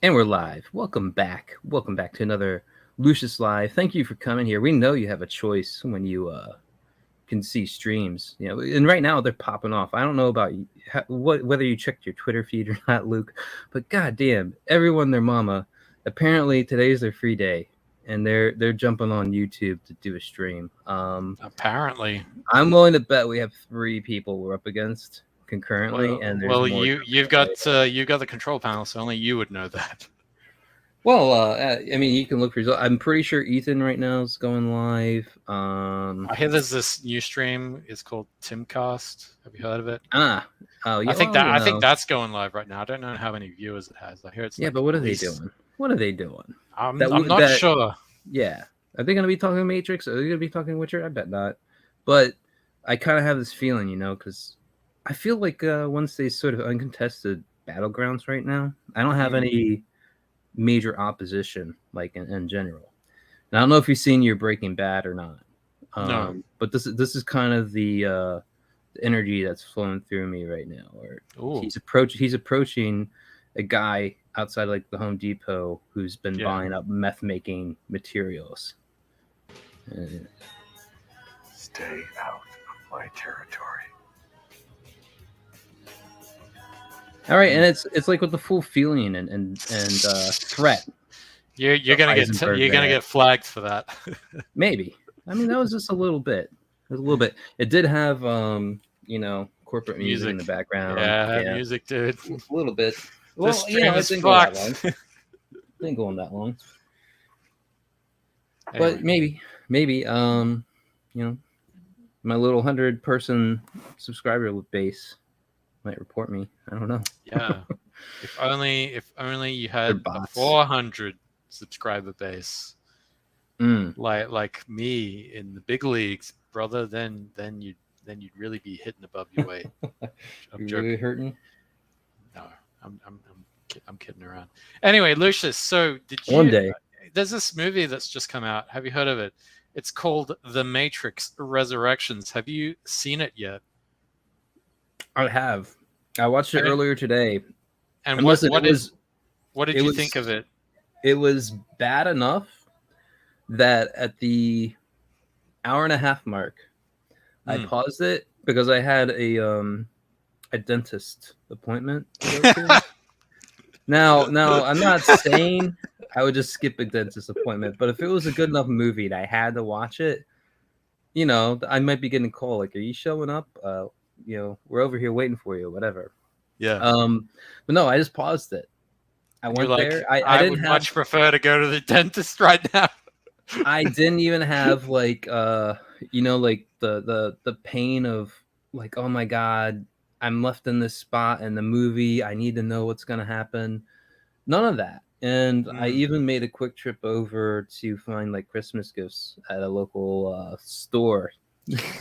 And we're live. Welcome back. Welcome back to another Lucius Live. Thank you for coming here. We know you have a choice when you can see streams. And right now they're popping off. I don't know about you, whether you checked your Twitter feed or not, Luke, but goddamn, everyone, their mama. Apparently today's their free day, and they're jumping on YouTube to do a stream. Apparently, I'm willing to bet we have 3 people we're up against concurrently, and there's more. you've got the control panel, so only you would know that. Well, I mean, you can look for results. I'm pretty sure Ethan right now is going live. I hear there's this new stream. It's called Timcast. Have you heard of it? Oh, yeah. I think that's going live right now. I don't know how many viewers it has. I hear it's but what are they doing? What are they doing? I'm not sure. Yeah, are they going to be talking Matrix? Are they going to be talking Witcher? I bet not. But I kind of have this feeling, because I feel like once they sort of uncontested battlegrounds right now, I don't have any major opposition like in general. And I don't know if you've seen your Breaking Bad or not. No. But this is kind of the energy that's flowing through me right now. Or he's approaching a guy outside like the Home Depot who's been buying up meth making materials. Stay out of my territory. All right, and it's like with the full feeling and threat. You're gonna get flagged for that. Maybe. I mean, that was just a little bit. It did have corporate music in the background. Yeah, music, dude. A little bit. Well, it didn't go that long. Didn't go on that long. Anyway. But maybe, my little 100-person subscriber base might report me. I don't know. Yeah. If only you had a 400 subscriber base. Like me in the big leagues, brother, then you'd really be hitting above your weight. I'm really hurting? No, I'm kidding around. Anyway, Lucius, so one day there's this movie that's just come out. Have you heard of it? It's called The Matrix Resurrections. Have you seen it yet? I have. I watched it earlier today. And what did you think of it? It was bad enough that at the hour and a half mark, I paused it because I had a dentist appointment to go to. Now, I'm not saying I would just skip a dentist appointment, but if it was a good enough movie and I had to watch it, I might be getting a call like, "Are you showing up? We're over here waiting for you," whatever. Yeah. But no, I just paused it. I went there. I didn't much prefer to go to the dentist right now. I didn't even have like like the pain of like, oh my God, I'm left in this spot in the movie. I need to know what's gonna happen. None of that. And I even made a quick trip over to find like Christmas gifts at a local store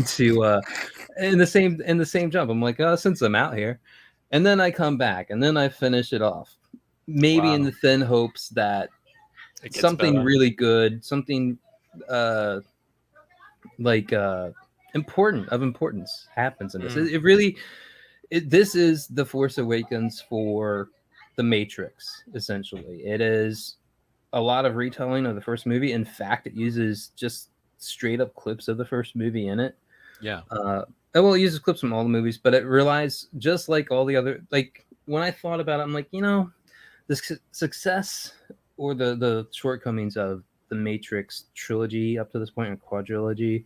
to in the same jump. I'm like, since I'm out here. And then I come back and then I finish it off. Maybe in the thin hopes that something better. Really good, something importance happens in this. This is the Force Awakens for the Matrix, essentially. It is a lot of retelling of the first movie. In fact, it uses just straight up clips of the first movie in it. Yeah. It uses clips from all the movies, but it relies just like all the other. Like when I thought about it, I'm like, the success or the shortcomings of the Matrix trilogy up to this point, or quadrilogy,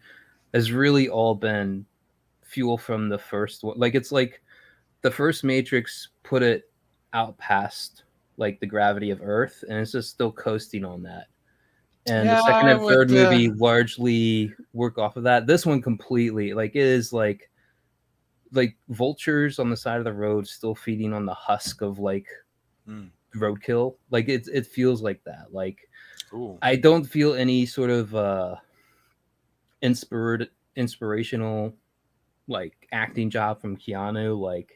has really all been fuel from the first one. Like it's like the first Matrix put it out past like the gravity of Earth, and it's just still coasting on that. And the second and third movie largely work off of that. This one completely, like, it is like vultures on the side of the road still feeding on the husk of like roadkill. Like it feels like that. Like I don't feel any sort of inspirational like acting job from Keanu. Like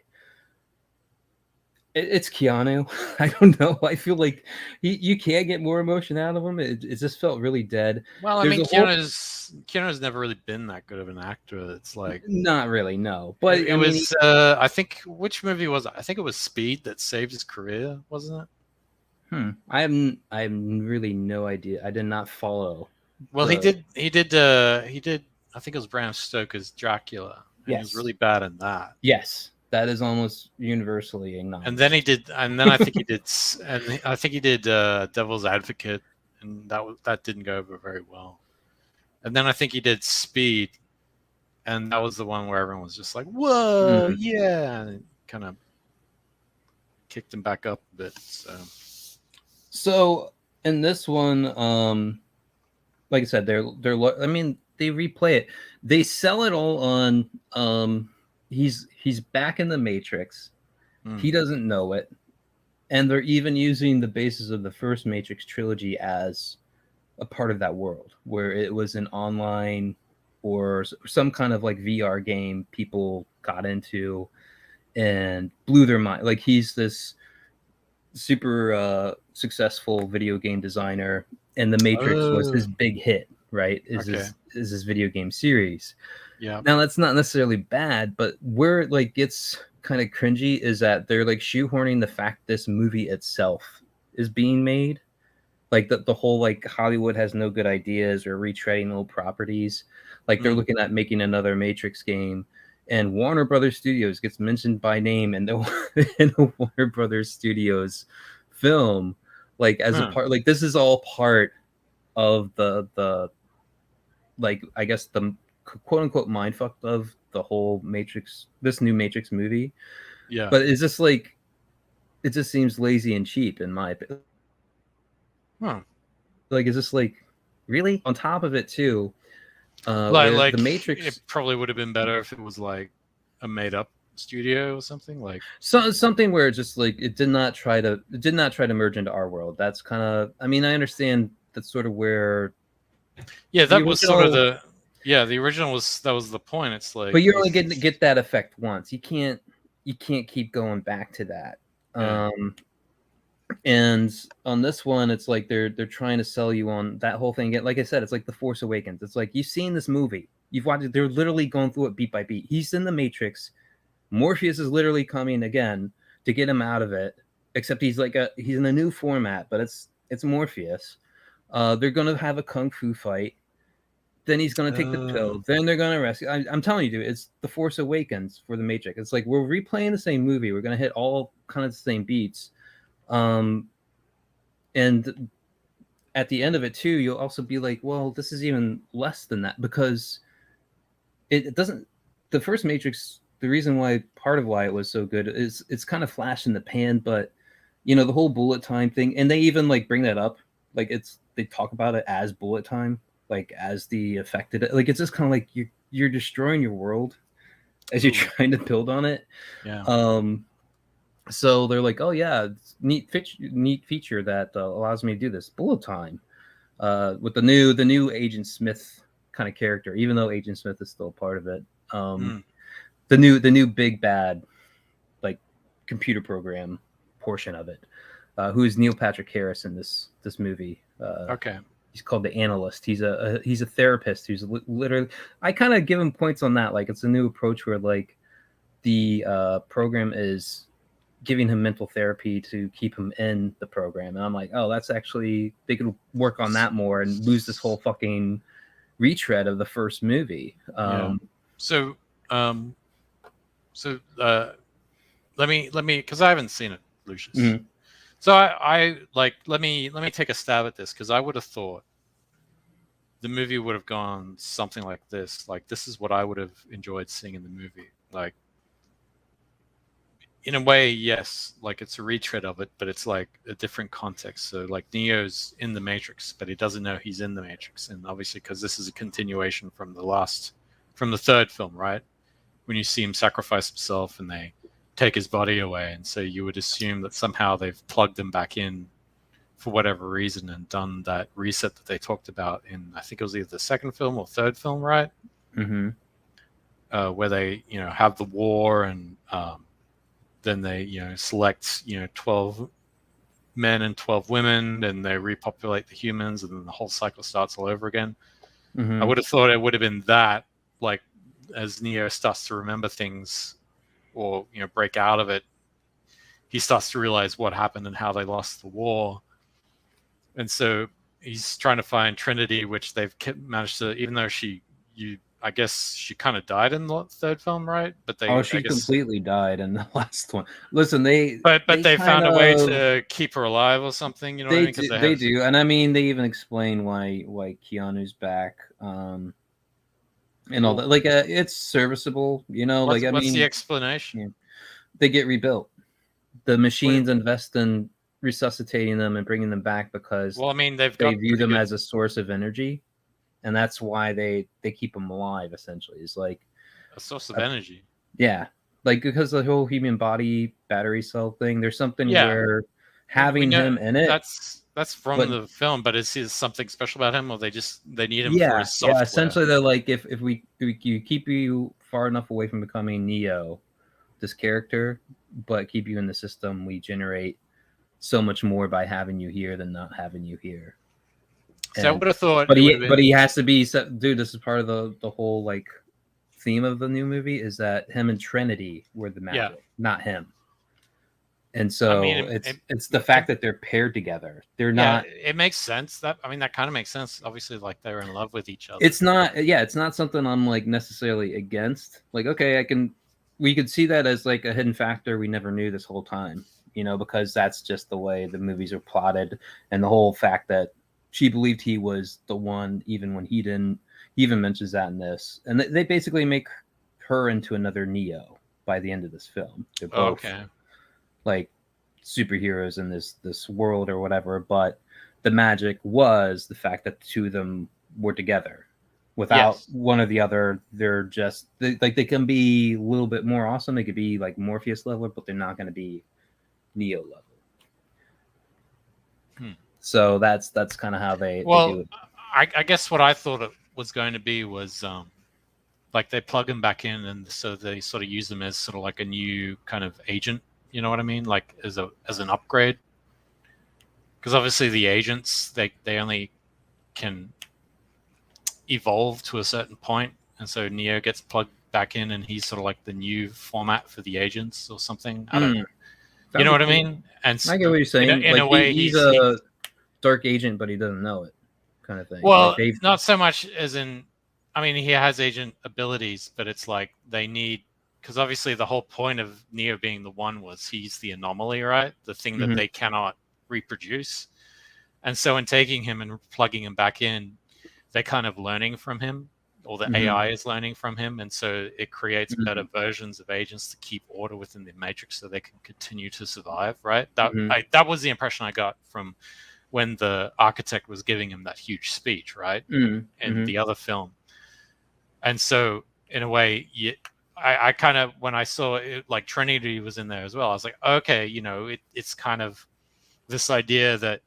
it's Keanu. I don't know. I feel like you can't get more emotion out of him. It just felt really dead. Well, I mean, Keanu's never really been that good of an actor. It's like not really, no. But it was. I think which movie was it? I think it was Speed that saved his career, wasn't it? I have really no idea. I did not follow. Well, he did. I think it was Bram Stoker's Dracula, and he was really bad in that. Yes, that is almost universally acknowledged. And then I think he did Devil's Advocate, and that didn't go over very well. And then I think he did Speed, and that was the one where everyone was just like, "Whoa, yeah!" And it kind of kicked him back up a bit. So in this one, like I said, they replay it. They sell it all on. He's back in the Matrix. He doesn't know it, and they're even using the basis of the first Matrix trilogy as a part of that world, where it was an online or some kind of like VR game people got into and blew their mind. Like he's this super successful video game designer, and the Matrix was his big hit, right? Is his video game series. Yeah. Now that's not necessarily bad, but where it like gets kind of cringy is that they're like shoehorning the fact this movie itself is being made. Like the whole like Hollywood has no good ideas or retreading old properties. Like they're looking at making another Matrix game, and Warner Brothers Studios gets mentioned by name in the Warner Brothers Studios film, like as a part. Like this is all part of the like I guess the quote unquote mindfuck of the whole Matrix, this new Matrix movie. Yeah. But it's just like it just seems lazy and cheap in my opinion. Like, is this like really on top of it too? Like the Matrix, it probably would have been better if it was like a made-up studio or something, like something where it just like it did not try to merge into our world. That's kind of, I mean, I understand that's sort of where. Yeah, that was sort of the. Yeah, the original was the point. It's like, but you're only getting to get that effect once. You can't keep going back to that. Yeah. And on this one, it's like they're trying to sell you on that whole thing. Like I said, it's like The Force Awakens. It's like you've seen this movie, you've watched it. They're literally going through it beat by beat. He's in the Matrix. Morpheus is literally coming again to get him out of it. Except he's in a new format, but it's Morpheus. They're gonna have a kung fu fight. Then he's gonna take the pill. Then they're gonna rescue. I'm telling you, dude, it's The Force Awakens for the Matrix. It's like we're replaying the same movie. We're gonna hit all kind of the same beats. And at the end of it too, you'll also be like, well, this is even less than that, because it doesn't. The first Matrix, the reason why, part of why it was so good is it's kind of flash in the pan, but you know, the whole bullet time thing, and they even like bring that up, like they talk about it as bullet time, like as the affected, like it's just kind of like you're destroying your world as you're trying to build on it. Yeah. So they're like, oh yeah, it's neat feature that allows me to do this bullet time with the new Agent Smith kind of character, even though Agent Smith is still a part of it. The new big bad like computer program portion of it, who is Neil Patrick Harris in this movie. He's called the Analyst. He's a therapist who's literally, I kind of give him points on that. Like it's a new approach where like the program is giving him mental therapy to keep him in the program. And I'm like, oh, that's actually, they could work on that more and lose this whole fucking retread of the first movie. So let me, because I haven't seen it, Lucius. Mm-hmm. So I like, let me take a stab at this, because I would have thought the movie would have gone something like this. Like, this is what I would have enjoyed seeing in the movie. Like, in a way, yes, like it's a retread of it, but it's like a different context. So like Neo's in the Matrix, but he doesn't know he's in the Matrix. And obviously, because this is a continuation from the third film, right? When you see him sacrifice himself and they take his body away. And so you would assume that somehow they've plugged him back in for whatever reason and done that reset that they talked about in, I think it was either the second film or third film, right? Mm-hmm. Where they, have the war and, then they, select, 12 men and 12 women, and they repopulate the humans, and then the whole cycle starts all over again. Mm-hmm. I would have thought it would have been that, like, as Neo starts to remember things or, break out of it, he starts to realize what happened and how they lost the war. And so he's trying to find Trinity, which they've managed to, even though I guess she kind of died in the third film, right? But she completely died in the last one. Listen, but they found a way to keep her alive or something. You know what I mean? They do, and I mean they even explain why Keanu's back, and all that. Like, it's serviceable, you know. What's the explanation? Yeah, they get rebuilt. The machines invest in resuscitating them and bringing them back because they view them as a source of energy, and that's why they keep them alive. Essentially, it's like a source of energy. Yeah, like because the whole human body battery cell thing. There's something where having him in it. That's from the film, but is something special about him, or they need him for his software? Yeah. Essentially, they're like, if you keep you far enough away from becoming Neo, this character, but keep you in the system, we generate so much more by having you here than not having you here. So I would have thought, but he has to be, dude. This is part of the whole like theme of the new movie is that him and Trinity were the magic, not him. And so it's the fact that they're paired together. They're not. It makes sense. That kind of makes sense. Obviously, like they're in love with each other. It's not. Yeah, it's not something I'm like necessarily against. Like, okay, we could see that as like a hidden factor we never knew this whole time. You know, because that's just the way the movies are plotted, and the whole fact that she believed he was the one, even when he didn't. He even mentions that in this, and they basically make her into another Neo by the end of this film. They're both like superheroes in this world or whatever, but the magic was the fact that the two of them were together. Without one or the other, they're just they can be a little bit more awesome. They could be like Morpheus level, but they're not going to be Neo level. So that's kind of how they do it. I guess what I thought it was going to be was like they plug them back in, and so they sort of use them as sort of like a new kind of agent. You know what I mean? Like as an upgrade. Because obviously the agents they only can evolve to a certain point, and so Neo gets plugged back in, and he's sort of like the new format for the agents or something. I don't know. You know what I mean? And I get what you're saying. In a way, he's a dark agent, but he doesn't know it, kind of thing. Well, not so much as in. I mean, he has agent abilities, but it's like they need. Because obviously the whole point of Neo being the one was he's the anomaly, right? The thing that they cannot reproduce. And so in taking him and plugging him back in, they're kind of learning from him, or the AI is learning from him. And so it creates better versions of agents to keep order within the Matrix so they can continue to survive, right? That was the impression I got from when the architect was giving him that huge speech, right? In the other film. And so in a way, I kind of, when I saw it, like Trinity was in there as well, I was like, okay, you know, it's kind of this idea that,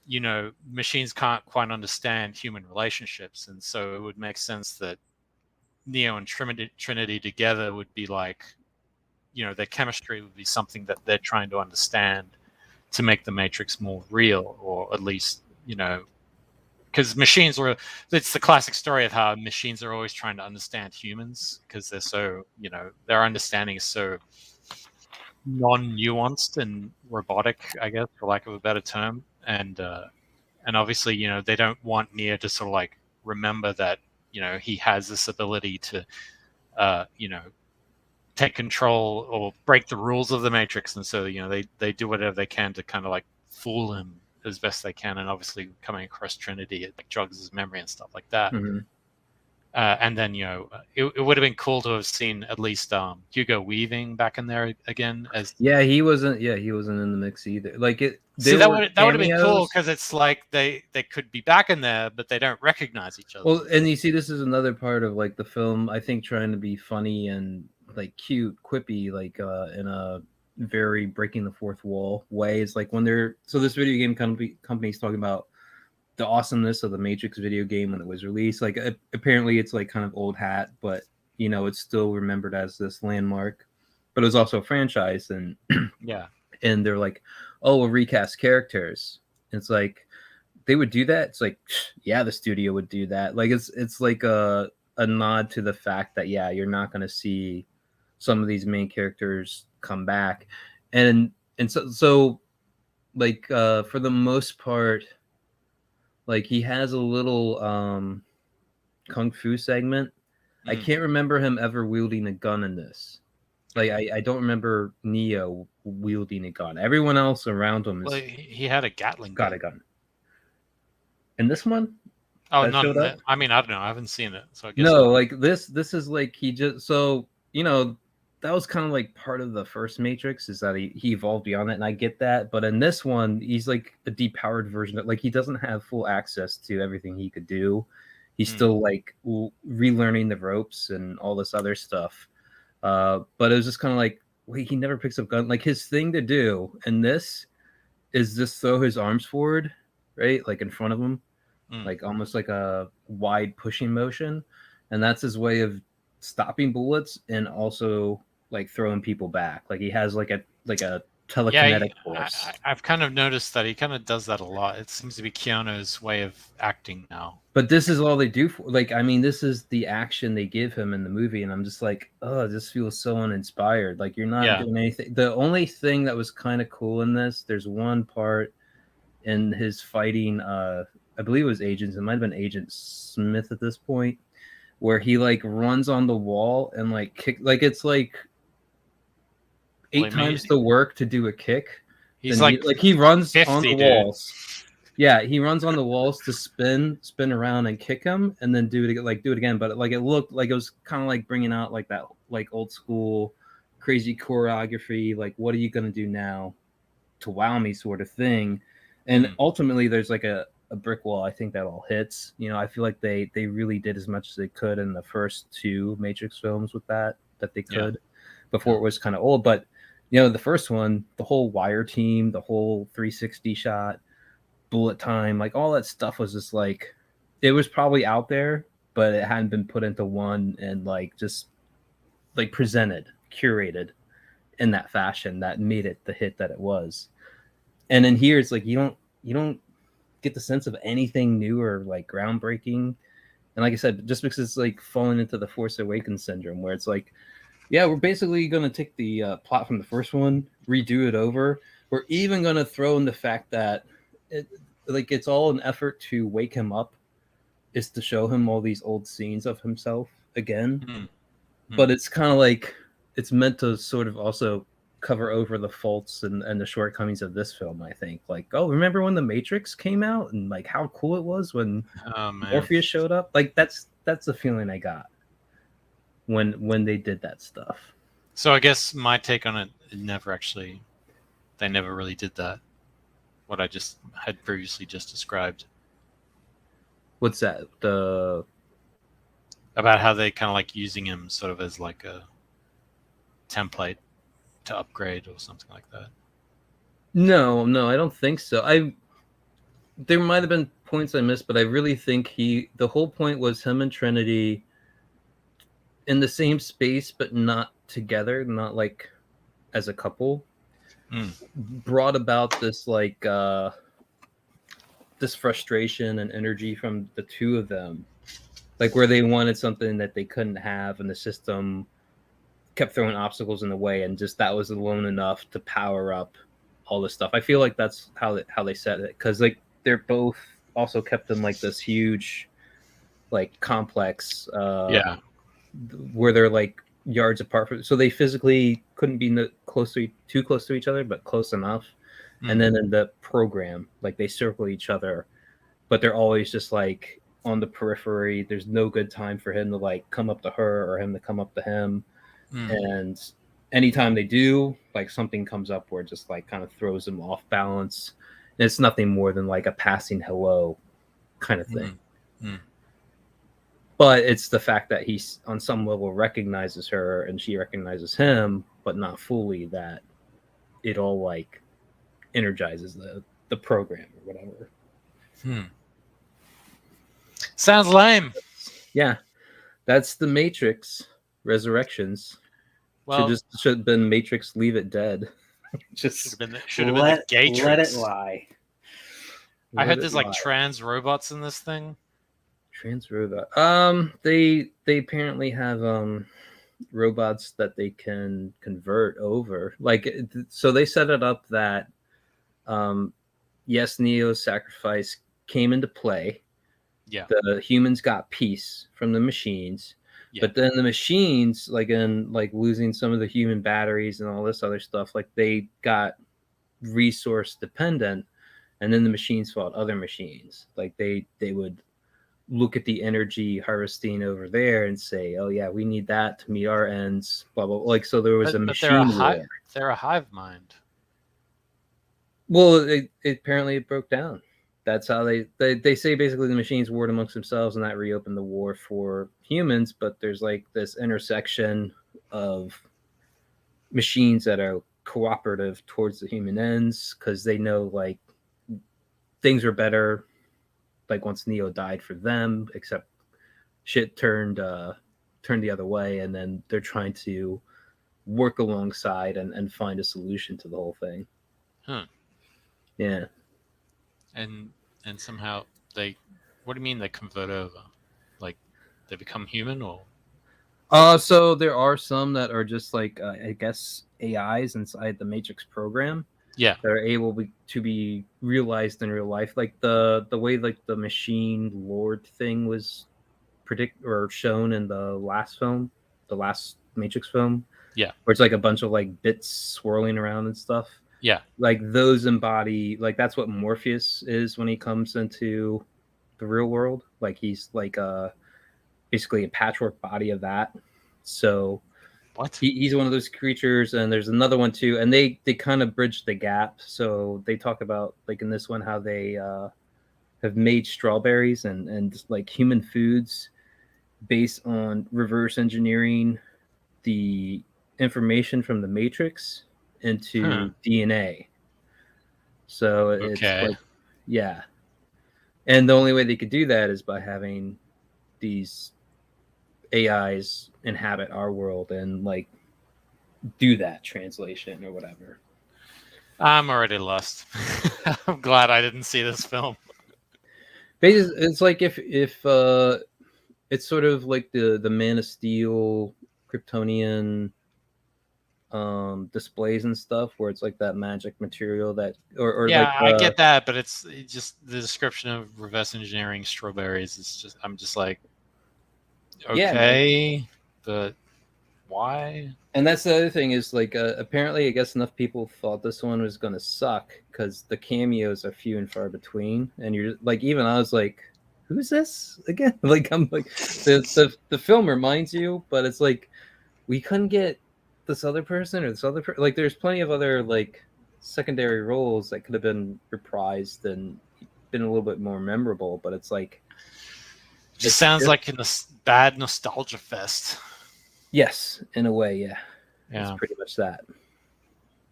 you know, machines can't quite understand human relationships. And so it would make sense that Neo and Trinity together would be like, you know, their chemistry would be something that they're trying to understand to make the Matrix more real, or at least, you know, because it's the classic story of how machines are always trying to understand humans because they're so, you know, their understanding is so non-nuanced and robotic, I guess, for lack of a better term. And obviously, you know, they don't want Neo to sort of like remember that, you know, he has this ability to, you know, take control or break the rules of the Matrix. And so, you know, they do whatever they can to kind of like fool him as best they can, and obviously coming across Trinity, it like jogs his memory and stuff like that. And then, you know, it would have been cool to have seen at least Hugo Weaving back in there again. He wasn't in the mix either. Like that would have been cool because it's like they could be back in there, but they don't recognize each other. Well, and you see, this is another part of like the film, I think, trying to be funny and like cute, quippy, like in a very breaking the fourth wall way. It's like when this video game company's talking about the awesomeness of the Matrix video game when it was released. Like apparently it's like kind of old hat, but you know, it's still remembered as this landmark, but it was also a franchise. And and they're like, oh, we'll recast characters. And it's like, they would do that. It's like, yeah, the studio would do that. Like it's like a nod to the fact that, yeah, you're not going to see some of these main characters come back. And And so like for the most part, like he has a little kung fu segment. I can't remember him ever wielding a gun in this. Like I don't remember Neo wielding a gun. Everyone else around him Well, he had a Gatling gun. got a gun. In this one? Oh, no. I mean, I don't know. I haven't seen it, so I guess no. Like this is like he just that was kind of like part of the first Matrix is that he evolved beyond that, and I get that. But in this one, he's like a depowered version of like he doesn't have full access to everything he could do. He's still like relearning the ropes and all this other stuff. But it was just kind of like, wait, he never picks up gun. Like his thing to do, and this is just throw his arms forward, right, like in front of him, like almost like a wide pushing motion, and that's his way of stopping bullets and also like throwing people back. Like he has like a telekinetic force. I've kind of noticed that he kind of does that a lot. It seems to be Keanu's way of acting now. But this is all they do for, like, I mean, this is the action they give him in the movie, and I'm just like, oh, this feels so uninspired. Like you're not doing anything. The only thing that was kind of cool in this, there's one part in his fighting, I believe it was Agents. It might have been Agent Smith at this point, where he like runs on the wall and like kick, like it's like 8 times the work to do a kick. He's like he runs 50, on the walls. Yeah, he runs on the walls to spin around and kick him, and then do it again. But like it looked like it was kind of like bringing out like that like old school crazy choreography. Like, what are you gonna do now to wow me, sort of thing. And ultimately, there's like a brick wall. I think that all hits. You know, I feel like they really did as much as they could in the first 2 Matrix films with that they could before it was kind of old. But you know, the first one, the whole wire team, the whole 360 shot, bullet time, like all that stuff was just like, it was probably out there, but it hadn't been put into one and like just like presented, curated in that fashion that made it the hit that it was. And in here, it's like you don't get the sense of anything new or like groundbreaking. And like I said, just because it's like falling into the Force Awakens syndrome, where it's like, yeah, we're basically going to take the plot from the first one, redo it over. We're even going to throw in the fact that it's all an effort to wake him up, is to show him all these old scenes of himself again. But it's kind of like it's meant to sort of also cover over the faults and the shortcomings of this film. I think, like, oh, remember when the Matrix came out and like how cool it was when Morpheus showed up? Like that's the feeling I got when they did that stuff. So I guess my take on it, they never really did that. What I just had previously just described. What's that? About how they kind of like using him sort of as like a template to upgrade or something like that. No, I don't think so. There might have been points I missed, but I really think the whole point was him and Trinity in the same space, but not together, not like as a couple. Brought about this like this frustration and energy from the two of them, like where they wanted something that they couldn't have, and the system kept throwing obstacles in the way, and just that was alone enough to power up all this stuff. I feel like that's how they said it, because like they're both also kept in like this huge like complex where they're like yards apart so they physically couldn't be too close to each other, but close enough. And then in the program, like they circle each other, but they're always just like on the periphery. There's no good time for him to like come up to her or him to come up to him. And anytime they do, like something comes up where it just like kind of throws them off balance. And it's nothing more than like a passing hello kind of thing. But it's the fact that he on some level recognizes her and she recognizes him, but not fully, that it all like energizes the program or whatever. Sounds lame. Yeah, that's the Matrix Resurrections. Well, should have been Matrix Leave It Dead. Should have been the Gatrix. Let it lie. I heard there's like trans robots in this thing. Trans robot. They apparently have robots that they can convert over. Like, so they set it up that yes, Neo's sacrifice came into play. Yeah. The humans got peace from the machines. Yeah. But then the machines, like in like losing some of the human batteries and all this other stuff, like they got resource dependent, and then the machines fought other machines. Like they would look at the energy harvesting over there and say, "Oh yeah, we need that to meet our ends." Blah blah. Like so, there was a machine war. They're a hive mind. Well, it apparently it broke down. That's how they say basically the machines warred amongst themselves, and that reopened the war for humans. But there's like this intersection of machines that are cooperative towards the human ends because they know like things were better like once Neo died for them, except shit turned the other way, and then they're trying to work alongside and find a solution to the whole thing. Huh. Yeah. And somehow what do you mean they convert over? Like they become human or? So there are some that are just like I guess AIs inside the Matrix program. Yeah. That are able to be realized in real life, like the way like the machine lord thing was shown in the last Matrix film. Yeah. Where it's like a bunch of like bits swirling around and stuff. Yeah. Like those embody, like that's what Morpheus is when he comes into the real world. Like he's like basically a patchwork body of that. So what? He's one of those creatures, and there's another one too, and they kind of bridge the gap. So they talk about like in this one how they have made strawberries and like human foods based on reverse engineering the information from the Matrix into DNA. So it's like, yeah. And the only way they could do that is by having these AIs inhabit our world and like do that translation or whatever. I'm already lost. I'm glad I didn't see this film. Basically, it's like if it's sort of like the Man of Steel Kryptonian displays and stuff where it's like that magic material that or yeah, like I get that, but it's just the description of reverse engineering strawberries is just I'm just like okay, but why? And that's the other thing is like apparently I guess enough people thought this one was gonna suck because the cameos are few and far between, and you're like even I was like, who's this again? Like I'm like the film reminds you, but it's like we couldn't get this other person or this other like there's plenty of other like secondary roles that could have been reprised and been a little bit more memorable, but it's like it just sounds like a bad nostalgia fest. Yes, in a way, yeah. Yeah. It's pretty much that.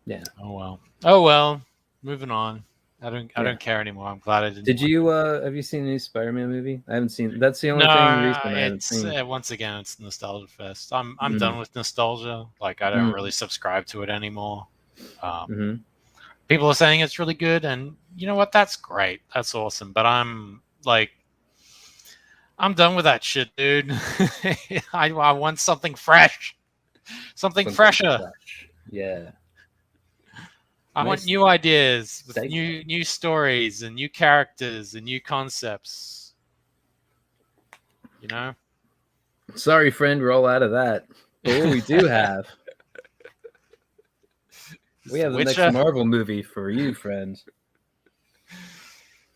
Yeah. Oh well. Moving on. I don't care anymore. I'm glad I didn't. Did you have you seen any Spider-Man movie? I haven't seen. That's the only reason I haven't seen. Once again, it's nostalgia fest. I'm done with nostalgia. Like I don't really subscribe to it anymore. People are saying it's really good, and you know what? That's great. That's awesome. But I'm done with that shit, dude. I want something fresh. Something fresher. Fresh. Yeah. I want new ideas with new stories and new characters and new concepts. You know? Sorry, friend, we're all out of that. But what we do have. We have the next Marvel movie for you, friend.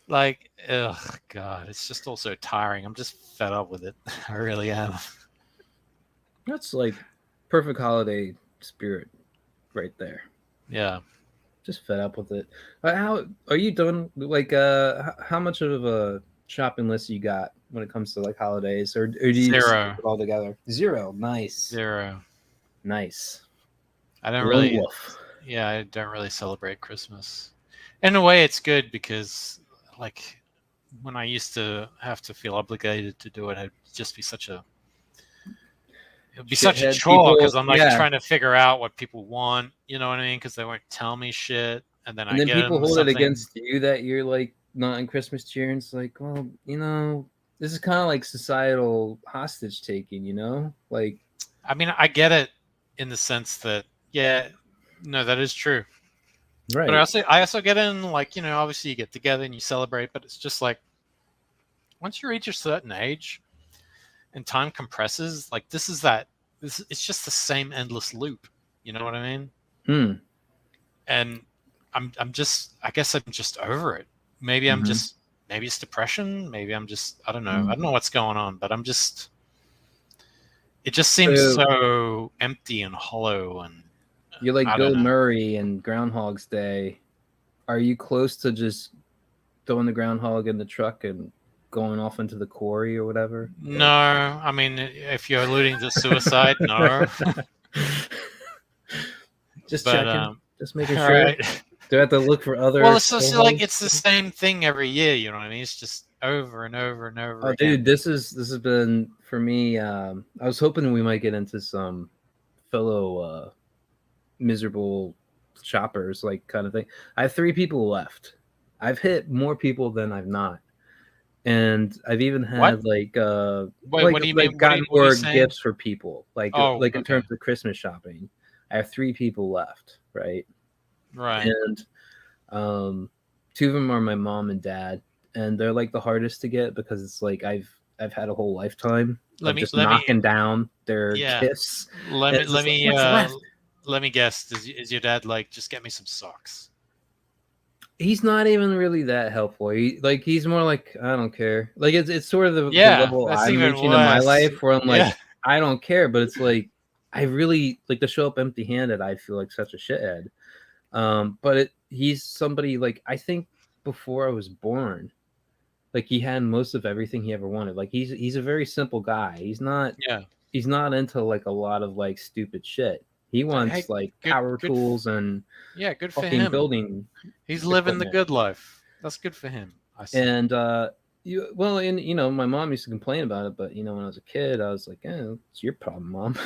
Like, oh god, it's just all so tiring. I'm just fed up with it. I really am. That's like perfect holiday spirit right there. Yeah. Just fed up with it. How are you done? Like, how much of a shopping list you got when it comes to like holidays, or do you just put it all together? Zero. Nice. Zero. Nice. I don't really. Yeah, I don't really celebrate Christmas. In a way, it's good because, like, when I used to have to feel obligated to do it, it'd just be such a. It'd be such a chore because I'm like trying to figure out what people want, you know what I mean? Because they won't tell me shit, and then people hold it against you that you're like not in Christmas cheer, and it's like, well, you know, this is kind of like societal hostage taking, you know, like I mean, I get it in the sense that, yeah, no, that is true. Right. But I also get in, like, you know, obviously you get together and you celebrate, but it's just like, once you reach a certain age and time compresses, like it's just the same endless loop. You know what I mean? And I guess I'm just over it. Maybe maybe it's depression. Maybe I'm just, I don't know. I don't know what's going on, but it just seems so empty and hollow. And you're like Bill Murray in Groundhog's Day. Are you close to just throwing the groundhog in the truck and going off into the quarry or whatever? No, I mean, if you're alluding to suicide, no. Just checking, just making sure. Right. Do I have to look for other? Well, it's just like it's the same thing every year. You know what I mean? It's just over and over and over again. Dude, this has been for me. I was hoping we might get into some fellow miserable shoppers, like kind of thing. I have 3 people left. I've hit more people than I've not. And I've even had Wait, what do you mean? Gotten more gifts for people, like in terms of Christmas shopping. I have 3 people left, right? Right. And 2 of them are my mom and dad, and they're like the hardest to get because it's like I've had a whole lifetime of just knocking down their gifts. Let me guess. Is your dad like, just get me some socks? He's not even really that helpful. He's more like, I don't care. Like it's sort of the level I'm reaching in my life where I'm like, I don't care. But it's like, I really like to show up empty-handed. I feel like such a shithead. But he's somebody like, I think before I was born, like he had most of everything he ever wanted. Like he's a very simple guy. He's not into like a lot of like stupid shit. He wants power tools and good for him. Building. He's living the good life. That's good for him. I see. And my mom used to complain about it, but when I was a kid, I was like, it's your problem, Mom.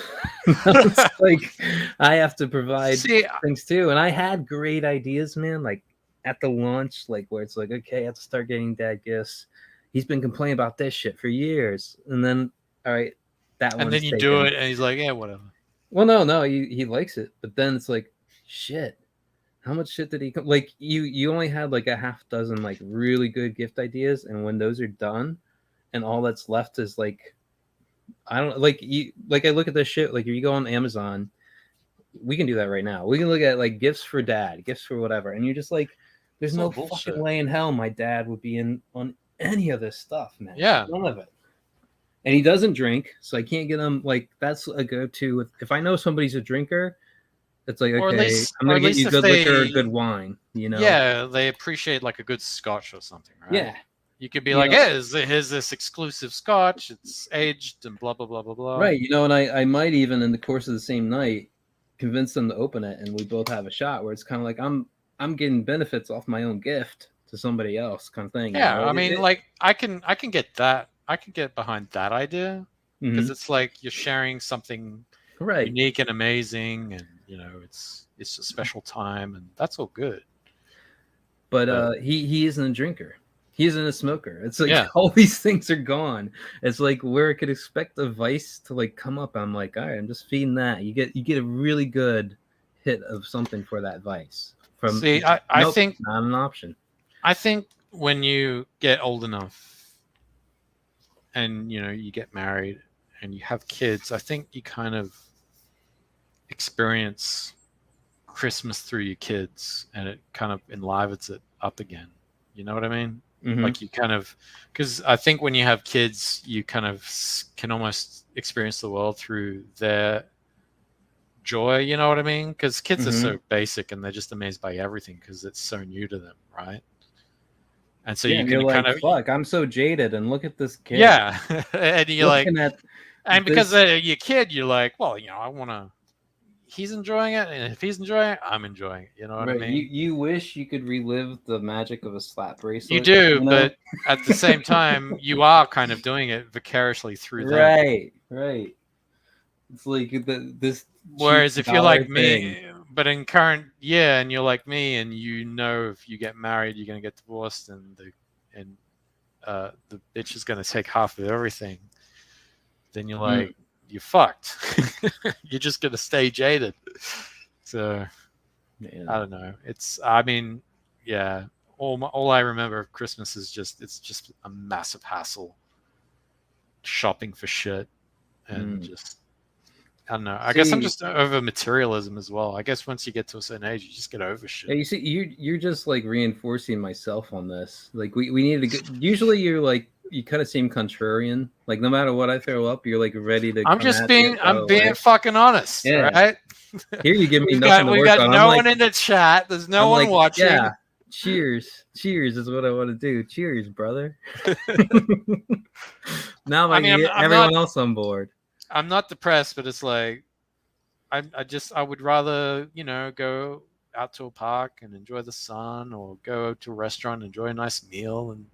It's like I have to provide things too. And I had great ideas, man. Like at the launch, like where it's like, okay, I have to start getting dad gifts. He's been complaining about this shit for years, and then all right, that one. And then you do it, and he's like, yeah, whatever. Well, no, he likes it, but then it's like, shit. How much shit did he like? You only had like a half dozen like really good gift ideas, and when those are done, and all that's left is like, I don't like you. Like I look at this shit. Like if you go on Amazon, we can do that right now. We can look at like gifts for dad, gifts for whatever, and you're just like, there's no fucking way in hell my dad would be in on any of this stuff, man. Yeah, none of it. And he doesn't drink, so I can't get him. Like that's a go-to. If I know somebody's a drinker, it's like, okay, I'm gonna get you good liquor or good wine. Yeah, they appreciate like a good scotch or something, right? Yeah, you could be like, here's this exclusive scotch. It's aged and blah blah blah blah blah. Right, and I might even in the course of the same night convince them to open it, and we both have a shot where it's kind of like I'm getting benefits off my own gift to somebody else, kind of thing. Yeah, I mean, like I can get that. I can get behind that idea because it's like you're sharing something unique and amazing, and it's a special time, and that's all good. But he isn't a drinker. He isn't a smoker. It's like all these things are gone. It's like where I could expect a vice to like come up. I'm like, all right, I'm just feeding that. You get a really good hit of something for that vice. I think not an option. I think when you get old enough and you get married and you have kids, I think you kind of experience Christmas through your kids, and it kind of enlivens it up again. You know what I mean? Like you kind of, because I think when you have kids, you kind of can almost experience the world through their joy. You know what I mean? Because kids are so basic and they're just amazed by everything because it's so new to them, right? And so you can kind of, fuck, I'm so jaded, and look at this kid. Yeah, and you're like, and because your kid, you're like, well, I want to. He's enjoying it, and if he's enjoying it, I'm enjoying it. You know what I mean? You wish you could relive the magic of a slap bracelet. You do, but at the same time, you are kind of doing it vicariously through them. Right. It's like this. Whereas if you're like me, but in current and you're like me, and if you get married, you're gonna get divorced, and the bitch is gonna take half of everything. Then you're like, you're fucked. You're just gonna stay jaded. So I don't know. Yeah. All I remember of Christmas is it's just a massive hassle, shopping for shit, and just I don't know. I guess I'm just over materialism as well. I guess once you get to a certain age, you just get over shit. Yeah, you see, you're just like reinforcing myself on this. Like we need to get. Usually, you're like you kind of seem contrarian. Like no matter what I throw up, you're like ready to. I'm being fucking honest. Yeah. Right. Here you give me nothing to work on. We got no one in the chat. There's no one watching. Yeah. Cheers is what I want to do. Cheers, brother. Now I get everyone else on board. I'm not depressed, but it's like I would rather go out to a park and enjoy the sun, or go to a restaurant and enjoy a nice meal, and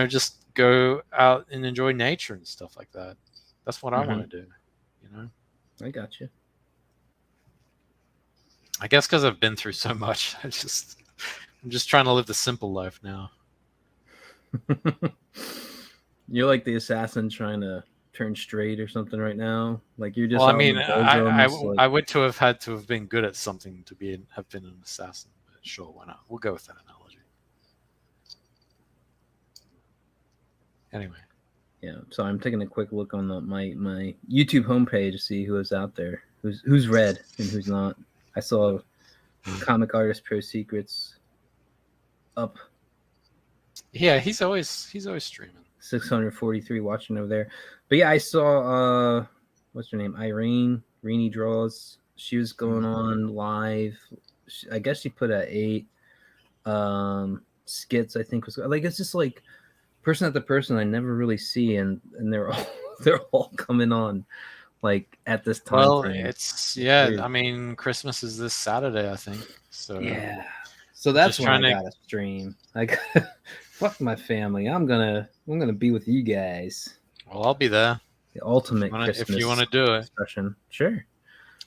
just go out and enjoy nature and stuff like that. That's what I want to do. I got you. I guess because I've been through so much, I'm just trying to live the simple life now. You're like the assassin trying to turn straight or something right now. Like you're just. Well, I mean, I would to have had to have been good at something to have been an assassin. But sure, why not? We'll go with that analogy. Anyway. Yeah. So I'm taking a quick look on my YouTube homepage to see who is out there, who's read and who's not. I saw Comic Artist Pro Secrets up. Yeah, he's always streaming. 643 watching over there. But yeah, I saw what's her name? Irene Draws. She was going on live. I guess she put at 8 skits, I think was like it's just like person after person I never really see, and they're all coming on like at this time. Well, it's I mean, Christmas is this Saturday, I think. So yeah. So that's when I gotta stream. Like fuck my family. I'm gonna be with you guys. Well, I'll be there. The ultimate Christmas if you want to do it. Expression. Sure.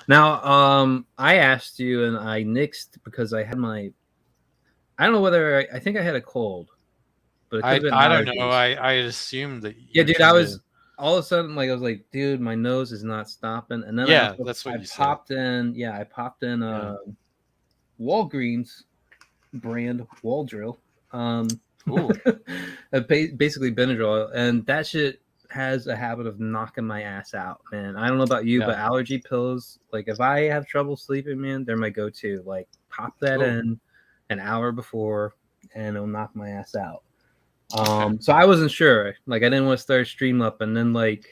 Now, I asked you and I nixed because I had I don't know whether I think I had a cold, but I don't know. I assumed that. Yeah, dude. I was all of a sudden like I was like, dude, my nose is not stopping, and then that's what I popped in. Yeah, I popped in Walgreens brand wall drill. Basically Benadryl, and that shit has a habit of knocking my ass out, man. I don't know about you, but allergy pills, like if I have trouble sleeping, man, they're my go-to. Like pop that in an hour before and it'll knock my ass out. So I wasn't sure. Like I didn't want to start stream up and then like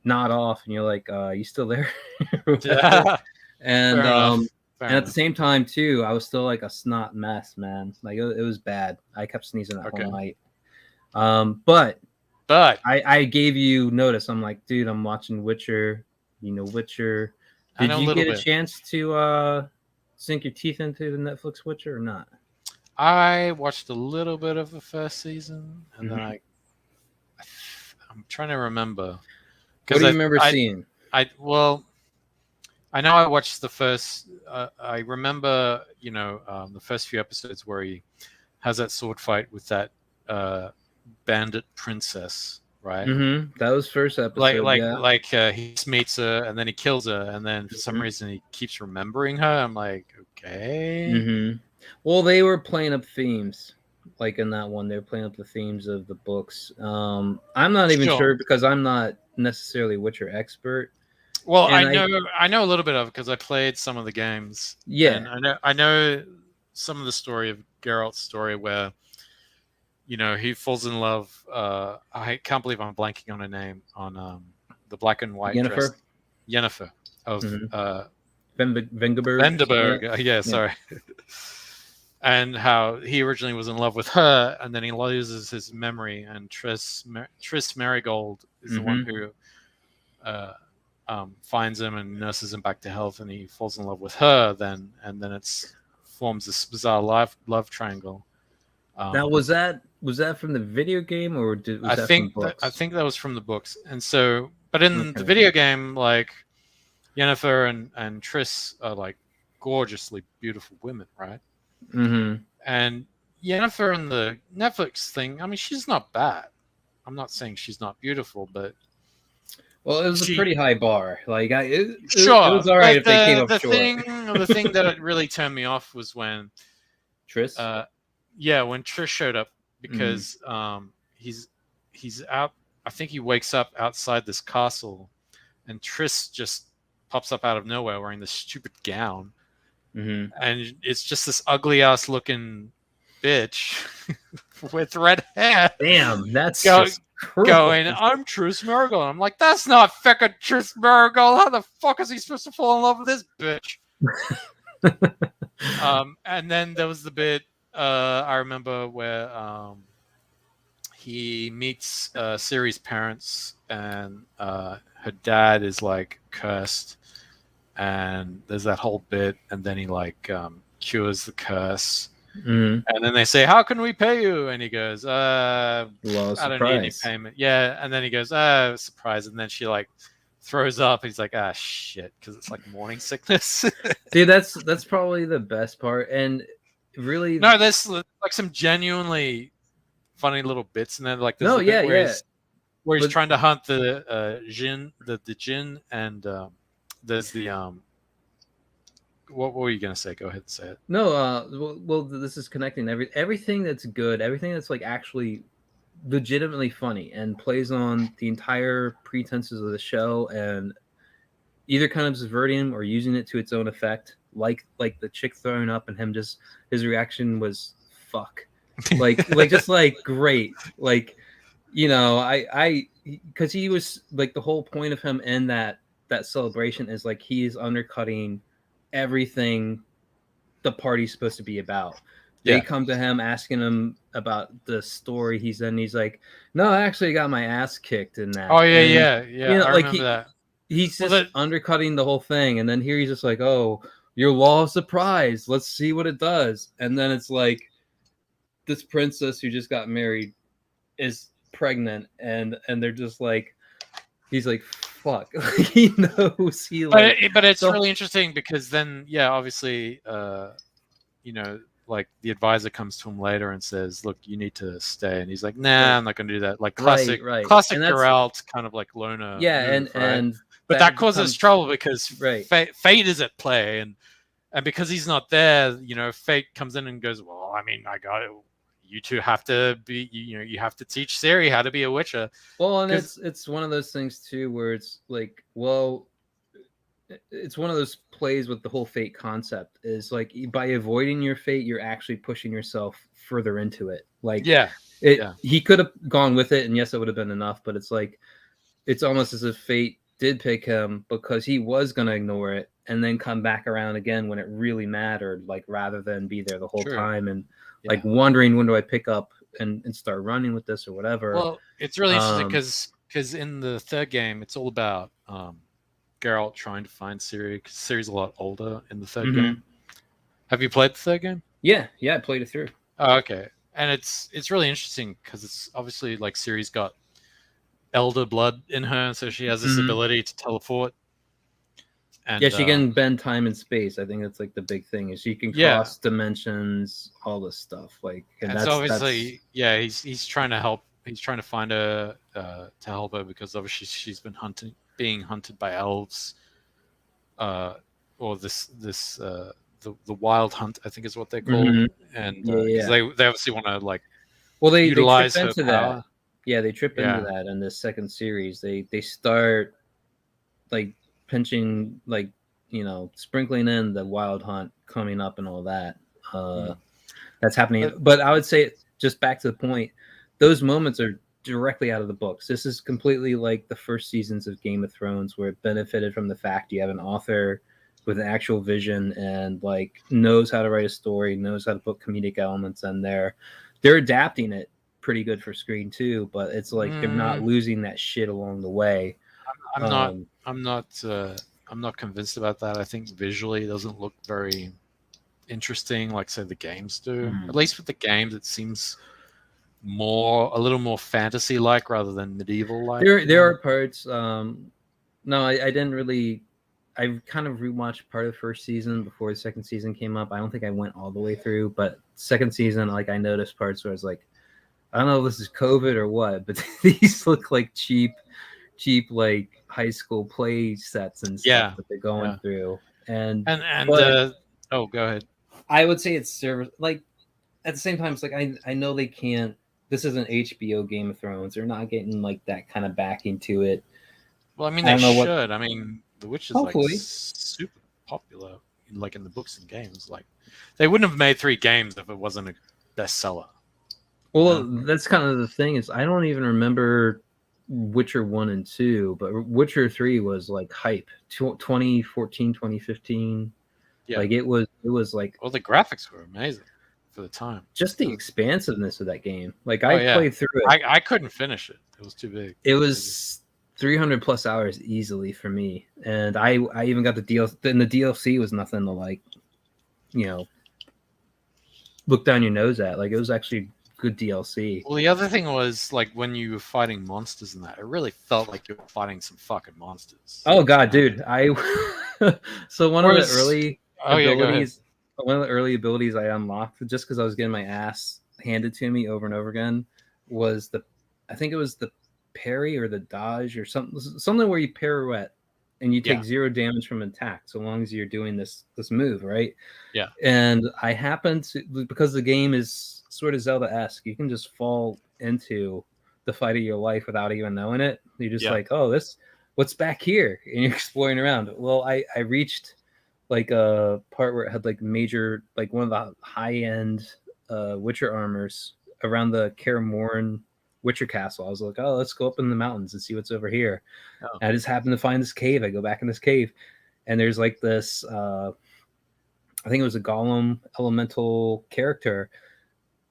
nod off and you're like, you still there? And and at the same time too, I was still like a snot mess, man. Like it was bad. I kept sneezing that whole night. But I gave you notice. I'm like, dude, I'm watching Witcher. Witcher. Did you get a chance to sink your teeth into the Netflix Witcher or not? I watched a little bit of the first season, and then I'm trying to remember. What do you remember seeing? I know I watched the first. I remember, the first few episodes where he has that sword fight with that bandit princess, right? Mm-hmm. That was first episode. He just meets her and then he kills her, and then for some reason he keeps remembering her. I'm like, okay. Mm-hmm. Well, they were playing up themes, like in that one. They were playing up the themes of the books. I'm not even sure because I'm not necessarily Witcher expert. Well, and I know a little bit of it because I played some of the games. Yeah, and I know some of the story of Geralt's story where, he falls in love. I can't believe I'm blanking on her name on the black and white dress. Yennefer of Vengerberg. Yeah, sorry. And how he originally was in love with her, and then he loses his memory, and Triss Merigold is the one who finds him and nurses him back to health, and he falls in love with her then, and then forms this bizarre love triangle. Now was that from the video game or was that from books? I think that was from the books. And so, but in the video game, like Yennefer and Triss are like gorgeously beautiful women, right? Mm-hmm. And Yennefer in the Netflix thing, I mean, she's not bad. I'm not saying she's not beautiful, but Well, it was a pretty high bar. Like, it was all like right if they came up short. The thing that really turned me off was when Triss. When Triss showed up, because he's out. I think he wakes up outside this castle, and Triss just pops up out of nowhere wearing this stupid gown, and it's just this ugly ass looking bitch with red hair. Damn, that's just going, I'm Triss Marigold. I'm like, that's not fucking Triss Marigold. How the fuck is he supposed to fall in love with this bitch? And then there was the bit I remember where he meets Ciri's parents, and her dad is like cursed, and there's that whole bit, and then he like cures the curse. And then they say, how can we pay you? And he goes, I don't need any payment. Yeah. And then he goes, surprise. And then she like throws up. He's like, shit, because it's like morning sickness. Dude, that's probably the best part. And really, no, there's like some genuinely funny little bits in there. Like where he's trying to hunt the djinn, the djinn, and there's the What were you gonna say? Go ahead and say it. No, well, this is connecting everything that's good, everything that's like actually legitimately funny and plays on the entire pretenses of the show, and either kind of subverting him or using it to its own effect. Like the chick throwing up and him just his reaction was fuck, like just like great, like I because he was like the whole point of him in that celebration is like he's undercutting everything the party's supposed to be about. They come to him asking him about the story he's in. He's like, no, I actually got my ass kicked in that. Oh yeah. I remember that. He's just undercutting the whole thing, and then here he's just like, oh, your law of surprise, let's see what it does. And then it's like this princess who just got married is pregnant, and they're just like, he's like, fuck. He knows but it's really interesting because then obviously like the advisor comes to him later and says, look, you need to stay, and he's like, nah, I'm not gonna do that. Like classic Geralt kind of like loner move, and but that causes trouble because fate is at play, and because he's not there, fate comes in and goes, well, I mean, I got it. You two have to be, you have to teach Ciri how to be a Witcher. Well, and it's one of those things too, where it's like, well, it's one of those plays with the whole fate concept is like by avoiding your fate, you're actually pushing yourself further into it. Like, he could have gone with it, and yes, it would have been enough, but it's like, it's almost as if fate did pick him because he was going to ignore it and then come back around again when it really mattered, like rather than be there the whole time and like wondering, when do I pick up and start running with this or whatever. Well, it's really interesting because in the third game, it's all about Geralt trying to find Ciri, because Ciri's a lot older in the third game. Have you played the third game? Yeah, I played it through. Oh, okay. And it's really interesting because it's obviously like Ciri's got elder blood in her, so she has this ability to teleport. And, she can bend time and space. I think that's like the big thing is she can cross dimensions, all this stuff. Like, and that's obviously he's trying to help. He's trying to find her to help her because obviously she's been being hunted by elves, or the wild hunt, I think is what they're called. And they obviously want to like utilize they trip her into power. That. Yeah, they trip into that in this second series. They start like pinching, like, sprinkling in the wild hunt coming up and all that. That's happening. But I would say, just back to the point, those moments are directly out of the books. This is completely like the first seasons of Game of Thrones, where it benefited from the fact you have an author with an actual vision and like knows how to write a story, knows how to put comedic elements in there. They're adapting it pretty good for screen too, but it's like they're not losing that shit along the way. I'm not convinced about that. I think visually it doesn't look very interesting like say the games do. At least with the games, it seems a little more fantasy like rather than medieval like. There are parts. No, I didn't really. I kind of rewatched part of the first season before the second season came up. I don't think I went all the way through, but second season, like I noticed parts where I was like, I don't know if this is COVID or what, but these look like cheap cheap like high school play sets and stuff that they're going through. And oh, go ahead. I would say it's service like at the same time it's like I know they can't. This isn't HBO Game of Thrones. They're not getting like that kind of backing to it. Well, I mean, they should. I mean, The Witch is like super popular, like in the books and games. Like, they wouldn't have made 3 games if it wasn't a bestseller. Well, that's kind of the thing is I don't even remember Witcher 1 and 2, but Witcher 3 was like hype. 2014, 2015. Yeah. Like it was like. Well, the graphics were amazing for the time. Just the expansiveness of that game. Like I played through it. I couldn't finish it. It was too big. It was 300 plus hours easily for me, and I even got the DLC. And the DLC was nothing to like, look down your nose at. Like it was actually good DLC. Well, the other thing was like when you were fighting monsters and that, it really felt like you were fighting some fucking monsters. Oh god, dude! So one of the early abilities. One of the early abilities I unlocked just because I was getting my ass handed to me over and over again was I think it was the parry or the dodge or something where you pirouette and you take 0 damage from attack so long as you're doing this move, right? Yeah. And I happened to, because the game is sort of Zelda-esque, you can just fall into the fight of your life without even knowing it. You're just like, oh, what's back here? And you're exploring around. Well, I reached like a part where it had like major, like one of the high-end Witcher armors around the Kaer Morhen Witcher castle. I was like, oh, let's go up in the mountains and see what's over here. Oh. I just happened to find this cave. I go back in this cave and there's like this, I think it was a golem elemental character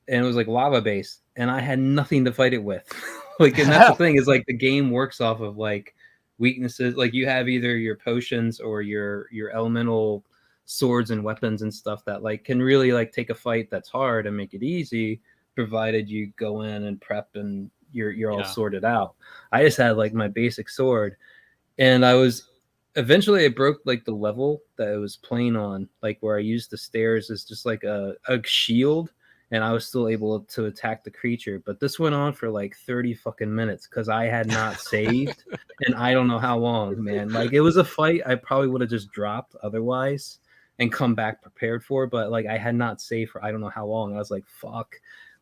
and it was like lava based and I had nothing to fight it with. Like, and that's the thing is like the game works off of like weaknesses. Like you have either your potions or your elemental swords and weapons and stuff that like can really like take a fight that's hard and make it easy, provided you go in and prep and you're all sorted out. I just had like my basic sword and eventually I broke like the level that I was playing on, like where I used the stairs as just like a shield and I was still able to attack the creature. But this went on for like 30 fucking minutes because I had not saved and I don't know how long, man. Like it was a fight I probably would have just dropped otherwise and come back prepared for, but like I had not saved for I don't know how long. I was like, fuck,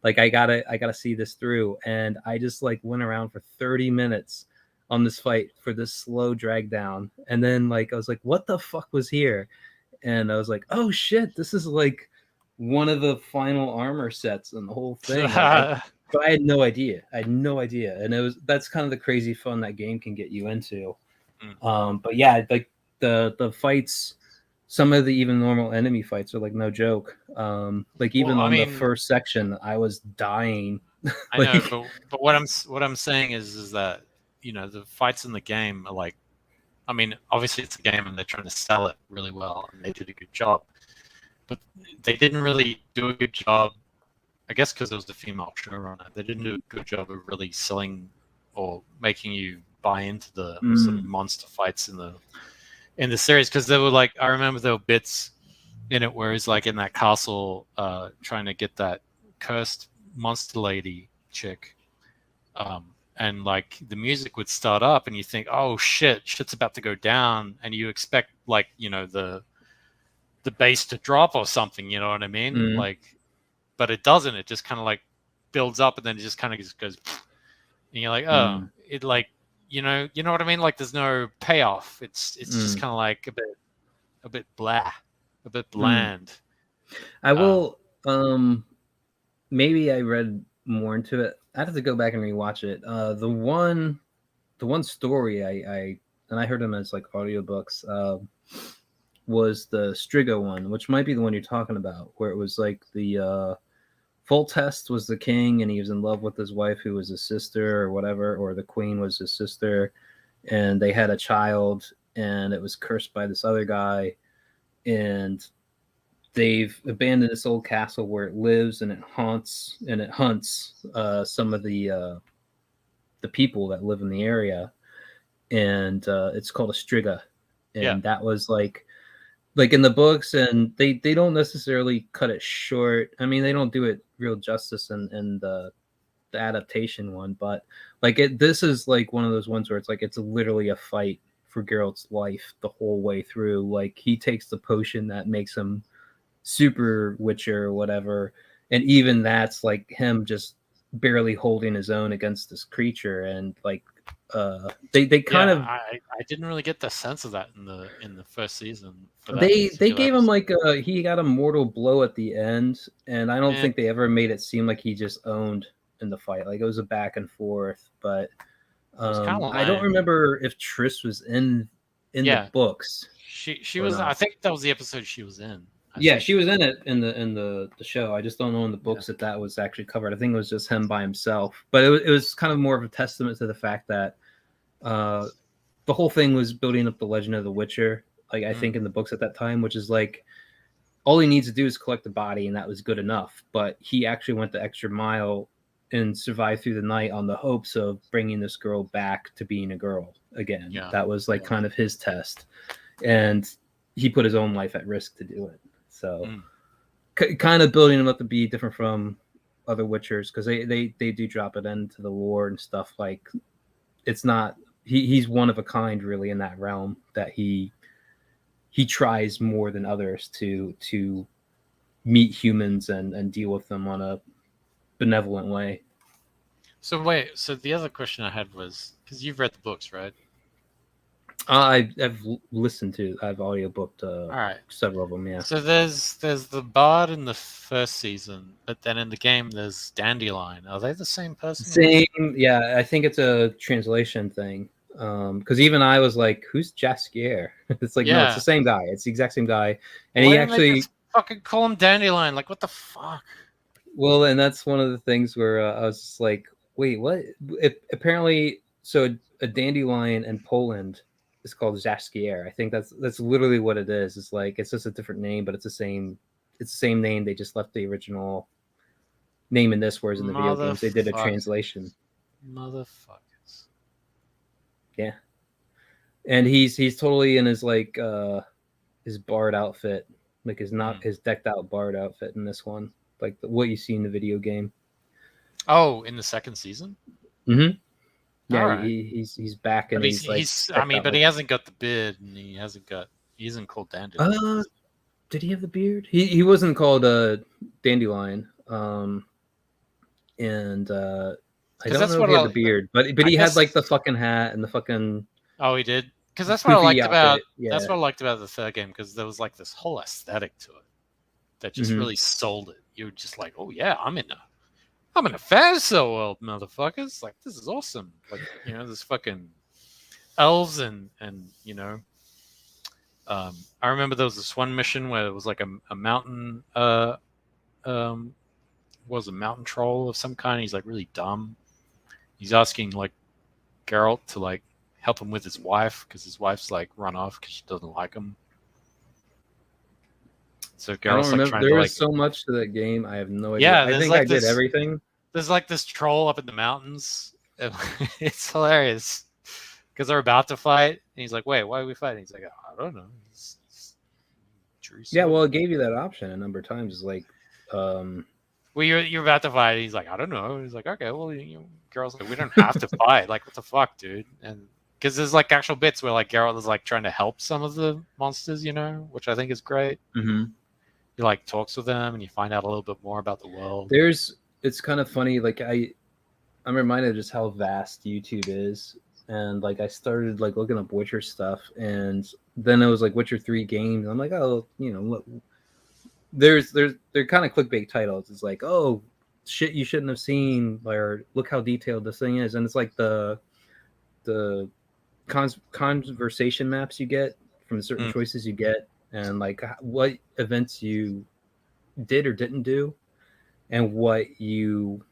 like I gotta see this through. And I just like went around for 30 minutes on this fight for this slow drag down. And then like I was like, what the fuck was here? And I was like, oh shit, this is like one of the final armor sets and the whole thing. But I had no idea. And that's kind of the crazy fun that game can get you into. But yeah, like the fights, some of the even normal enemy fights are like no joke. Like even the first section, I was dying. I know, but what I'm saying is that the fights in the game are like, I mean, obviously it's a game and they're trying to sell it really well and they did a good job. But they didn't really do a good job, I guess because it was the female showrunner. They didn't do a good job of really selling or making you buy into the sort of monster fights in the series. Because they were like, I remember there were bits in it where he's like in that castle trying to get that cursed monster lady chick. And like the music would start up and you think, oh shit's about to go down. And you expect like, the bass to drop or something, you know what I mean? Like, but it doesn't. It just kind of like builds up and then it just kind of just goes, and you're like, oh, it like, you know what I mean? Like, there's no payoff. It's just kind of like a bit blah, a bit bland. I will. Maybe I read more into it. I have to go back and rewatch it. The one story I heard them as like audiobooks. Was the Striga one, which might be the one you're talking about, where it was like the Foltest was the king and he was in love with his wife who was his sister or whatever, or the queen was his sister, and they had a child and it was cursed by this other guy, and they've abandoned this old castle where it lives and it hunts some of the people that live in the area, and it's called a Striga, and that was like in the books, and they don't necessarily cut it short. I mean, they don't do it real justice in the the adaptation one, but like this is like one of those ones where it's like it's literally a fight for Geralt's life the whole way through. Like he takes the potion that makes him super Witcher or whatever, and even that's like him just barely holding his own against this creature, and like they kind of I didn't really get the sense of that in the first season. They gave him like he got a mortal blow at the end, and I don't think they ever made it seem like he just owned in the fight. Like it was a back and forth, but I don't remember if Triss was in the books. She was. Not. I think that was the episode she was in. She was in it in the show. I just don't know in the books that was actually covered. I think it was just him by himself. But it was kind of more of a testament to the fact that the whole thing was building up the legend of the Witcher. Like I think in the books at that time, which is like all he needs to do is collect the body, and that was good enough. But he actually went the extra mile and survived through the night on the hopes of bringing this girl back to being a girl again. Yeah. That was like kind of his test, and he put his own life at risk to do it. So kind of building him up to be different from other Witchers, because they do drop it into the lore and stuff. Like it's not he's one of a kind really in that realm, that he tries more than others to meet humans and deal with them on a benevolent way. So the other question I had was, because you've read the books, right? I've listened to. I've audiobooked several of them. Yeah. So there's the Bard in the first season, but then in the game there's Dandelion. Are they the same person? Same. Yeah, I think it's a translation thing. Because even I was like, "Who's Jaskier?" It's like, no, it's the same guy. It's the exact same guy, and he actually just fucking call him Dandelion. Like, what the fuck? Well, and that's one of the things where I was just like, "Wait, what?" Apparently, so a dandelion in Poland is called Jaskier. I think that's literally what it is. It's like it's just a different name, but it's the same name. They just left the original name in this, whereas in the video games they did a translation. Motherfuckers. Yeah. And he's totally in his like his bard outfit, like his decked out bard outfit in this one, like what you see in the video game. Oh, in the second season? Mm-hmm. Yeah, he's back, and but but he hasn't got the beard, and he isn't called Dandelion. Did he have the beard? He wasn't called Dandelion. And I don't know if he had the beard, but he had like the fucking hat and the fucking. Oh, he did. Because that's what I liked about that's what I liked about the third game, because there was like this whole aesthetic to it that just really sold it. You were just like, oh yeah, I'm in a fantasy world, motherfuckers. Like, this is awesome. Like, this fucking elves and I remember there was this one mission where it was like a mountain was a mountain troll of some kind. He's like really dumb. He's asking like Geralt to like help him with his wife, because his wife's like run off because she doesn't like him. So Geralt's like trying to there was so much to that game. I have no idea. Yeah, I think I did everything. There's like this troll up in the mountains. It's hilarious because they're about to fight, and he's like, "Wait, why are we fighting?" He's like, "I don't know." Yeah, well, it gave you that option a number of times. It's like, well, you're about to fight. And he's like, "I don't know." He's like, "Okay, well, Geralt's like, we don't have to fight. Like, what the fuck, dude?" And because there's like actual bits where like Geralt is like trying to help some of the monsters, which I think is great. Mm-hmm. He like talks with them, and you find out a little bit more about the world. It's kind of funny. Like I'm reminded of just how vast YouTube is, and like I started like looking up Witcher stuff, and then it was like Witcher 3 games. I'm like, oh, look, they're kind of clickbait titles. It's like, oh, shit you shouldn't have seen, or look how detailed this thing is, and it's like the conversation maps you get from the certain choices you get, and like what events you did or didn't do, and what you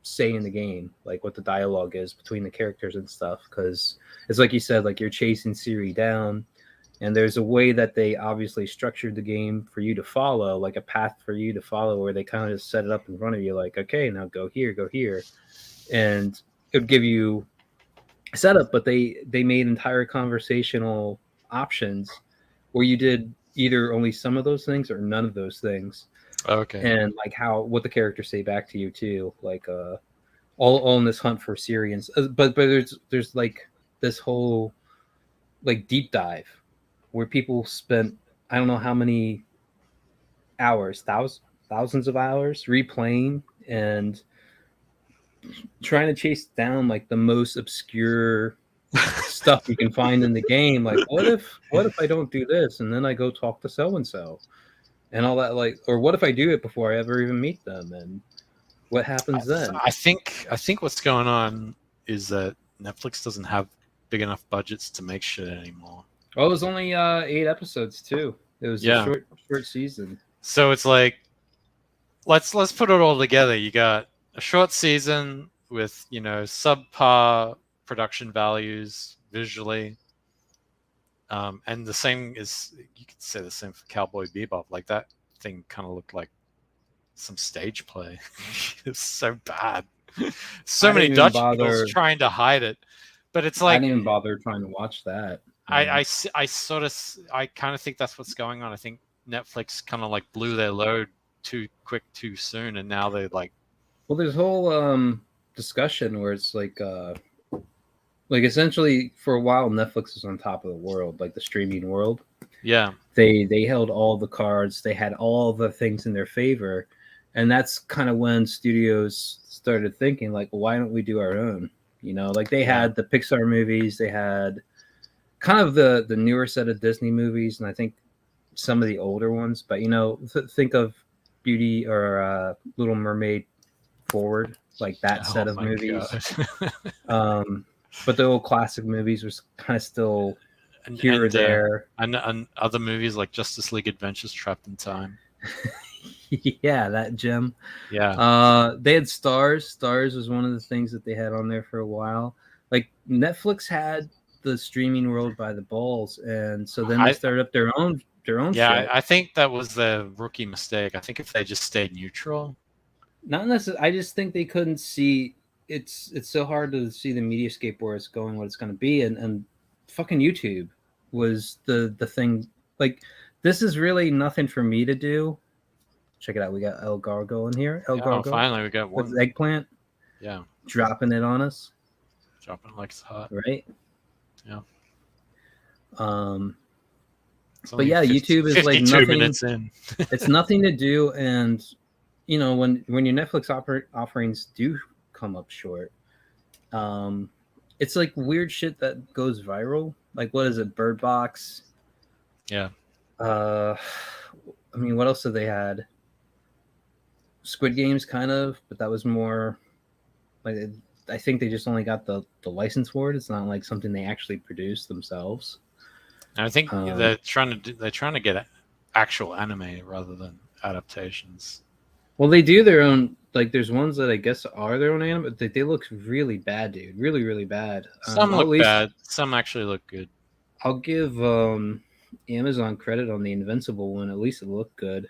say in the game, like what the dialogue is between the characters and stuff. Because it's like you said, like you're chasing Ciri down, and there's a way that they obviously structured the game for you to follow, like a path for you to follow, where they kind of just set it up in front of you, like, okay, now go here, and it would give you a setup. But they made entire conversational options where you did either only some of those things or none of those things. Okay. And like what the characters say back to you too, like all in this hunt for Syrians. But there's like this whole like deep dive where people spent I don't know how many hours, thousands of hours replaying and trying to chase down like the most obscure stuff you can find in the game. Like, what if I don't do this and then I go talk to so and so and all that, like, or what if I do it before I ever even meet them, and what happens then? I think what's going on is that Netflix doesn't have big enough budgets to make shit anymore. Oh, it was only 8 episodes too. It was a short season. So it's like, let's put it all together. You got a short season with, you know, subpar production values visually, and the same is, you could say the same for Cowboy Bebop. Like, that thing kind of looked like some stage play. It's so bad. So many Dutch people trying to hide it, but it's like, I didn't even bother trying to watch that. I kind of think that's what's going on. I think Netflix kind of like blew their load too quick, too soon, and now they're like, well, there's whole discussion where it's like essentially for a while Netflix was on top of the world, like the streaming world. Yeah, they held all the cards, they had all the things in their favor, and that's kind of when studios started thinking like, well, why don't we do our own? You know, like they had the Pixar movies, they had kind of the newer set of Disney movies, and I think some of the older ones. But you know, think of Beauty or Little Mermaid forward, like that set of movies. But the old classic movies was kind of still here or there, and other movies like Justice League Adventures Trapped in Time. Yeah, that gem. Yeah. They had Stars. Stars was one of the things that they had on there for a while. Like Netflix had the streaming world by the balls, and so then they started up their own yeah, shit. I think that was the rookie mistake. I think if they just stayed neutral. Not necessarily. I just think they couldn't see. It's so hard to see the mediascape where it's going, what it's going to be, and fucking YouTube was the thing. Like, this is really nothing for me to do. Check it out. We got El Gargo in here. El Gargo. Finally, we got one. With eggplant. Yeah. Dropping it on us. Dropping it like it's hot. Right. Yeah. But yeah, YouTube is like nothing. Minutes in. It's nothing to do, and you know, when your Netflix offerings do come up short, it's like weird shit that goes viral. Like, what is it, Bird Box? Yeah. I mean, what else have they had? Squid Games, kind of, but that was more like, I think they just only got the license for it. It's not like something they actually produced themselves. And I think they're trying to get actual anime rather than adaptations. Well, they do their own. Like, there's ones that I guess are their own anime, but they look really bad, dude. Really, really bad. Some look bad. Some actually look good. I'll give Amazon credit on the Invincible one. At least it looked good.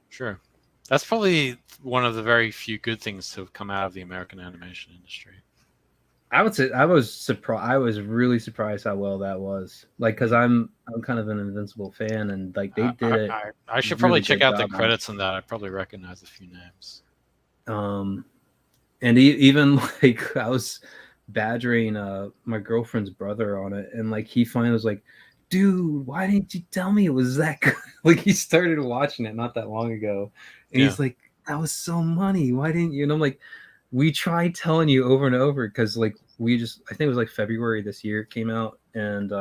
Sure. That's probably one of the very few good things to have come out of the American animation industry. I would say I was surprised. I was really surprised how well that was. Like, because I'm kind of an Invincible fan, and like they did it. I should probably check out the credits on that. I probably recognize a few names. And even like I was badgering my girlfriend's brother on it, and like he finally was like, "Dude, why didn't you tell me it was that good?" Like, he started watching it not that long ago, and he's like, "That was so money. Why didn't you?" And I'm like, we tried telling you over and over, because like I think it was like February this year it came out, and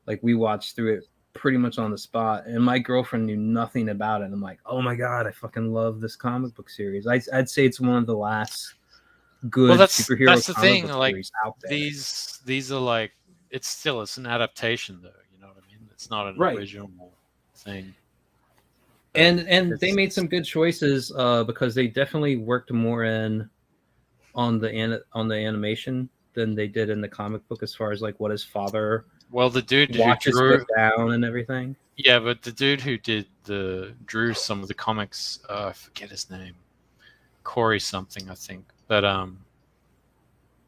like we watched through it pretty much on the spot, and my girlfriend knew nothing about it. And I'm like, oh my god, I fucking love this comic book series. I'd say it's one of the last good superhero that's the comic thing, book like series out there. These are like, it's an adaptation though, you know what I mean? It's not an original thing. And they made some good choices because they definitely worked more on the animation than they did in the comic book, as far as like what his father the dude watches who drew down and everything. Yeah, but the dude who drew some of the comics, I forget his name, Corey something, I think. But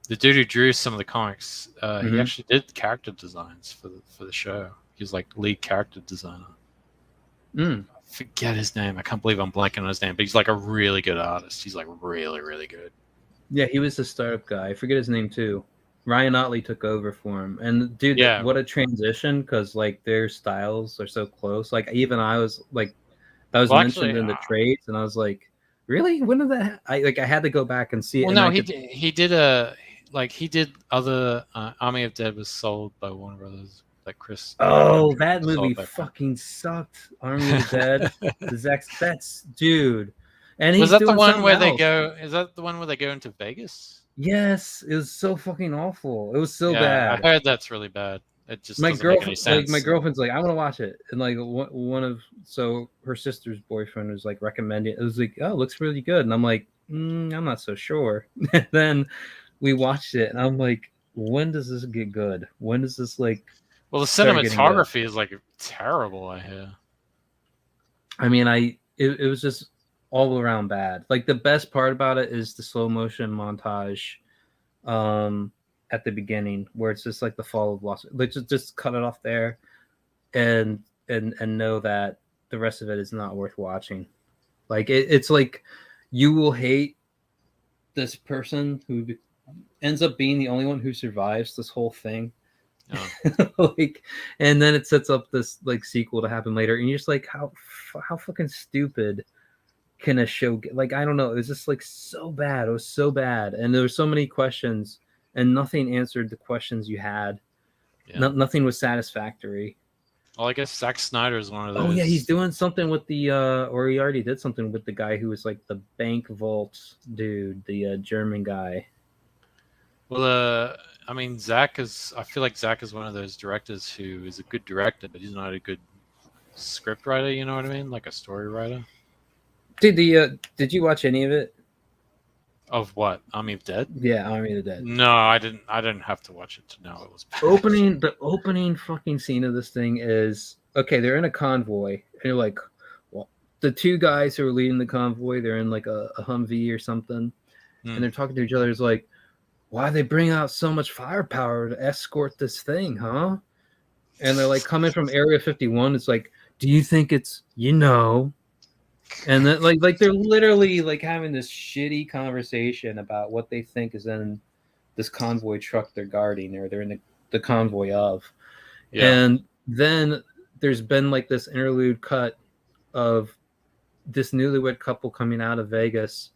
the dude who drew some of the comics, he actually did character designs for the show. He was like lead character designer. I forget his name. I can't believe I'm blanking on his name, but he's like a really good artist. He's like really, really good. Yeah, he was the startup guy. I forget his name too. Ryan Otley took over for him, and dude, what a transition! Because like their styles are so close. Like even I was like, that was mentioned in the trades, and I was like, really? When did that? I had to go back and see it. Well, no, he did other Army of Dead was sold by Warner Brothers, like Chris. Oh, that movie fucking sucked. Army of the Dead. That's dude. And was that the one where they go? Is that the one where they go into Vegas? Yes, it was so fucking awful. It was so bad. I heard that's really bad. It just doesn't make any sense. Like my girlfriend's like, I want to watch it, and like so her sister's boyfriend was like recommending. It was like, oh, it looks really good, and I'm like, I'm not so sure. Then we watched it, and I'm like, when does this get good? When does this like? Well, the cinematography is like terrible. I hear. I mean, it was just all around bad. Like the best part about it is the slow motion montage at the beginning where it's just like the fall of Los. Like just cut it off there and know that the rest of it is not worth watching. Like it's like you will hate this person who ends up being the only one who survives this whole thing. Oh. Like, and then it sets up this like sequel to happen later, and you're just like, how fucking stupid can a show get? Like, I don't know, it was just like so bad. It was so bad, and there were so many questions, and nothing answered the questions you had. Nothing was satisfactory. Well, I guess Zack Snyder is one of those. Oh yeah, he's doing something with the or he already did something with the guy who was like the bank vault dude, the German guy. Well, I mean, I feel like Zack is one of those directors who is a good director, but he's not a good script writer. You know what I mean? Like a story writer. Dude, did you watch any of it? Of what? Army of Dead? Yeah, Army of the Dead. No, I didn't have to watch it to know it was bad. The opening fucking scene of this thing is okay. They're in a convoy, and you're like, well, the two guys who are leading the convoy, they're in like a Humvee or something, and they're talking to each other. It's like, why they bring out so much firepower to escort this thing, huh? And they're like coming from Area 51. It's like, do you think it's, and then like they're literally like having this shitty conversation about what they think is in this convoy truck they're guarding, or they're in the convoy of. Yeah. And then there's been like this interlude cut of this newlywed couple coming out of Vegas,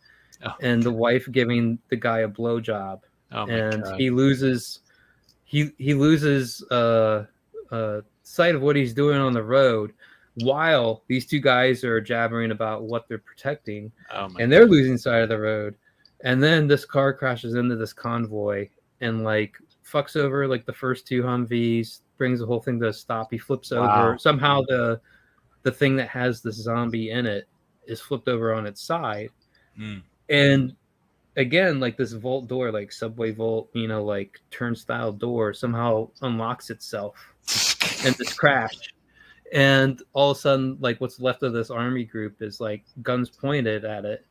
and the wife giving the guy a blowjob. And God. he loses sight of what he's doing on the road while these two guys are jabbering about what they're protecting, and they're losing sight of the road. And then this car crashes into this convoy and like fucks over like the first two Humvees, brings the whole thing to a stop. He flips over. Somehow the thing that has this zombie in it is flipped over on its side. And again, like this vault door, like subway vault, like turnstile door somehow unlocks itself and this crash. And all of a sudden, like what's left of this army group is like guns pointed at it,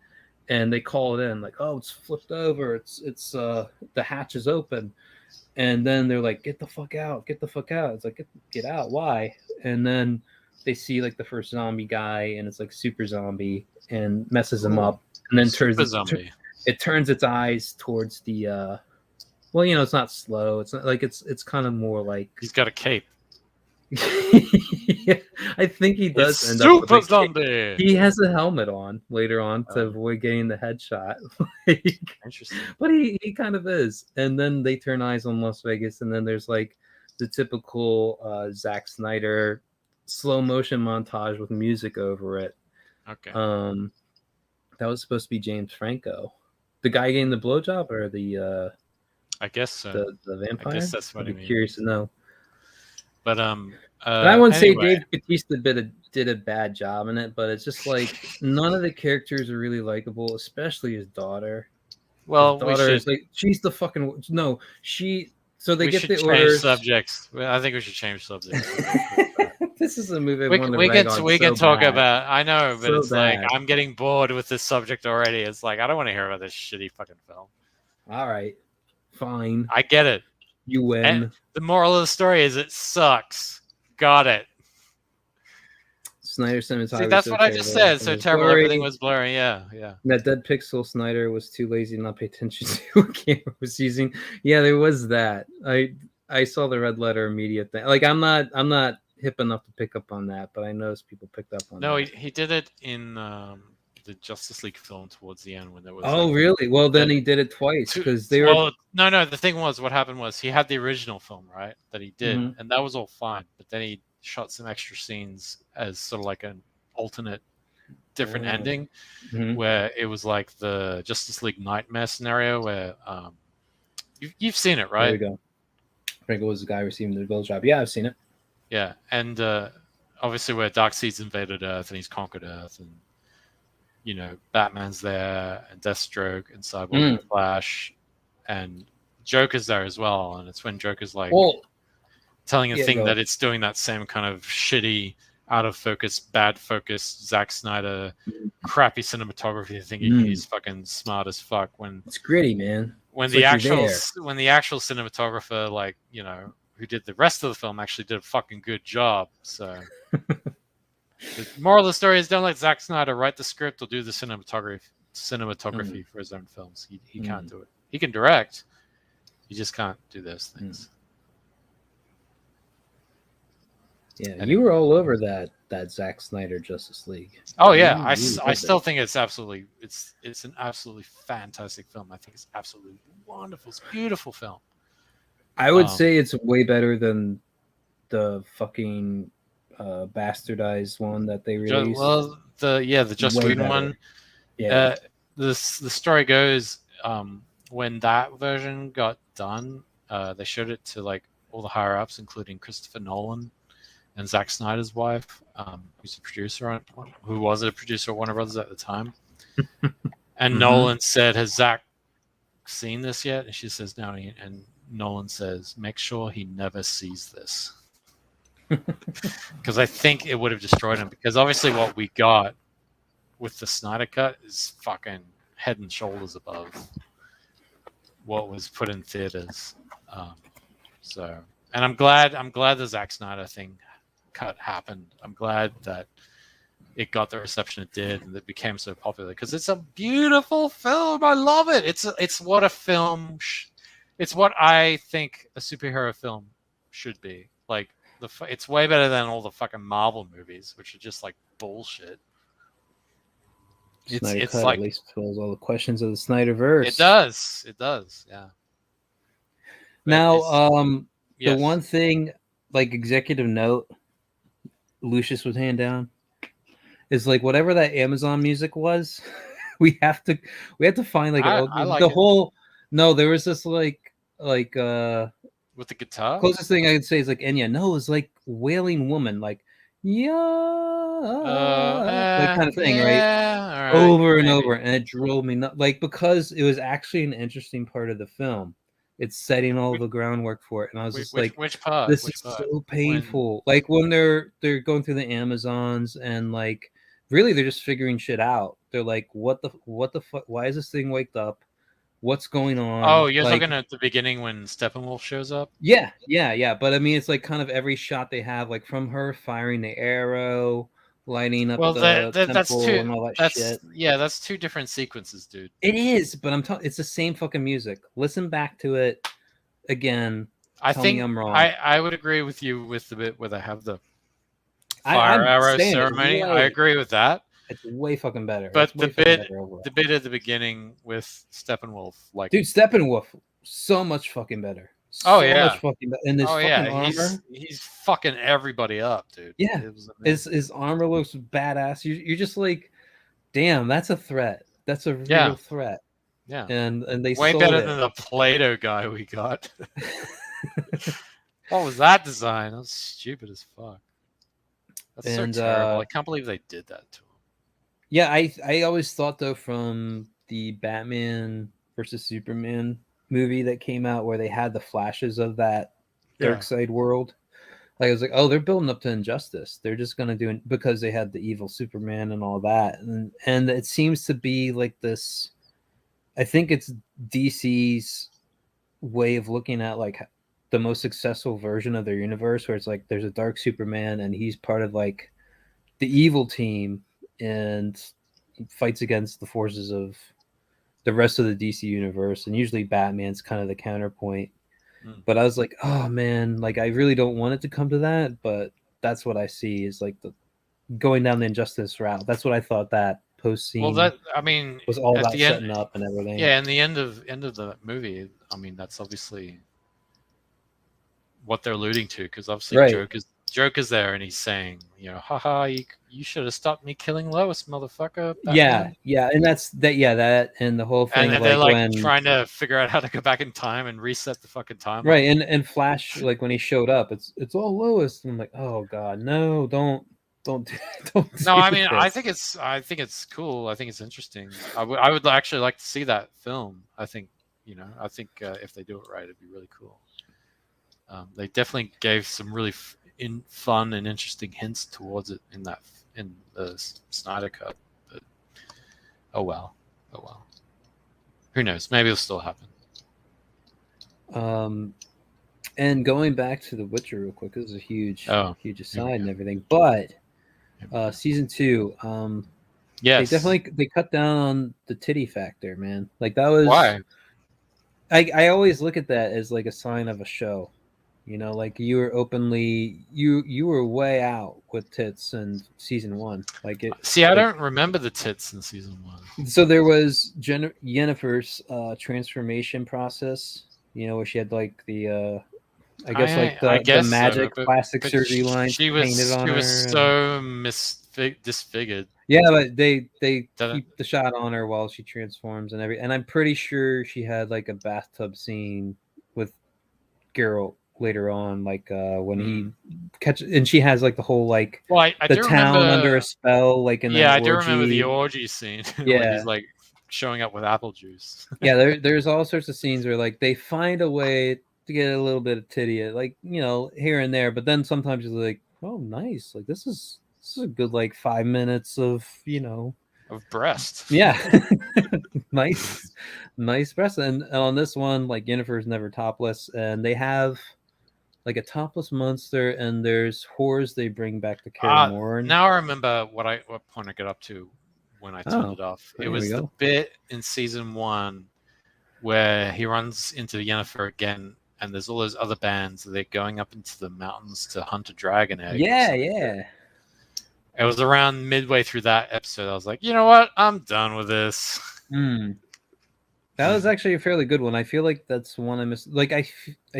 and they call it in like, oh, it's flipped over. It's the hatch is open. And then they're like, get the fuck out. It's like, get out. Why? And then they see like the first zombie guy, and it's like super zombie, and messes him up. And then it turns its eyes towards the it's not slow. It's not like it's kind of more like he's got a cape. Yeah, I think he does end up with a zombie. He has a helmet on later on to avoid getting the headshot. Interesting. But he kind of is. And then they turn eyes on Las Vegas, and then there's like the typical Zack Snyder slow motion montage with music over it. Okay. That was supposed to be James Franco. The guy getting the blowjob, or the I guess so. The vampire? I guess that's what I'd be curious to know. But I wouldn't say Dave Bautista did a bad job in it, but it's just like none of the characters are really likable, especially his daughter. Well, his daughter is like, she's the fucking no. So they get the orders. Subjects. I think we should change subjects. This is a movie we can talk about. I know, but it's bad. Like I'm getting bored with this subject already. It's like I don't want to hear about this shitty fucking film. All right, fine. I get it. You win. And the moral of the story is it sucks. Got it. Snyder cinematography. See, that's what I just said. So terrible. Blurry. Everything was blurry. Yeah. That dead pixel Snyder was too lazy to not pay attention to what camera was using. Yeah, there was that. I saw the red letter media thing. Like I'm not hip enough to pick up on that, but I noticed people picked up on that. No, he did it in the Justice League film towards the end when there was. Oh, really? Well, then he did it twice because they were. Well, no. The thing was, what happened was he had the original film, right, that he did, and that was all fine. But then he shot some extra scenes as sort of like an alternate, different ending, where it was like the Justice League Nightmare scenario, where you've seen it, right? There we go. Frank was the guy receiving the blowjob. Yeah, I've seen it. Yeah, and obviously where Darkseid's invaded Earth and he's conquered Earth, and you know Batman's there, and Deathstroke, and Cyborg, and Flash, and Joker's there as well. And it's when Joker's like telling a thing that it's doing that same kind of shitty, out of focus, bad focus, Zack Snyder, crappy cinematography, thinking he's fucking smart as fuck. When it's gritty, man. When the actual cinematographer, like, you know, who did the rest of the film actually did a fucking good job. So the moral of the story is, don't let Zack Snyder write the script or do the cinematography for his own films. He can't do it. He can direct. He just can't do those things. Yeah, anyway. You were all over that Zack Snyder Justice League. Oh yeah, I still think it's absolutely it's an absolutely fantastic film. I think it's absolutely wonderful. It's a beautiful film. I would say it's way better than the fucking bastardized one that they released. Well, the Joss Whedon one. Yeah. The story goes, when that version got done, they showed it to like all the higher ups, including Christopher Nolan and Zack Snyder's wife, who's a producer who was a producer at Warner Brothers at the time. And Nolan said, "Has Zack seen this yet?" And she says, "No." And Nolan says, "Make sure he never sees this." Because I think it would have destroyed him. Because obviously what we got with the Snyder Cut is fucking head and shoulders above what was put in theaters. And I'm glad the Zack Snyder cut happened. I'm glad that it got the reception it did and it became so popular, because it's a beautiful film. I love it. It's what a film. It's what I think a superhero film should be. Like it's way better than all the fucking Marvel movies, which are just like bullshit. It's cut like, at least fills all the questions of the Snyderverse. It does. Yeah. Now, the one thing, like executive note, Lucius was hand down, is like whatever that Amazon music was, we have to find like the whole. No, there was this like with the guitar. Closest thing I could say is like Enya. No, it was like Wailing Woman, like that kind of thing, right? Over and over, and it drove me nuts. Like, because it was actually an interesting part of the film. It's setting all the groundwork for it, and I was just like, "Which part? This is so painful." Like when they're going through the Amazons, and like really they're just figuring shit out. They're like, "What the fuck? Why is this thing waked up? What's going on?" Oh, you're looking at the beginning when Steppenwolf shows up? Yeah. But I mean, it's like kind of every shot they have, like from her firing the arrow, lighting up the temple and all that shit. Yeah, that's two different sequences, dude. It is, but it's the same fucking music. Listen back to it again. I think I'm wrong. I would agree with you with the bit where they have the fire arrow ceremony. I agree with that. It's way fucking better. But the bit at the beginning with Steppenwolf, like, dude, Steppenwolf, so much fucking better. Much fucking better. And this fucking armor, he's fucking everybody up, dude. Yeah, his armor looks badass. You're just like, damn, that's a threat. That's a real threat. Yeah, and they way better than the Play-Doh guy we got. What was that design? That was stupid as fuck. That's so terrible. I can't believe they did that to him. Yeah, I always thought though, from the Batman versus Superman movie that came out where they had the flashes of that Darkseid world, like I was like, oh, they're building up to Injustice. They're just gonna do it because they had the evil Superman and all that, and it seems to be like this. I think it's DC's way of looking at like the most successful version of their universe, where it's like there's a dark Superman and he's part of like the evil team and fights against the forces of the rest of the DC universe, and usually Batman's kind of the counterpoint. But I was like, oh man, like I really don't want it to come to that, but that's what I see is like the going down the Injustice route. That's what I thought that post scene. Well, that I mean was all at about the end, setting up and everything. Yeah, and the end of the movie, I mean that's obviously what they're alluding to, because obviously right. Joker's there and he's saying, you know, haha, you should have stopped me killing Lois, motherfucker. Batman. Yeah, and that's that. Yeah, that and the whole thing. And they're like when, trying to figure out how to go back in time and reset the fucking timeline. Right, and Flash, like when he showed up, it's all Lois. And I'm like, oh god, no, don't. No, I mean, I think it's cool. I think it's interesting. I would actually like to see that film. I think if they do it right, it'd be really cool. They definitely gave some really fun and interesting hints towards it in the Snyder Cut. But oh well. Who knows? Maybe it'll still happen. And going back to The Witcher real quick, this is a huge aside and everything, but season 2, yes, they cut down on the titty factor, man. Like that was why. I always look at that as like a sign of a show. You know, like you were openly you were way out with tits in season 1. Like it. See, I don't remember the tits in season 1. So there was Yennefer's transformation process. You know, where she had like the I guess the magic plastic surgery line painted on her. She was so disfigured. Yeah, but they keep the shot on her while she transforms and I'm pretty sure she had like a bathtub scene with Geralt later on, like when he and she has like the whole like the town under a spell, like in I do remember the orgy scene. Yeah, when he's like showing up with apple juice. Yeah, there's all sorts of scenes where like they find a way to get a little bit of titty, like here and there, but then sometimes you're like, oh nice, like this is a good like 5 minutes of of breast. Yeah. nice breast. And on this one, like Yennefer's never topless, and they have like a topless monster, and there's whores they bring back to Kaer Morhen. Now I remember what point I got up to when I turned it off. It was the bit in season 1 where he runs into Yennefer again, and there's all those other bands. They're going up into the mountains to hunt a dragon egg. Yeah. It was around midway through that episode. I was like, you know what? I'm done with this. That was actually a fairly good one. I feel like that's one I missed. Like I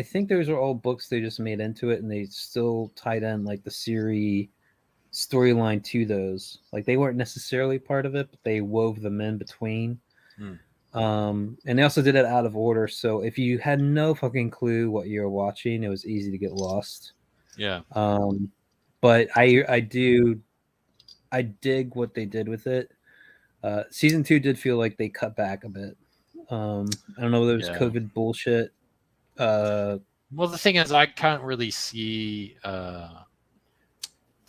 think those are all books they just made into it, and they still tied in like the series storyline to those. Like they weren't necessarily part of it, but they wove them in between. And they also did it out of order, so if you had no fucking clue what you were watching, it was easy to get lost. Yeah. But I dig what they did with it. Season 2 did feel like they cut back a bit. I don't know whether it was COVID bullshit. Well, the thing is, I can't really see that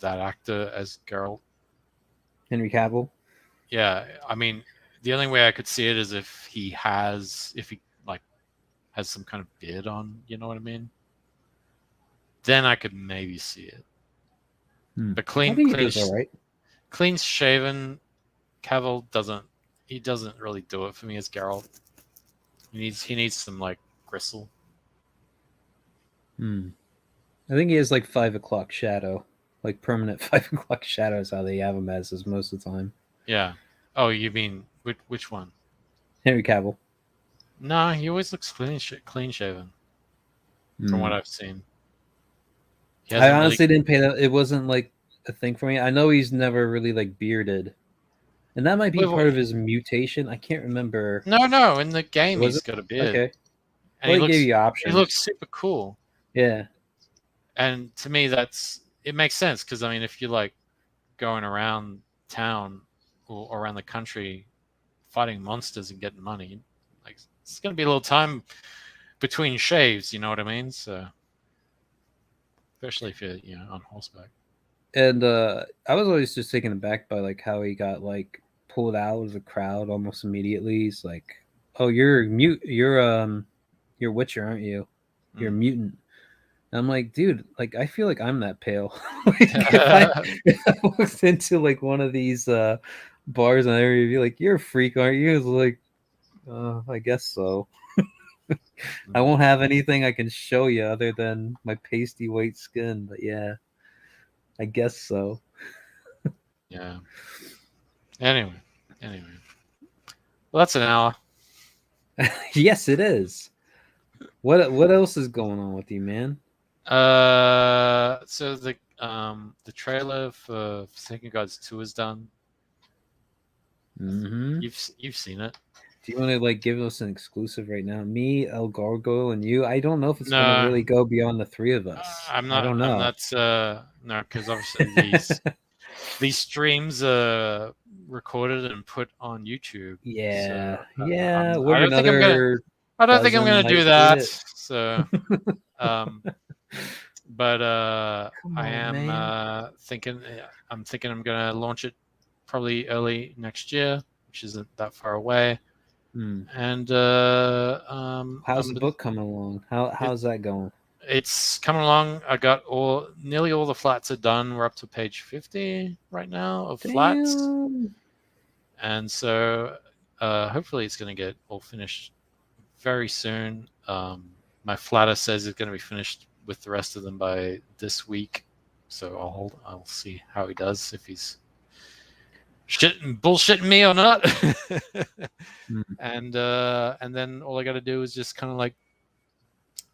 actor as Geralt. Henry Cavill. Yeah, I mean, the only way I could see it is if he has some kind of beard on. You know what I mean? Then I could maybe see it. But clean shaven Cavill doesn't really do it for me as Geralt. He needs some like gristle. I think he has like 5 o'clock shadow, like permanent 5 o'clock shadow is how they have him as most of the time. Yeah. Oh, you mean which one? Henry Cavill. No, he always looks clean shaven. From what I've seen. I honestly didn't pay that. It wasn't like a thing for me. I know he's never really like bearded. And that might be part of his mutation. I can't remember. No. In the game, he's got a beard. Okay. And he gave you options. He looks super cool. Yeah. And to me, it makes sense because I mean, if you're like going around town or around the country fighting monsters and getting money, like it's going to be a little time between shaves. You know what I mean? So, especially if you're on horseback. And I was always just taken aback by like how he got like pulled out of the crowd almost immediately. He's like, "Oh, you're Witcher, aren't you? You're a mutant." I'm like, dude, like I feel like I'm that pale. Like, if I walked into like one of these bars and everybody be like, "You're a freak, aren't you?" It's like, I guess so. I won't have anything I can show you other than my pasty white skin, but yeah, I guess so. Yeah. Anyway. Well, that's an hour. Yes, it is. What else is going on with you, man? So the trailer for Forsaken Gods 2 is done. Mm-hmm. You've seen it. Do you want to like give us an exclusive right now? Me, El Gargoyle, and you. I don't know if it's gonna really go beyond the three of us. I don't know. I'm not. No, because obviously these streams are recorded and put on YouTube. Yeah, so, yeah. I We're don't think I'm gonna. I don't think I'm gonna do that. So, but I am thinking. I'm thinking I'm gonna launch it probably early next year, which isn't that far away. And how's the book coming along? How's that going? It's coming along. I got nearly all the flats are done. We're up to page 50 right now of flats, and so hopefully it's going to get all finished very soon. My flatter says it's going to be finished with the rest of them by this week, so I'll see how he does, if he's bullshitting me or not. And then all I got to do is just kind of like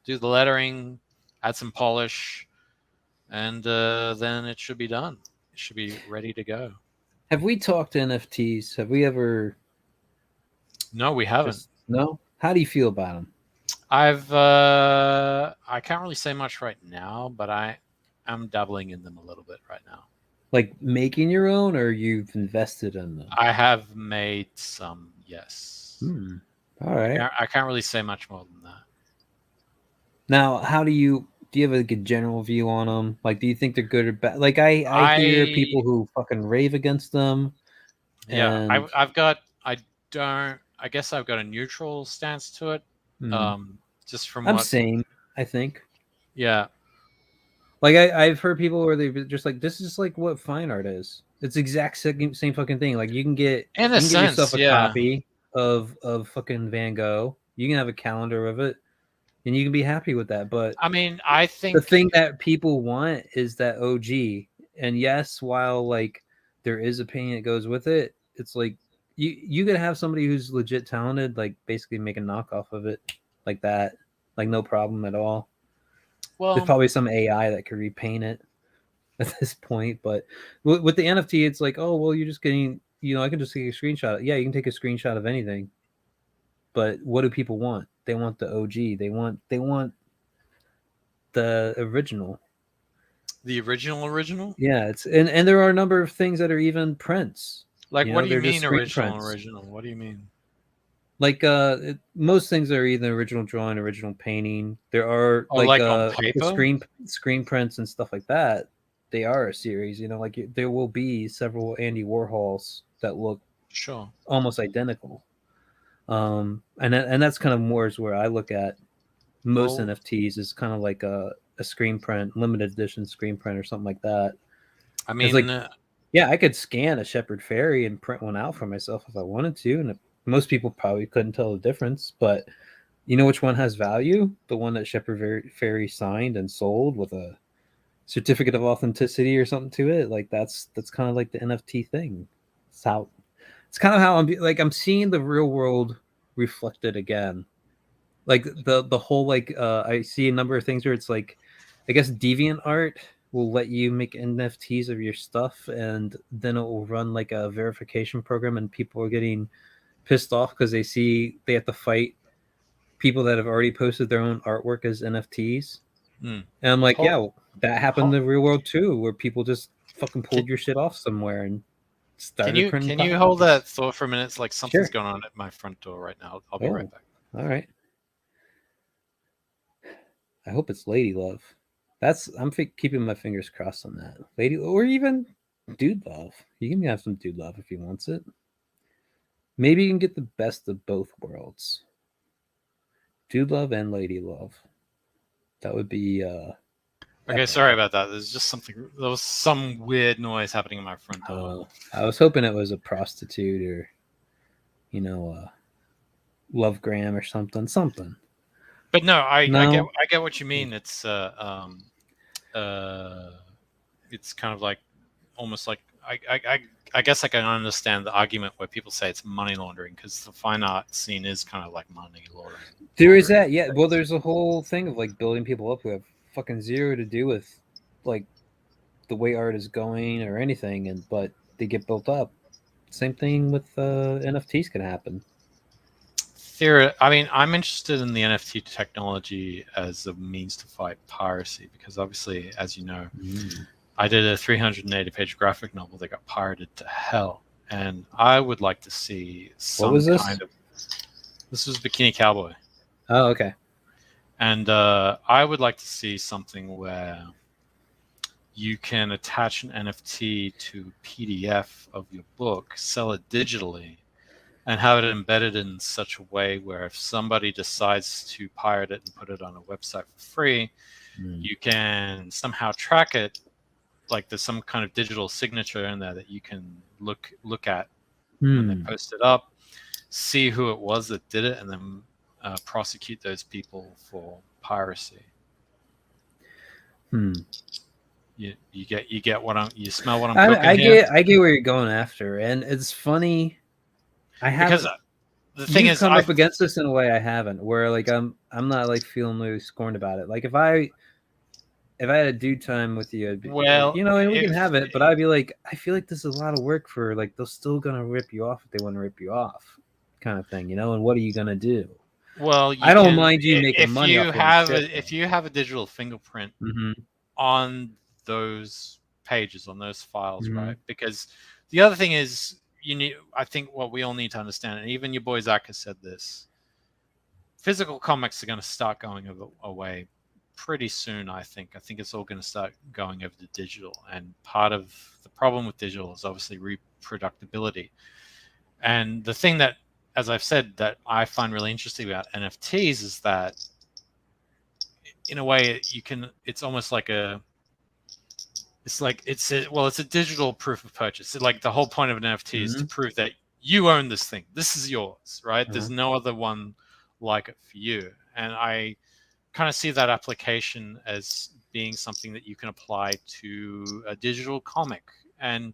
do the lettering, add some polish, and then it should be done. It should be ready to go. Have we talked NFTs? Have we ever? No, we haven't. No? How do you feel about them? I can't really say much right now, but I'm dabbling in them a little bit right now. Like making your own, or you've invested in them? I have made some, yes. All right. I can't really say much more than that. Now, do you have a good general view on them? Like, do you think they're good or bad? Like, I hear people who fucking rave against them. Yeah, I guess I've got a neutral stance to it. Just from I'm same, I think. Yeah. Like I've heard people where they've just like, this is like what fine art is. It's the exact same fucking thing. Like you can get yourself a copy of fucking Van Gogh. You can have a calendar of it, and you can be happy with that. But I mean, I think the thing that people want is that OG. And yes, while like there is a pain that goes with it, it's like you could have somebody who's legit talented, like basically make a knockoff of it like that, like no problem at all. Well, there's probably some AI that could repaint it at this point, but with the NFT, it's like, oh well, you're just getting, I can just take a screenshot. Yeah, you can take a screenshot of anything, but what do people want? They want the OG. They want the original. The original? Yeah, it's and there are a number of things that are even prints. Like, what do you mean original? What do you mean? Like most things are either original drawing, original painting. There are the screen prints and stuff like that. They are a series, like there will be several Andy Warhols that look almost identical. And that's kind of more is where I look at most NFTs is kind of like a screen print, limited edition screen print or something like that. I mean, like, yeah, I could scan a Shepherd Fairy and print one out for myself if I wanted to, and most people probably couldn't tell the difference. But you know which one has value? The one that Shepherd Fairy signed and sold with a certificate of authenticity or something to it. Like that's kind of like the NFT thing. It's kind of how I'm seeing the real world reflected again. Like the whole I see a number of things where it's like, I guess Deviant Art will let you make NFTs of your stuff, and then it will run like a verification program, and people are getting pissed off because they see they have to fight people that have already posted their own artwork as NFTs. And I'm like, yeah, that happened in the real world too, where people just fucking pulled your shit off somewhere and started printing. Can you hold that thought for a minute? It's like something's going on at my front door right now. I'll be right back. All right. I hope it's Lady Love. I'm keeping my fingers crossed on that. Lady, or even Dude Love. You can have some Dude Love if he wants it. Maybe you can get the best of both worlds. Dude Love and Lady Love. That would be Okay, sorry about that. There's just something. There was some weird noise happening in my front door. I was hoping it was a prostitute or, Lovegram or something. But no, I get what you mean. It's kind of like almost like I guess I can understand the argument where people say it's money laundering because the fine art scene is kind of like money laundering. There is that, yeah. Well, there's a whole thing of like building people up who have fucking zero to do with like the way art is going or anything, but they get built up. Same thing with NFTs can happen. I mean, I'm interested in the NFT technology as a means to fight piracy because obviously, as you know, I did a 380-page graphic novel that got pirated to hell, and I would like to see some kind of. This was Bikini Cowboy. Oh, okay. And I would like to see something where you can attach an NFT to PDF of your book, sell it digitally, and have it embedded in such a way where if somebody decides to pirate it and put it on a website for free, you can somehow track it. Like there's some kind of digital signature in there that you can look at when they post it up, see who it was that did it, and then prosecute those people for piracy. You get what you smell what I'm cooking here? I get where you're going after, and it's funny. Because the thing is, come up against this in a way I haven't, where like I'm not like feeling really scorned about it. Like if I had a due time with you, I'd be, and we can have it, but I'd be like, I feel like this is a lot of work for like they're still gonna rip you off if they want to rip you off, kind of thing, and what are you gonna do? Well, I don't mind you making money. If you have a digital fingerprint on those pages, on those files, right? Because the other thing is, I think what we all need to understand, and even your boy Zach has said this, physical comics are going to start going away pretty soon. I think it's all going to start going over to digital, and part of the problem with digital is obviously reproducibility. And the thing that, as I've said, that I find really interesting about NFTs is that, in a way, it's almost like it's a digital proof of purchase. Like the whole point of an NFT is to prove that you own this thing. This is yours, right? There's no other one like it for you. And I kind of see that application as being something that you can apply to a digital comic. And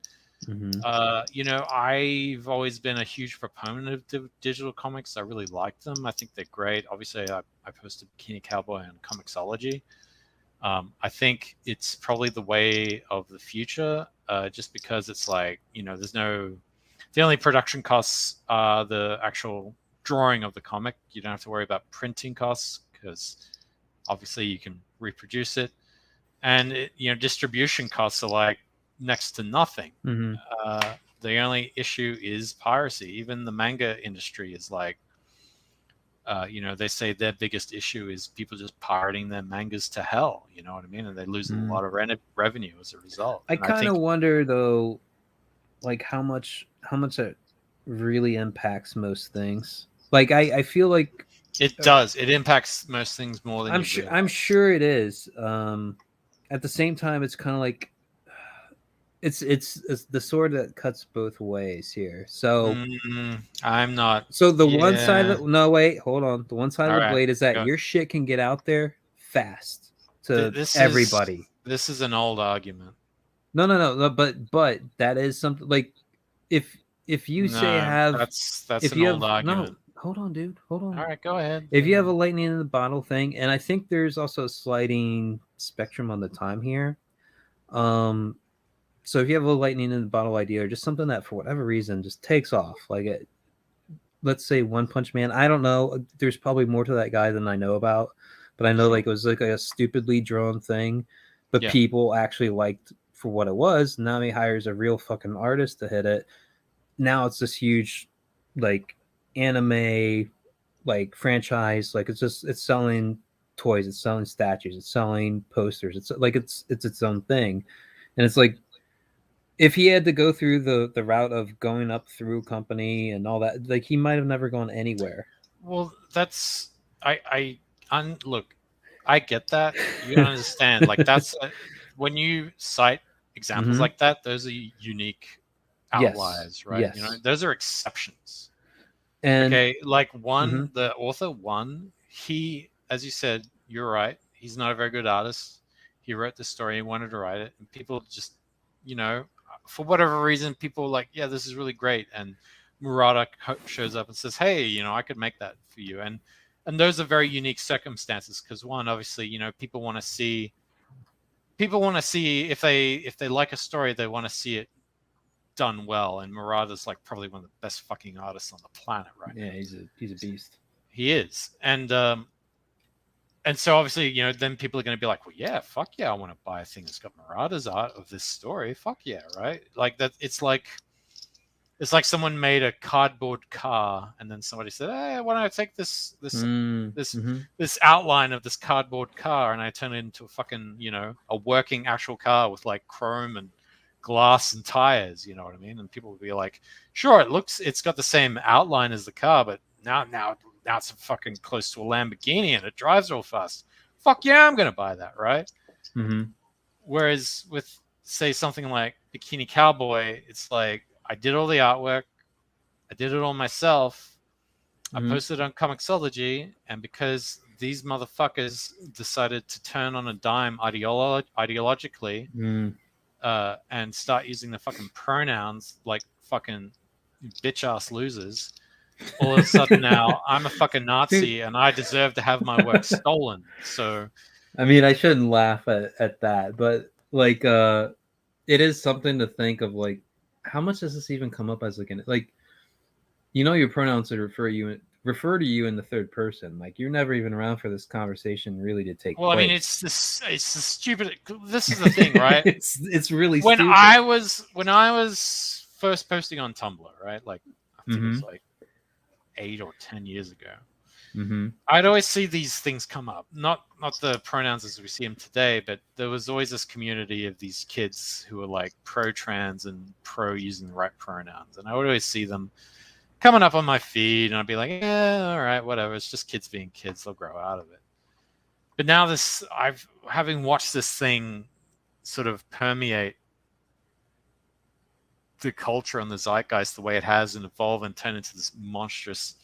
I've always been a huge proponent of digital comics. I really like them. I think they're great. Obviously, I posted Bikini Cowboy on Comixology. I think it's probably the way of the future, just because it's like, the only production costs are the actual drawing of the comic. You don't have to worry about printing costs because obviously you can reproduce it. And, distribution costs are like next to nothing. The only issue is piracy. Even the manga industry is like, they say their biggest issue is people just pirating their mangas to hell. You know what I mean? And they lose a lot of revenue as a result. I kind of wonder though, like how much that really impacts most things. Like I feel like it does. It impacts most things more than I'm sure it is. At the same time, it's kind of like it's the sword that cuts both ways here. So I'm not. So the one side of no, wait, hold on. The one side of the blade is that go. your shit can get out there fast to everybody. This is an old argument. No. But that is something like if you say have that's an old argument. No, hold on, dude. Hold on. All right, go ahead. If you have a lightning in the bottle thing, and I think there's also a sliding spectrum on the time here. So if you have a lightning in the bottle idea or just something that for whatever reason just takes off, like let's say One Punch Man, I don't know. There's probably more to that guy than I know about, but I know like it was like a stupidly drawn thing, but people actually liked for what it was. Now he hires a real fucking artist to hit it. Now it's this huge like anime like franchise. Like it's selling toys, it's selling statues, it's selling posters. It's like it's its own thing, and it's like. If he had to go through the route of going up through company and all that, like he might have never gone anywhere. Well, that's look. I get that. You don't understand. Like that's when you cite examples like that, those are unique outliers, right? Yes. You know, those are exceptions. And okay, like the author he, as you said, you're right. He's not a very good artist. He wrote the story, he wanted to write it, and people just, you know, for whatever reason, people were like, yeah, this is really great. And Murata shows up and says, hey, you know, I could make that for you. And those are very unique circumstances because one, obviously, you know, people want to see if they like a story, they want to see it done well. And Murata's like probably one of the best fucking artists on the planet right now. Yeah, he's a beast. He is. And so obviously, you know, then people are going to be like, well, yeah, fuck yeah, I want to buy a thing that's got Murata's art of this story. Fuck yeah, right? Like that. It's like someone made a cardboard car, and then somebody said, hey, why don't I take this outline of this cardboard car and I turn it into a fucking, you know, a working actual car with like chrome and glass and tires, you know what I mean? And people would be like, sure, it's got the same outline as the car, but now it's fucking close to a Lamborghini and it drives real fast. Fuck yeah, I'm gonna buy that, right? Whereas with, say, something like Bikini Cowboy, it's like I did all the artwork, I did it all myself, I posted it on Comixology, and because these motherfuckers decided to turn on a dime ideologically and start using the fucking pronouns like fucking bitch ass losers, all of a sudden now I'm a fucking Nazi and I deserve to have my work stolen. So I mean, I shouldn't laugh at that, but like it is something to think of, like, how much does this even come up as like you know, your pronouns that refer to you in the third person. Like, you're never even around for this conversation really to take place. I mean, it's the stupid. This is the thing, right? it's really when stupid. I was first posting on Tumblr, right? Like I think it was like 8 or 10 years ago. I'd always see these things come up. Not the pronouns as we see them today, but there was always this community of these kids who were like pro-trans and pro using the right pronouns, and I would always see them coming up on my feed, and I'd be like, yeah, all right, whatever. It's just kids being kids. They'll grow out of it. But now having watched this thing sort of permeate the culture and the zeitgeist the way it has and evolve and turn into this monstrous,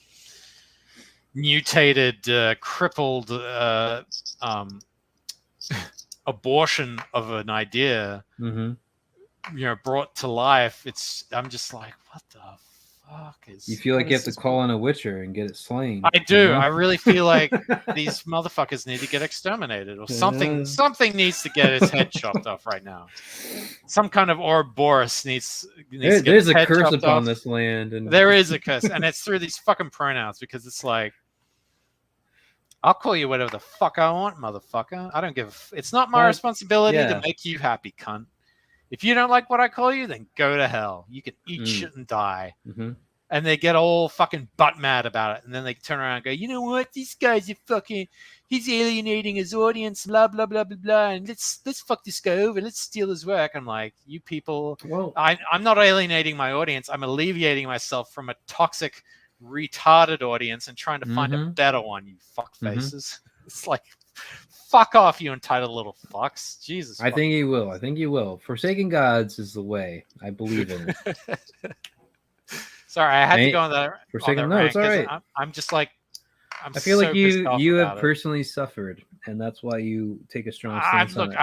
mutated, crippled abortion of an idea, you know, brought to life. I'm just like, what the fuck is? You feel like you have to call in a witcher and get it slain. I do. You know? I really feel like these motherfuckers need to get exterminated, or something. Something needs to get its head chopped off right now. Some kind of Ouroboros needs to get there's its a head curse chopped upon off. this land, and there is a curse, and it's through these fucking pronouns, because it's like, I'll call you whatever the fuck I want, motherfucker. I don't give. It's not my responsibility to make you happy, cunt. If you don't like what I call you, then go to hell. You can eat shit and die. And they get all fucking butt mad about it. And then they turn around and go, you know what? These guys are fucking, he's alienating his audience, blah, blah, blah, blah, blah. And let's fuck this guy over. Let's steal his work. I'm like, you people, I'm not alienating my audience. I'm alleviating myself from a toxic, retarded audience and trying to find a better one, you fuck faces. It's like, fuck off, you entitled little fucks. Jesus. I think you will. I think you will. Forsaken Gods is the way. I believe in it. Sorry, I had to go on that. Forsaken. No, it's all right. I'm just like, I feel like you have personally suffered, and that's why you take a strong stance on it.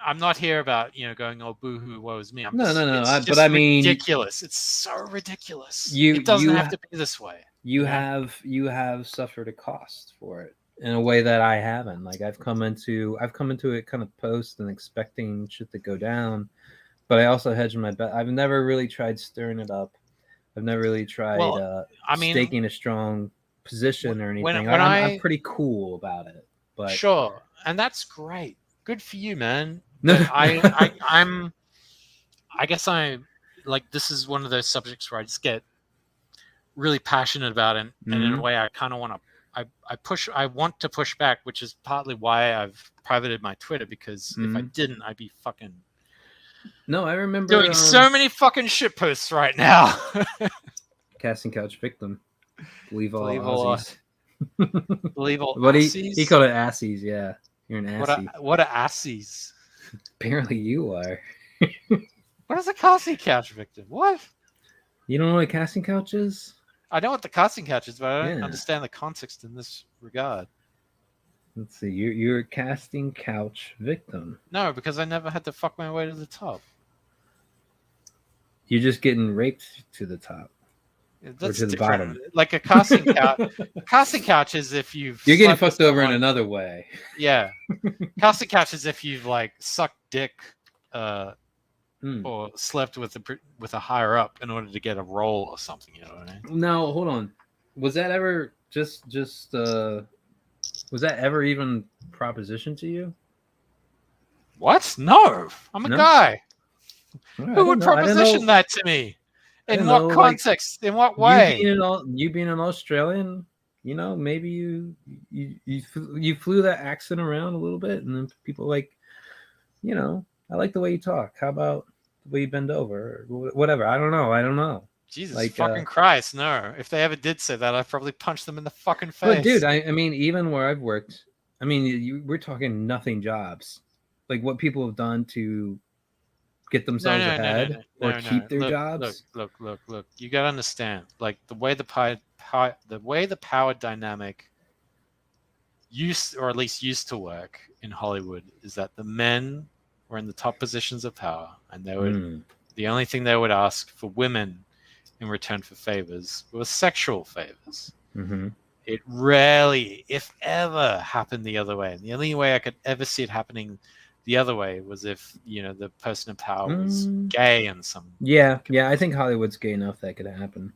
I'm not here about, you know, going, oh, boo-hoo, woe is me. No. But I mean, ridiculous. It's so ridiculous. It doesn't have to be this way. You have suffered a cost for it in a way that I haven't. Like, I've come into it kind of post and expecting shit to go down, but I also hedge my bet. I've never really tried stirring it up. I've never really tried staking a strong position or anything. I'm pretty cool about it. But sure, and that's great. Good for you, man. I guess this is one of those subjects where I just get really passionate about it, and in a way I kind of want to. I want to push back, which is partly why I've privated my Twitter, because if I didn't, I'd be fucking. No, I remember doing so many fucking shit posts right now. Casting couch victim. Believe all Aussies. Believe all What assies? he called it assies. Yeah, you're an assy. What are assies? Apparently, you are. What is a casting couch, Victor? What? You don't know what a casting couch is? I know what the casting couch is, but I don't Yeah. understand the context in this regard. Let's see. You're a casting couch victim. No, because I never had to fuck my way to the top. You're just getting raped to the top. That's to the different. bottom. Like a casting couch. Casting couch is if you're getting fucked over in another way. Yeah. Casting couch is if you've like sucked dick or slept with a higher up in order to get a role or something, you know what I mean? No, hold on. Was that ever just was that ever even proposition to you? What? No. I'm a guy. Who would proposition that to me? In what context? In what way? You being an Australian, you know, maybe you flew that accent around a little bit, and then people like, you know, I like the way you talk. How about the way you bend over, or whatever? I don't know. Jesus fucking Christ, no! If they ever did say that, I'd probably punch them in the fucking face. But dude, I mean, even where I've worked, I mean, we're talking nothing jobs, like what people have done to get themselves ahead or keep their jobs. Look. You gotta understand, like the way the power dynamic used to work in Hollywood is that the men were in the top positions of power, and they would the only thing they would ask for women in return for favors were sexual favors. Mm-hmm. It rarely, if ever, happened the other way, and the only way I could ever see it happening the other way was if, you know, the person in power was gay and some. Yeah, I think Hollywood's gay enough that could happen.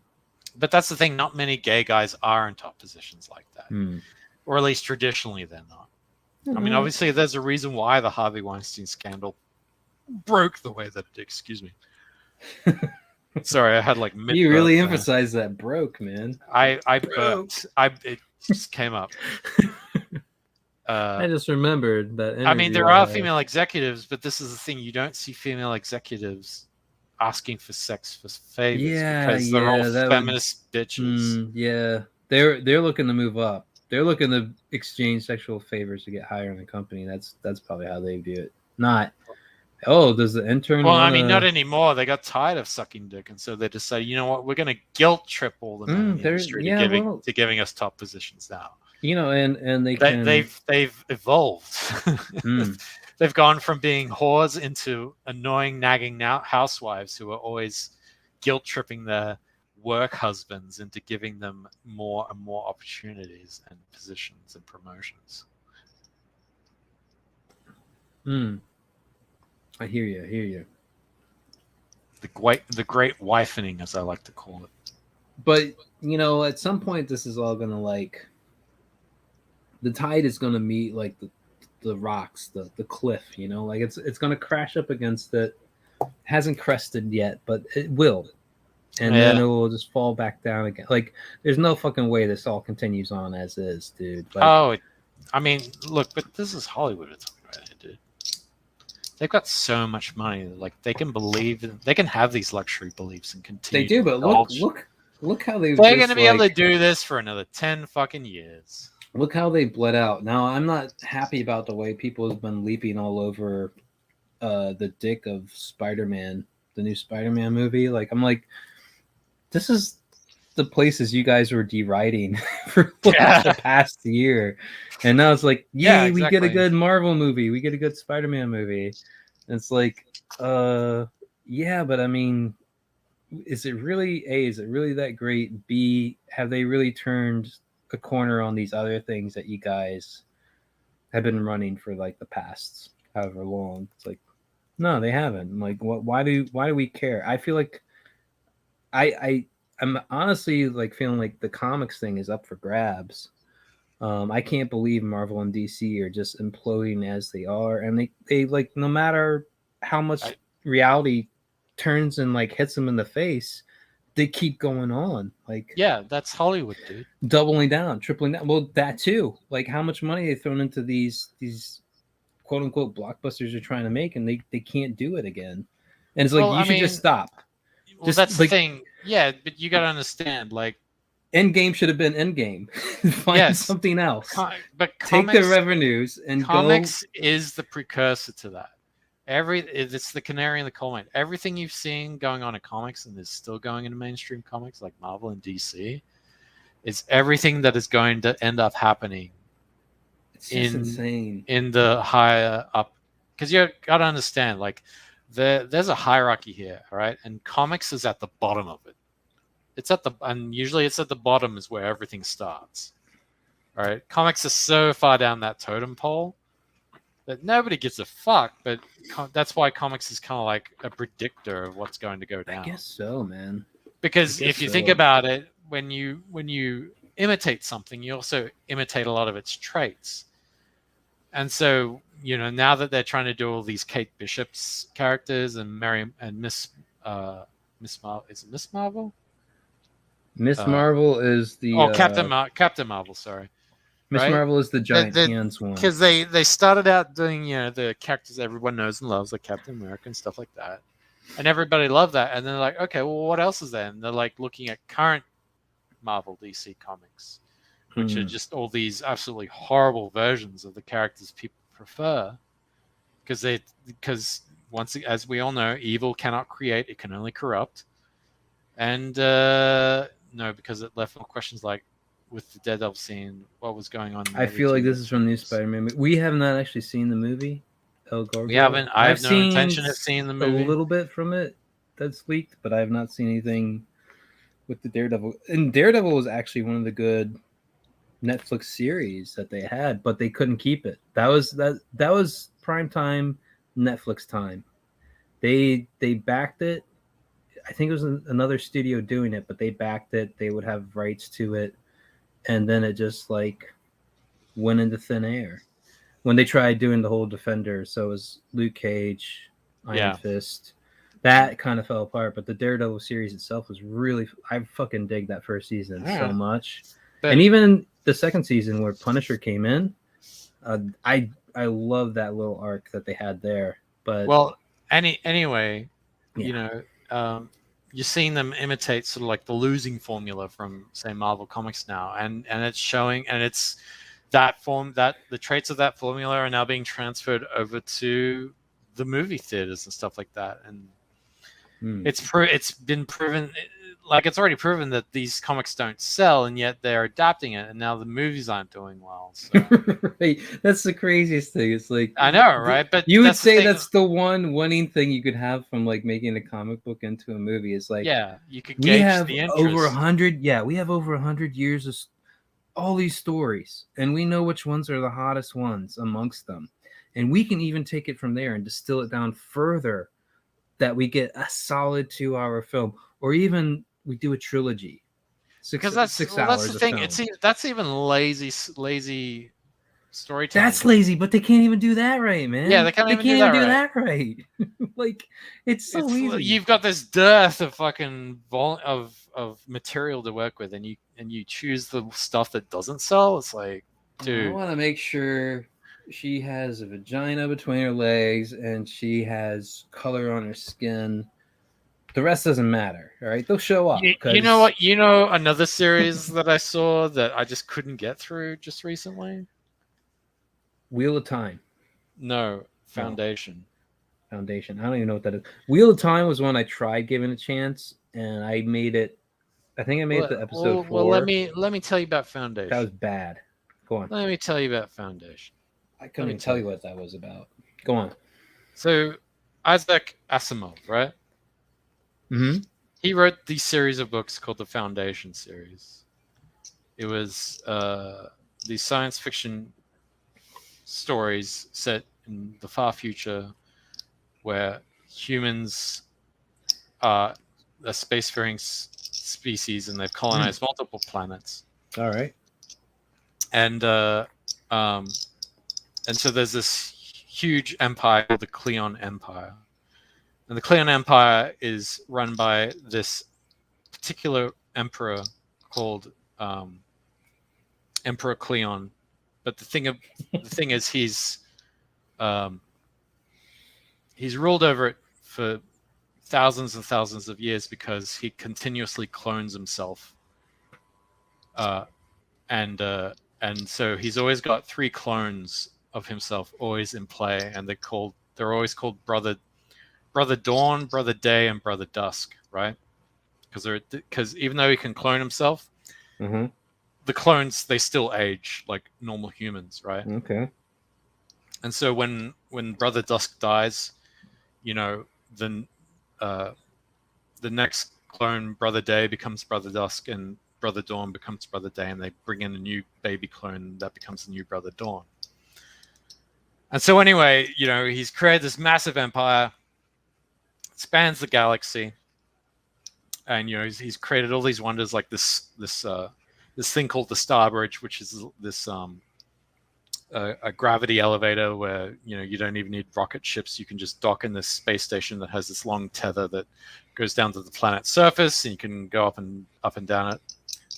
But that's the thing. Not many gay guys are in top positions like that, or at least traditionally they're not. I mean, obviously, there's a reason why the Harvey Weinstein scandal broke the way that it. Excuse me. Sorry, I had like. You really emphasized that broke, man. I burped. It just came up. I just remembered that. I mean, there are female executives, but this is the thing: you don't see female executives asking for sex for favors because they're all feminist bitches. Yeah, they're looking to move up. They're looking to exchange sexual favors to get higher in the company. That's probably how they view it. Not, does the intern? Well, I mean, not anymore. They got tired of sucking dick, and so they decided, you know what, we're going to guilt trip all the men in the industry to giving us top positions now. You know, and they've evolved. They've gone from being whores into annoying, nagging housewives who are always guilt tripping their work husbands into giving them more and more opportunities and positions and promotions. I hear you. The great wifening, as I like to call it. But, you know, at some point this is all gonna, like, the tide is gonna meet like the rocks, the cliff, you know, like it's gonna crash up against it. Hasn't crested yet, but it will. And then it will just fall back down again. Like, there's no fucking way this all continues on as is, dude. Like, I mean, look, but this is Hollywood we're talking about here, dude. They've got so much money. Like, they can have these luxury beliefs and continue. They do, but look how they're going to be able to do this for another 10 fucking years. Look how they bled out. Now, I'm not happy about the way people have been leaping all over the dick of Spider-Man, the new Spider-Man movie. Like, I'm like, this is the places you guys were deriding for the past year. And now it's like, yay, we get a good Marvel movie. We get a good Spider-Man movie. And it's like, yeah, but I mean, is it really that great? B, have they really turned a corner on these other things that you guys have been running for like the past however long? It's like, no, they haven't. Like, why do we care? I feel like I'm honestly like feeling like the comics thing is up for grabs. I can't believe Marvel and DC are just imploding as they are, and they like, no matter how much reality turns and like hits them in the face, they keep going on. Like, yeah, that's Hollywood, dude. Doubling down, tripling down. Well, that too. Like, how much money they thrown into these quote unquote blockbusters they're trying to make, and they can't do it again. And it's like, you should just stop. Well, that's the thing. Yeah, but you got to understand, like, Endgame should have been Endgame. Find something else. But take the revenues and comics is the precursor to that. It's the canary in the coal mine. Everything you've seen going on in comics and is still going into mainstream comics like Marvel and DC is everything that is going to end up happening. It's just insane in the higher up, because you got to understand, like there's a hierarchy here, all right, and comics is at the bottom of it. And usually it's at the bottom is where everything starts. All right, comics are so far down that totem pole that nobody gives a fuck, but that's why comics is kind of like a predictor of what's going to go down. I guess so, man. Because if you think about it, when you imitate something, you also imitate a lot of its traits. And so, now that they're trying to do all these Kate Bishop's characters and Mary and Miss Marvel, is it Miss Marvel? Miss Marvel is the Captain Marvel, sorry. Miss Marvel is the giant hands one. Because they started out doing the characters everyone knows and loves, like Captain America and stuff like that, and everybody loved that. And they're like, okay, well, what else is there? And they're like looking at current Marvel DC comics, which are just all these absolutely horrible versions of the characters people prefer, because once, as we all know, evil cannot create; it can only corrupt. And because it left more questions like, with the Daredevil scene, what was going on? I feel like this is from the new Spider-Man. We have not actually seen the movie. El Gorgo. We haven't. I have no intention of seeing the movie. A little bit from it that's leaked, but I have not seen anything with the Daredevil. And Daredevil was actually one of the good Netflix series that they had, but they couldn't keep it. That was prime time Netflix time. They backed it. I think it was another studio doing it, but they backed it. They would have rights to it. And then it just like went into thin air when they tried doing the whole Defender. So it was Luke Cage, Iron Fist. That kind of fell apart. But the Daredevil series itself was really, I fucking dig that first season so much. And even the second season where Punisher came in, I love that little arc that they had there. But anyway, you're seeing them imitate sort of like the losing formula from, say, Marvel Comics now, and it's showing, and it's that the traits of that formula are now being transferred over to the movie theaters and stuff like that, and it's been proven, like it's already proven that these comics don't sell, and yet they're adapting it, and now the movies aren't doing well. So. Right. That's the craziest thing. It's like, I know, right? But you would say that's the one winning thing you could have from like making a comic book into a movie. Is like, you could gauge the interest. Over 100. Yeah, we have over 100 years of all these stories, and we know which ones are the hottest ones amongst them, and we can even take it from there and distill it down further, that we get a solid 2-hour film, or even we do a trilogy. Because that's 6 hours. That's the thing. That's even lazy storytelling. That's lazy, but they can't even do that right, man. Yeah, they can't even do that right. Like it's so easy. You've got this dearth of fucking of material to work with, and you choose the stuff that doesn't sell. It's like, dude, I want to make sure she has a vagina between her legs and she has color on her skin. The rest doesn't matter, all right? They'll show up. You know what? Another series that I saw that I just couldn't get through just recently? Wheel of Time. No, Foundation. Foundation. I don't even know what that is. Wheel of Time was one I tried giving a chance, and I made it. I think I made it to episode 4. Well, let me tell you about Foundation. That was bad. Go on. Let me tell you about Foundation. I couldn't even tell you what that was about. Go on. So, Isaac Asimov, right? Mm-hmm. He wrote these series of books called the Foundation series. It was these science fiction stories set in the far future where humans are a spacefaring species and they've colonized multiple planets. All right. And so there's this huge empire called the Cleon Empire. And the Cleon Empire is run by this particular emperor called Emperor Cleon. But the thing is, he's ruled over it for thousands and thousands of years because he continuously clones himself. and so he's always got 3 clones of himself always in play, and they're always called Brother Dawn, Brother Day, and Brother Dusk, right? Because even though he can clone himself, the clones, they still age like normal humans, right? Okay. And so when Brother Dusk dies, then the next clone, Brother Day, becomes Brother Dusk, and Brother Dawn becomes Brother Day, and they bring in a new baby clone that becomes the new Brother Dawn. And so anyway, he's created this massive empire, spans the galaxy, and he's created all these wonders like this thing called the Star Bridge, which is this a gravity elevator where you don't even need rocket ships. You can just dock in this space station that has this long tether that goes down to the planet's surface, and you can go up and down it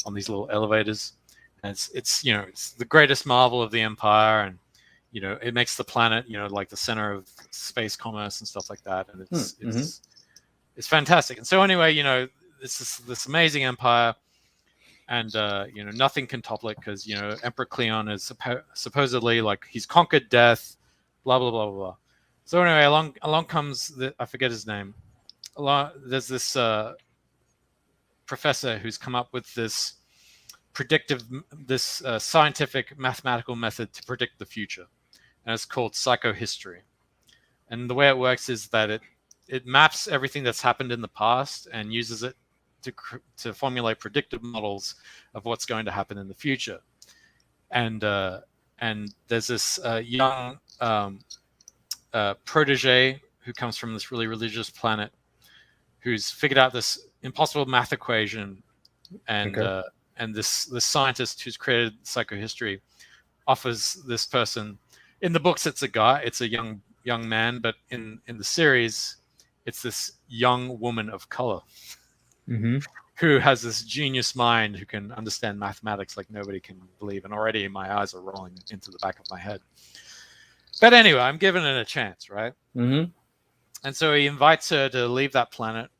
on these little elevators. And it's the greatest marvel of the Empire, and it makes the planet like the center of space commerce and stuff like that. And it's fantastic. And so anyway, this amazing empire. And nothing can topple it because Emperor Cleon is supposedly like he's conquered death, blah blah blah blah. So anyway, along comes I forget his name. There's this professor who's come up with this scientific mathematical method to predict the future, and it's called psychohistory. And the way it works is that it maps everything that's happened in the past and uses it to formulate predictive models of what's going to happen in the future. And there's this young protege who comes from this really religious planet who's figured out this impossible math equation, and this scientist who's created psychohistory offers this person. In the books it's a young man, but in the series it's this young woman of color. Who has this genius mind, who can understand mathematics like nobody can believe. And already my eyes are rolling into the back of my head. But anyway, I'm giving it a chance, right? And so he invites her to leave that planet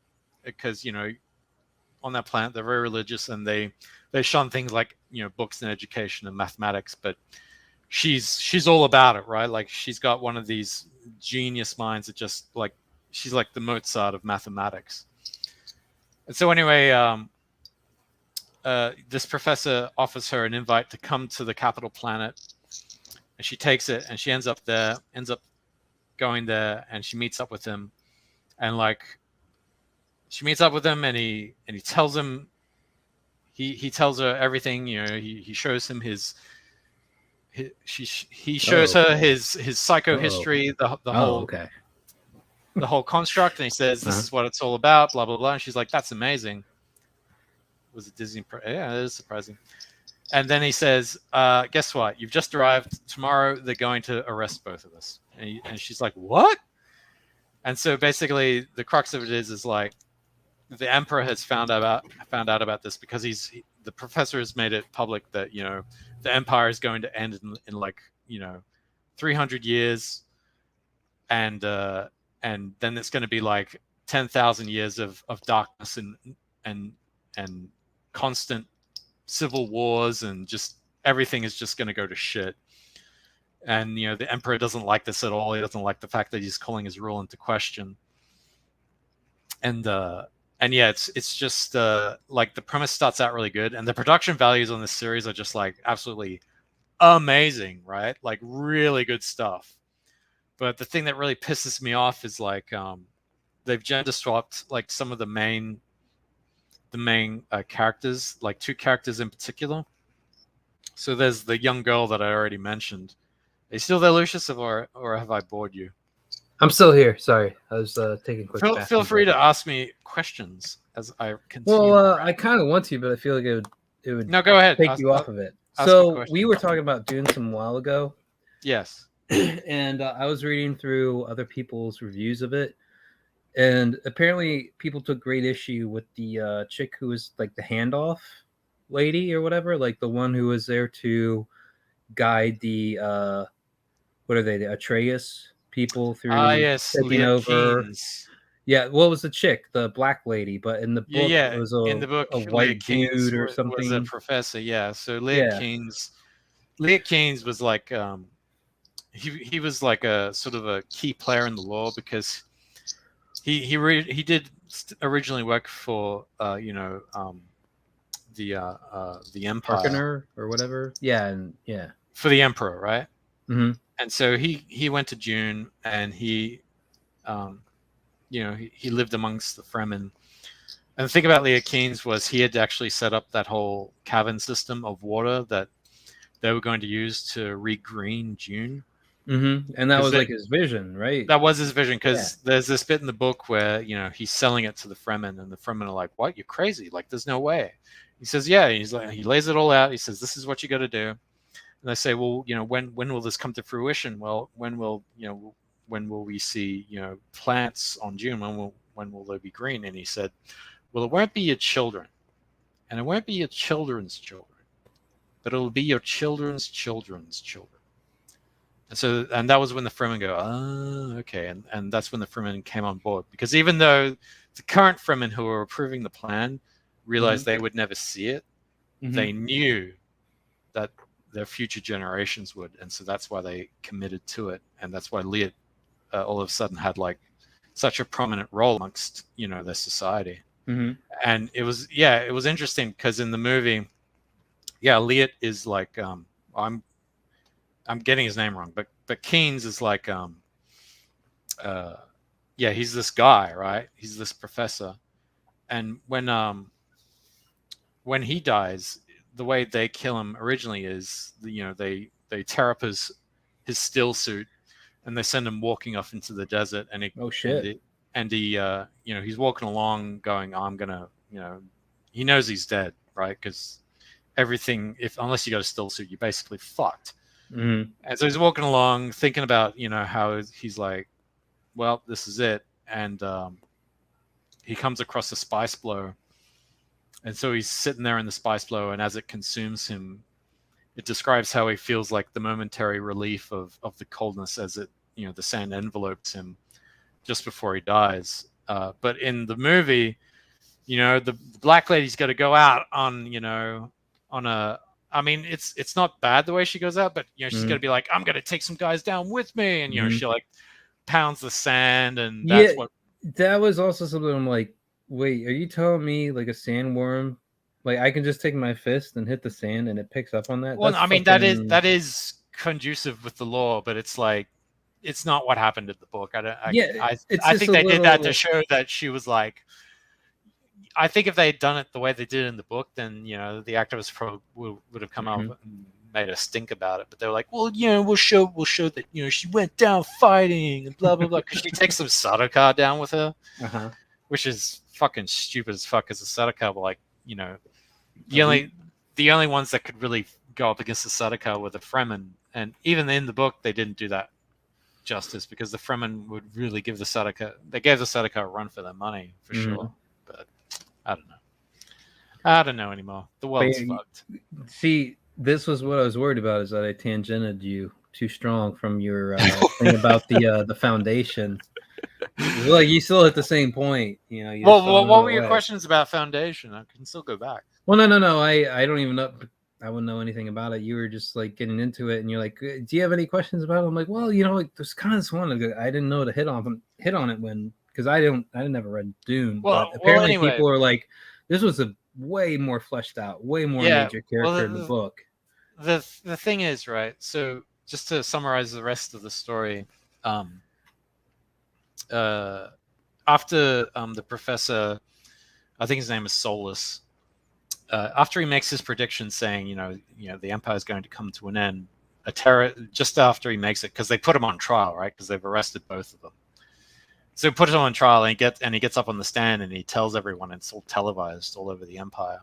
because, on that planet, they're very religious, and they shun things like, books and education and mathematics. But she's all about it, right? Like she's got one of these genius minds that just like, she's like the Mozart of mathematics. And so anyway, this professor offers her an invite to come to the capital planet, and she takes it, and she ends up going there, and she meets up with him, and he tells him, he tells her everything. He shows him he shows her his psychohistory, the whole. The whole construct, and he says, this is what it's all about, blah, blah, blah. And she's like, that's amazing. Was it Disney? Yeah, it is surprising. And then he says, guess what? You've just arrived. Tomorrow, they're going to arrest both of us. And she's like, what? And so basically, the crux of it is like, the Emperor has found out about this because the professor has made it public that, the Empire is going to end in like, 300 years. And then it's going to be like 10,000 years of darkness and constant civil wars, and just everything is just going to go to shit. And the Emperor doesn't like this at all. He doesn't like the fact that he's calling his rule into question. And yeah, it's just like the premise starts out really good, and the production values on this series are just like absolutely amazing, right? Like really good stuff. But the thing that really pisses me off is like they've gender swapped like some of the main characters, like 2 characters in particular. So there's the young girl that I already mentioned. Are you still there, Lucius, or have I bored you? I'm still here. Sorry, I was taking a quick. Feel free to ask me questions as I continue. Well, I kind of want to, but I feel like it would. No, go ahead. Take you off of it. So we were talking about Dune some while ago. Yes. And I was reading through other people's reviews of it, and apparently people took great issue with the chick who was like the handoff lady or whatever, like the one who was there to guide the what are they, the Atreus people through yes, taking over. Yeah, what was the chick? The black lady, but in the book Yeah, it was in the book, a Leah white Keynes dude or was a something. professor. Yeah, so Leah Yeah. Keynes was like he was like a sort of a key player in the law because he did originally work for the Empire Harkener or whatever. Yeah, and yeah. for the Emperor, right? Mm-hmm. And so he went to June and he lived amongst the Fremen. And the thing about Leah Keynes was he had actually set up that whole cavern system of water that they were going to use to regreen June. Mm-hmm. And that was like his vision, right? That was his vision because there's this bit in the book where he's selling it to the Fremen, and the Fremen are like, "What? You're crazy! Like, there's no way." He says, "Yeah." He's like, he lays it all out. He says, "This is what you got to do." And they say, "Well, when will this come to fruition? Well, when will we see plants on June? When will they be green?" And he said, "Well, it won't be your children, and it won't be your children's children, but it'll be your children's children's children." And that was when the Fremen go, "Oh, okay," and that's when the Fremen came on board, because even though the current Fremen who were approving the plan realized they would never see it, they knew that their future generations would, and so that's why they committed to it, and that's why Liet all of a sudden had like such a prominent role amongst their society. And it was interesting because in the movie, Liet is like I'm getting his name wrong, but Keynes is like he's this guy, right? He's this professor, and when he dies, the way they kill him originally is they tear up his still suit and they send him walking off into the desert, and he's walking along going, "I'm gonna," he knows he's dead, right? Because everything, unless you got a still suit, you're basically fucked. And so he's walking along thinking about how he's like, well, this is it. And he comes across a spice blow, and so he's sitting there in the spice blow, and as it consumes him, it describes how he feels like the momentary relief of the coldness as it the sand envelopes him just before he dies. But in the movie, the black lady's got to go out on a, I mean, it's not bad the way she goes out, but she's gonna be like, "I'm gonna take some guys down with me," and she like pounds the sand, and that's what. That was also something I'm like, wait, are you telling me like a sandworm, like I can just take my fist and hit the sand and it picks up on that? Well, I mean, that is conducive with the law, but it's like it's not what happened in the book. I think they did that to show that she was like. I think if they had done it the way they did in the book, then the activists probably would have come out and made a stink about it. But they were like, "Well, we'll show that she went down fighting and blah blah blah," because she takes some Sardaukar down with her, which is fucking stupid as fuck. As a Sardaukar were like, the only ones that could really go up against the Sardaukar were the Fremen, and even in the book they didn't do that justice because the Fremen would really give the Sardaukar. They gave the Sardaukar a run for their money for sure, but. I don't know anymore. The world's fucked. See, this was what I was worried about, is that I tangented you too strong from your thing about the foundation. Like you still at the same point, what were your questions about foundation? I can still go back. Well, no. I don't even know. I wouldn't know anything about it. You were just like getting into it, and you're like, "Do you have any questions about it?" I'm like, "Well, like there's kind of this one I didn't know to hit on it when." Because I never read Dune, but apparently anyway, people are like, this was a way more fleshed out, way more major character in the book. The thing is, right? So just to summarize the rest of the story, after the professor, I think his name is Solus, after he makes his prediction saying, the Empire is going to come to an end, just after he makes it, because they put him on trial, right? Because they've arrested both of them. So he puts him on trial, and he gets up on the stand, and he tells everyone, it's all televised all over the Empire.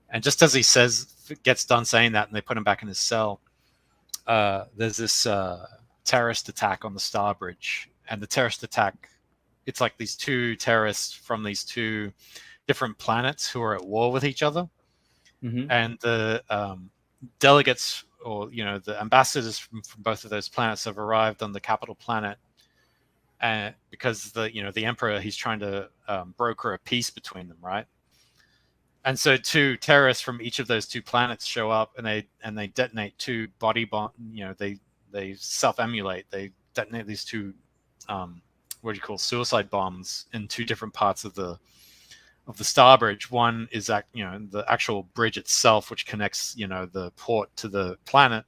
And just as he gets done saying that, and they put him back in his cell, there's this terrorist attack on the Star Bridge. And the terrorist attack, it's like these two terrorists from these two different planets who are at war with each other. And the delegates, or the ambassadors from both of those planets have arrived on the capital planet. because the emperor, he's trying to broker a peace between them, right? And so 2 terrorists from each of those 2 planets show up, and they detonate 2 body bomb. They self-emulate. They detonate these 2 suicide bombs in 2 different parts of the star bridge. One is the actual bridge itself, which connects the port to the planet,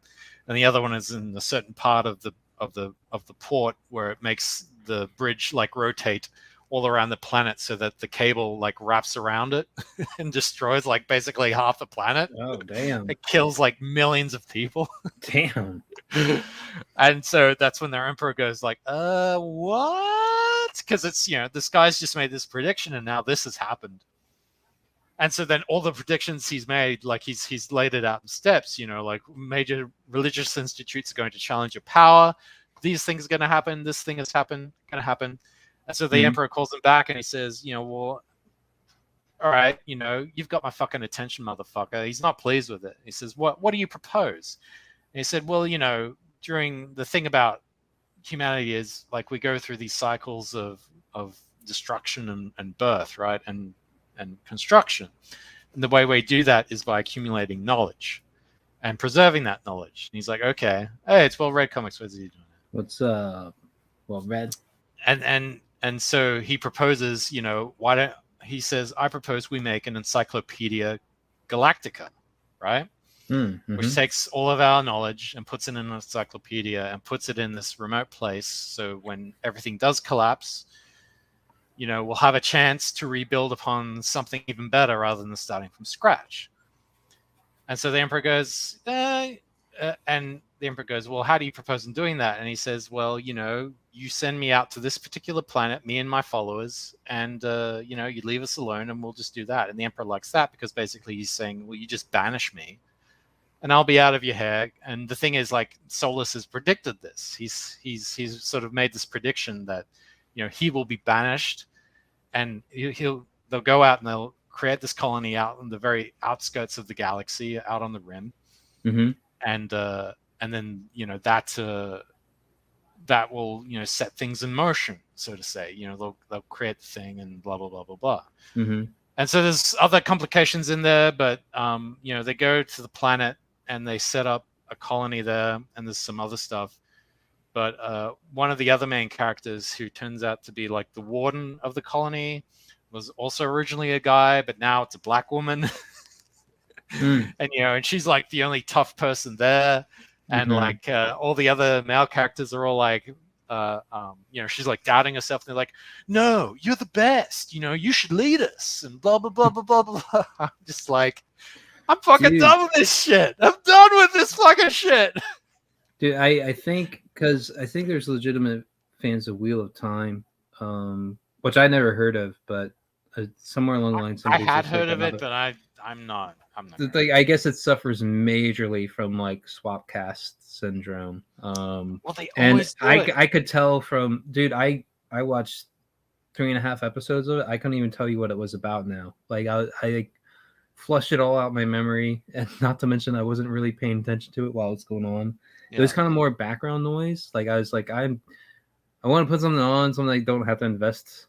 and the other one is in a certain part of the port where it makes the bridge like rotate all around the planet so that the cable like wraps around it and destroys like basically half the planet. Oh damn! It kills like millions of people. Damn. And so that's when their emperor goes like, what? Because it's this guy's just made this prediction and now this has happened. And so then all the predictions he's made, like he's laid it out in steps, like major religious institutes are going to challenge your power. These things are going to happen. This thing going to happen. And so the emperor calls him back and he says, well, all right, you've got my fucking attention, motherfucker. He's not pleased with it. He says, what do you propose? And he said, well, during the thing about humanity is like we go through these cycles of destruction and birth, right? And construction. And the way we do that is by accumulating knowledge and preserving that knowledge. And he's like, okay, hey, it's Well Read Comics. What's he doing? What's Well Read? And so he proposes, he says, I propose we make an Encyclopedia Galactica, right? Mm-hmm. Which takes all of our knowledge and puts it in an encyclopedia and puts it in this remote place. So when everything does collapse, we'll have a chance to rebuild upon something even better rather than starting from scratch. And so the emperor goes, and the emperor goes, well, how do you propose in doing that? And he says, well, you send me out to this particular planet, me and my followers, and, you leave us alone and we'll just do that. And the emperor likes that because basically he's saying, well, you just banish me and I'll be out of your hair. And the thing is, like, Solus has predicted this. He's sort of made this prediction that, he will be banished and they'll go out and they'll create this colony out in the very outskirts of the galaxy, out on the rim. Mm-hmm. And then, that will, set things in motion, so to say. They'll create the thing and blah, blah, blah, blah, blah. Mm-hmm. And so there's other complications in there, but, they go to the planet and they set up a colony there, and there's some other stuff. But one of the other main characters, who turns out to be like the warden of the colony, was also originally a guy, but now it's a black woman. And, and she's like the only tough person there. And like all the other male characters are all like, she's like doubting herself. And they're like, no, you're the best. You should lead us and blah, blah, blah, blah, blah, blah. I'm just like, I'm fucking done with this shit. I'm done with this fucking shit. Dude, I think there's legitimate fans of Wheel of Time, which I never heard of, but somewhere along the line, I had heard of it, but I'm not. Like, I guess it suffers majorly from like swap cast syndrome. Well, they always do it. I could tell from, dude, I watched 3.5 episodes of it. I couldn't even tell you what it was about now. Like I like flushed it all out my memory, and not to mention I wasn't really paying attention to it while it's going on. Yeah. It was kind of more background noise. Like I was like, I want to put something on, something I don't have to invest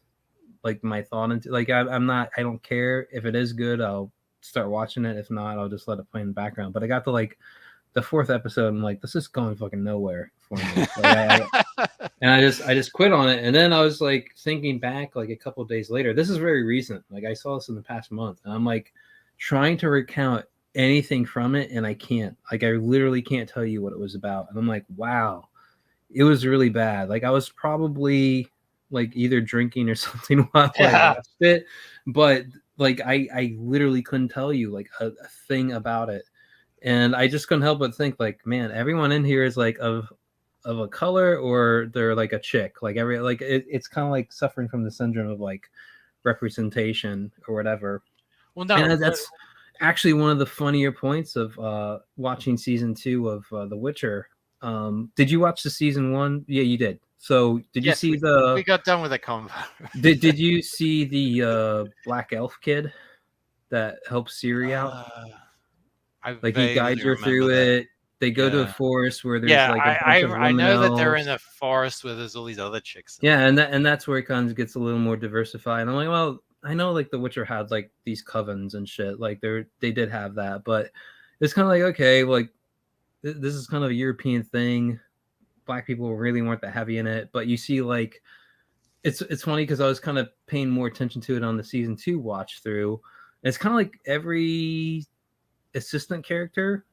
like my thought into. Like I don't care if it is good. I'll start watching it. If not, I'll just let it play in the background. But I got to like the 4th episode, and I'm like, this is going fucking nowhere for me. Like, and I just quit on it. And then I was like thinking back like a couple of days later. This is very recent. Like I saw this in the past month, and I'm like trying to recount anything from it, and I can't. Like I literally can't tell you what it was about. And I'm like, wow, it was really bad. Like I was probably like either drinking or something while I watched it, but like I literally couldn't tell you like a thing about it. And I just couldn't help but think like, man, everyone in here is like of a color, or they're like a chick. Like it's kind of like suffering from the syndrome of like representation or whatever. Well, no, and that's actually one of the funnier points of watching season 2 of The Witcher. Did you watch the season 1? Yeah, you did. So did you see we got done with the combo. did you see the black elf kid that helps Ciri out? I like he guides her through it. they go to a forest where there's yeah, like a bunch of I women know that they're elves. in a forest where there's all these other chicks. Yeah, and that's where it kind of gets a little more diversified. And I'm like, well, I know like The Witcher had like these covens and shit. Like they did have that, but it's kind of like, okay, like this is kind of a European thing. Black people really weren't that heavy in it, but you see like it's funny because I was kind of paying more attention to it on the season 2 watch through. It's kind of like every assistant character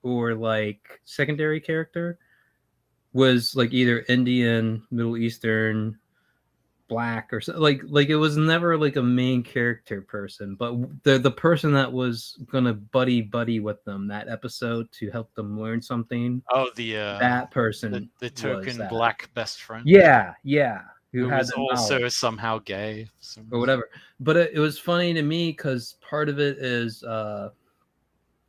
or like secondary character was like either Indian, Middle Eastern, Black, or so, like it was never like a main character person, but the person that was gonna buddy with them that episode to help them learn something. Oh, that person, the token Black best friend. Yeah, who had was the also knowledge. somehow gay Or whatever. But it was funny to me because part of it is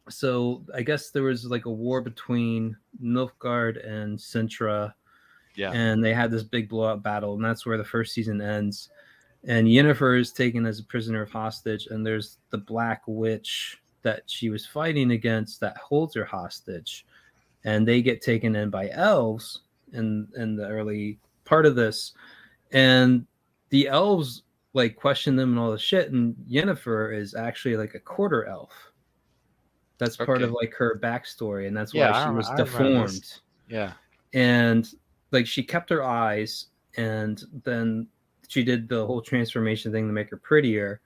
so I guess there was like a war between Nilfgaard and Sintra. Yeah. And they had this big blowout battle, and that's where the first season ends. And Yennefer is taken as a prisoner of hostage, and there's the Black Witch that she was fighting against that holds her hostage. And they get taken in by elves in the early part of this. And the elves like question them and all the shit, and Yennefer is actually like a quarter elf. That's part of like her backstory, and that's why she was deformed. Yeah. And like she kept her eyes, and then she did the whole transformation thing to make her prettier.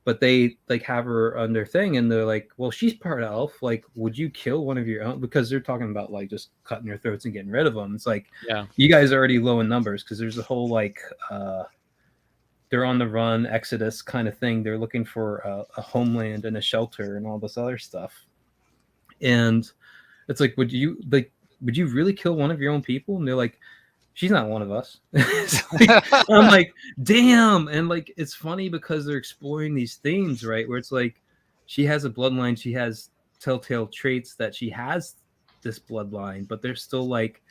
But they like have her on their thing, and they're like, well, she's part elf. Like, would you kill one of your own? Because they're talking about like just cutting their throats and getting rid of them. It's like, yeah, you guys are already low in numbers because there's a whole like they're on the run, Exodus kind of thing. They're looking for a homeland and a shelter and all this other stuff. And it's like, would you really kill one of your own people? And they're like, she's not one of us. I'm like, damn. And like, it's funny because they're exploring these themes, right? Where it's like, she has a bloodline, she has telltale traits that she has this bloodline, but they're still like,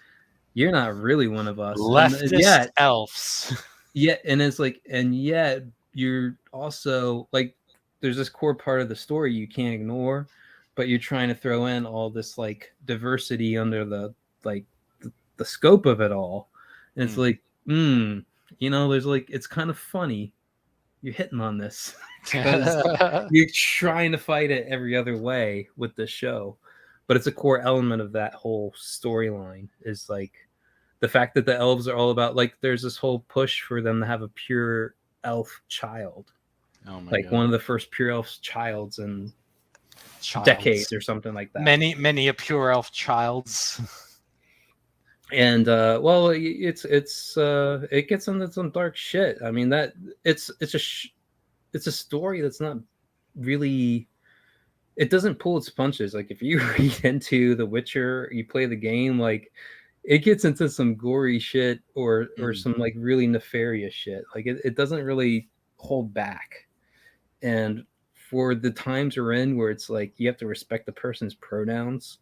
you're not really one of us. Leftist elves. Yeah, and it's like, and yet you're also like, there's this core part of the story you can't ignore, but you're trying to throw in all this like diversity under the like the scope of it all. And it's like, you know, there's like, it's kind of funny. You're hitting on this because you're trying to fight it every other way with this show. But it's a core element of that whole storyline is like the fact that the elves are all about like, there's this whole push for them to have a pure elf child. Oh my like God. One of the first pure elf childs in decades or something like that. Many a pure elf childs. And well, it gets into some dark shit. I mean, that it's a story that's not really, it doesn't pull its punches. Like if you read into The Witcher, you play the game, like it gets into some gory shit or some like really nefarious shit. Like it doesn't really hold back. And for the times we're in where it's like you have to respect the person's pronouns,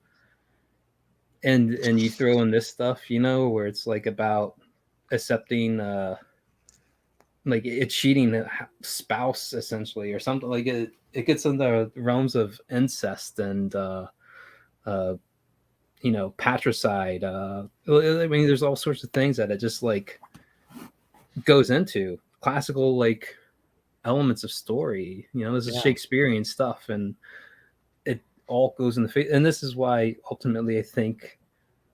and you throw in this stuff, you know, where it's like about accepting like it's cheating a spouse essentially or something. Like it gets into the realms of incest and you know, patricide. I mean, there's all sorts of things that it just like goes into classical like elements of story. You know, this is Shakespearean stuff, and it all goes in the face. And this is why ultimately I think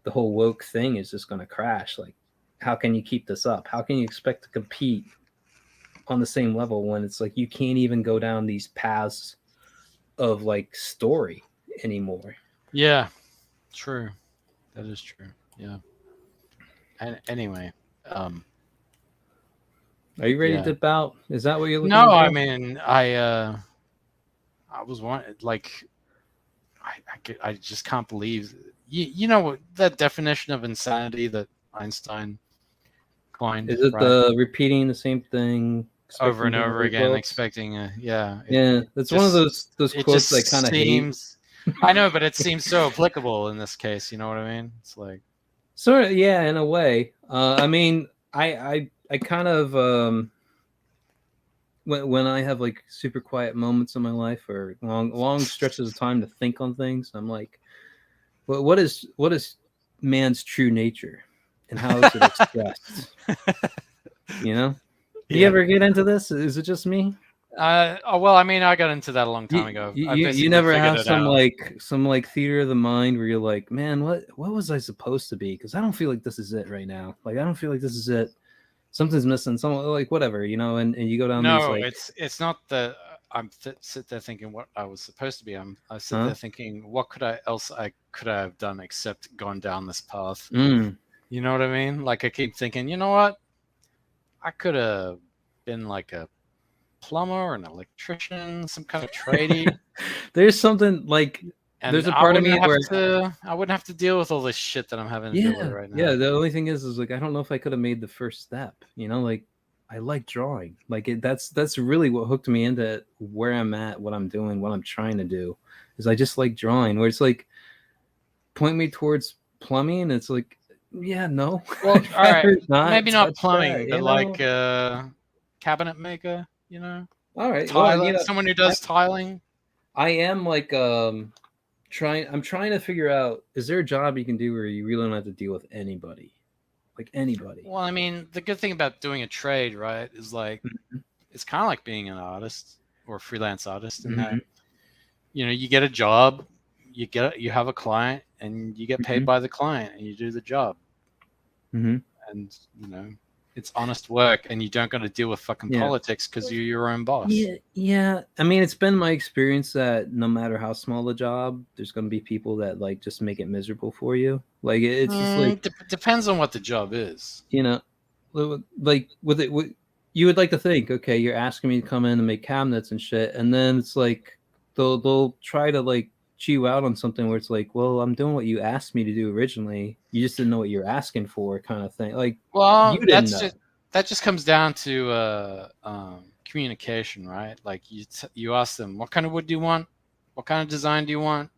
the whole woke thing is just going to crash. Like, how can you keep this up? How can you expect to compete on the same level when it's like you can't even go down these paths of like story anymore? Yeah, true. That is true. Yeah. And anyway, are you ready to dip out? Is that what you're looking No, at? I mean, I was wanting, like, I just can't believe, you know, that definition of insanity that Einstein coined. Is it right? the repeating the same thing over and over again, expecting a it's one of those quotes I kind of hate. I know, but it seems so applicable in this case. You know what I mean? It's like sort of, yeah, in a way. I mean, I kind of when I have like super quiet moments in my life or long stretches of time to think on things, I'm like, what is man's true nature, and how is it expressed? You know, do you ever get into this? Is it just me? Well, I mean, I got into that a long time ago. You never have some like theater of the mind where you're like, man, what was I supposed to be? Because I don't feel like this is it right now. Like I don't feel like this is it. Something's missing. Some like whatever, you know. And you go down. No, these, like... it's not that I'm sit there thinking what I was supposed to be. I sit there thinking what could I have done except gone down this path. You know what I mean? Like I keep thinking, you know what? I could have been like a plumber or an electrician, some kind of tradie. There's something like there's a part of me where I wouldn't have to deal with all this shit that I'm having to deal with right now. Yeah, the only thing is like I don't know if I could have made the first step. You know, like I like drawing. Like that's really what hooked me into where I'm at, what I'm doing, what I'm trying to do. Is I just like drawing. Where it's like point me towards plumbing. It's like no. Well, all right, maybe not plumbing, but like cabinet maker. You know, all right. Someone who does tiling. I am like I'm trying to figure out, is there a job you can do where you really don't have to deal with anybody, like anybody? Well, I mean, the good thing about doing a trade, right, is like it's kind of like being an artist or a freelance artist in that, you know, you get a job, you have a client, and you get paid by the client, and you do the job, and you know. It's honest work, and you don't got to deal with fucking politics because you're your own boss. Yeah. I mean, it's been my experience that no matter how small the job, there's going to be people that like just make it miserable for you. Like it's just like depends on what the job is. You know, like with it, you would like to think, okay, you're asking me to come in and make cabinets and shit, and then it's like they'll try to like chew out on something where it's like, well, I'm doing what you asked me to do originally. You just didn't know what you're asking for, kind of thing. Like, well, that just comes down to communication, right? Like you ask them, what kind of wood do you want? What kind of design do you want?